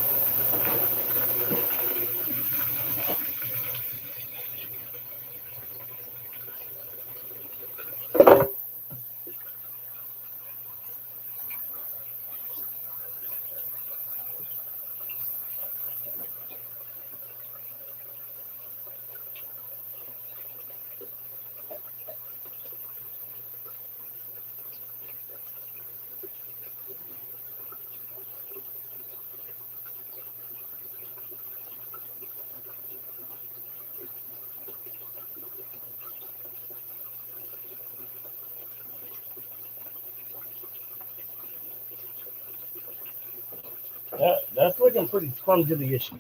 That's looking pretty scrumptious.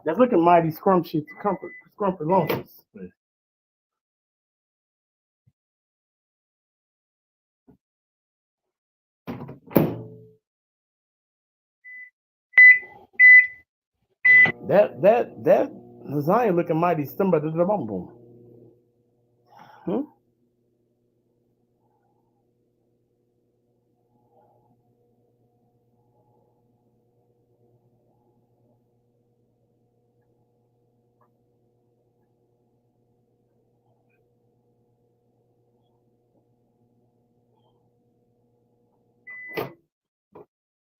That's looking mighty scrumptious, scrumptious. That lasagna looking mighty stumba da da bum boom. Hmm?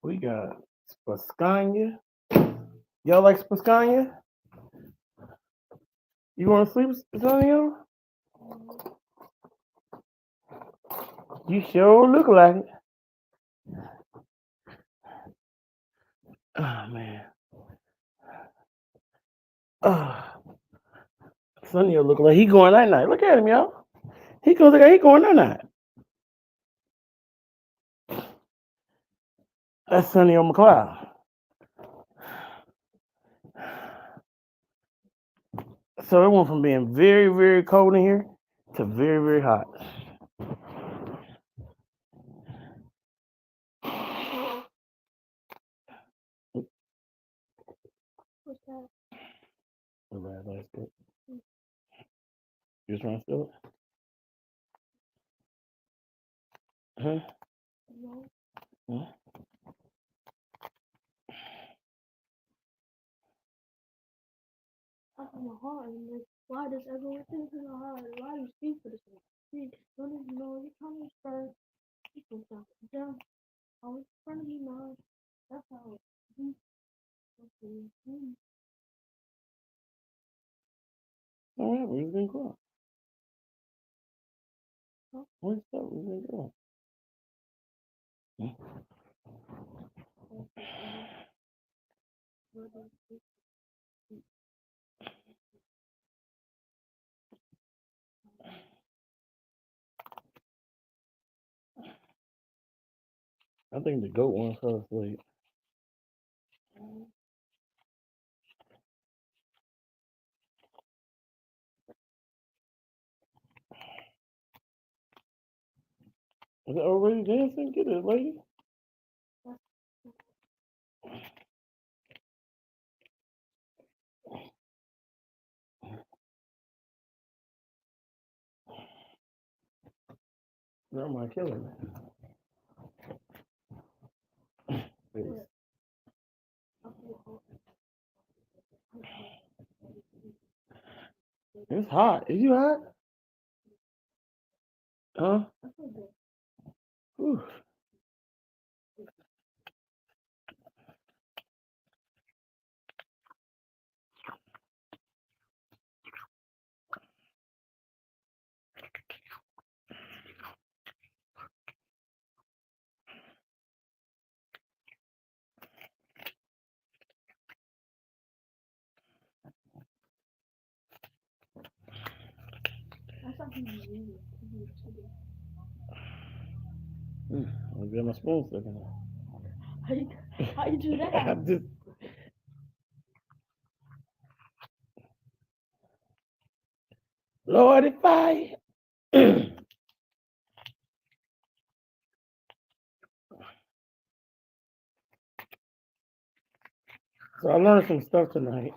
We got spascania. Y'all like spascania? You want to sleep, spascania? You sure look like it. Oh man. Oh, Sonny look like he going night night. Look at him, y'all. He goes like he going night night. That's Sonny on Mcleod. So it went from being very, very cold in here to very, very hot. You was trying to steal it? Huh? No. Huh? Up in my heart, and like, why does everyone think in my heart? Why do you speak for this one? See, don't even know you're trying to start. People stop down. Always trying to be mine. That's how it is. Okay. All right, we was gonna go. Huh? What's up? We was gonna go. I think the goat one fell asleep. Is it already dancing? Get it, lady. Where am I killing it? It's hot. Is you hot? Huh? Whew. I'll get my spoon stuck in How you do there. that? I just, Lord, if I. So I learned some stuff tonight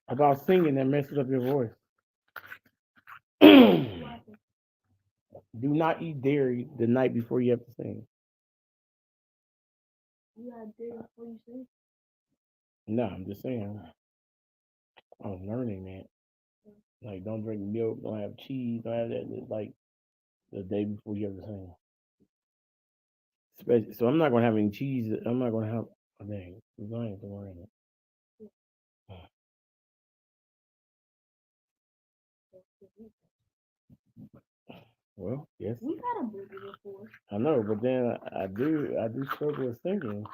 about singing that messes up your voice. Do not eat dairy the night before you have to sing. You gotta dig before you sing. No, I'm just saying. I'm learning that. Like, don't drink milk, don't have cheese, don't have that. It's like the day before you have to sing. So I'm not gonna have any cheese. I'm not gonna have a dang. I ain't worrying it. Well, yes. We got a burger before. I know, but then I do struggle with singing.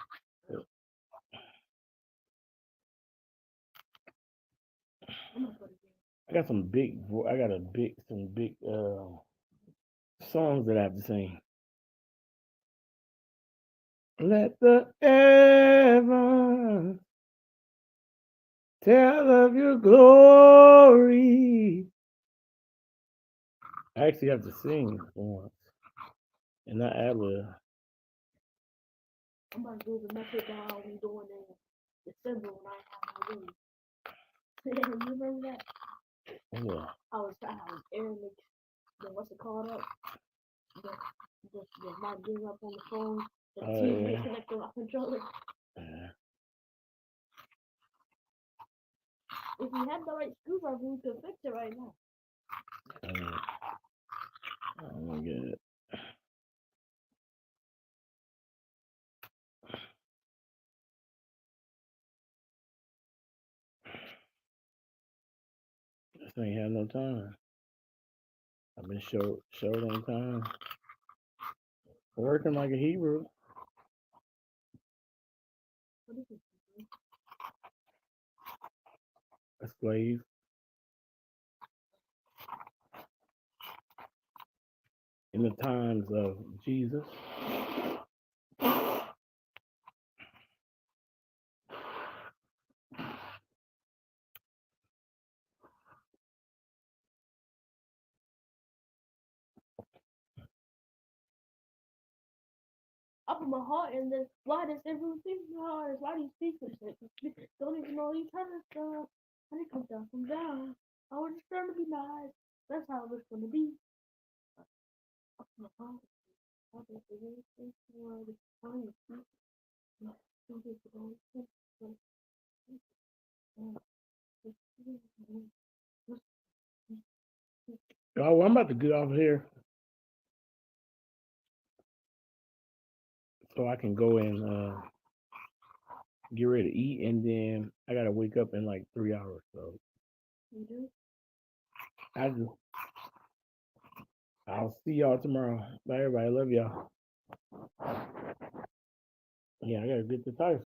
I got some big, I got some big songs that I have to sing. Let the heavens tell of your glory. I actually have to sing for once, and not ad lib. I'm about to do the method that I was doing in December when I had my wedding. You remember that? Yeah. I was airing the what's it called up? The, the not giving up on the phone. The TV Yeah. connected to my controller. Yeah. If we had the right screwdriver, we could fix it right now. I'm gonna get it. This ain't had no time. I've been short on time. Working like a Hebrew. What is it? A slave. In the times of Jesus. Up in my heart, and then why does everyone think my heart? Why do you speak for this? Don't even know you trying to stop. And it comes down from down. I was just trying to be nice. That's how it was gonna be. I was really thinking the time. Oh, I'm about to get off here so I can go and get ready to eat, and then I gotta wake up in like 3 hours. So You do? I just, I'll see y'all tomorrow. Bye, everybody. Love y'all. Yeah, I gotta get the tires.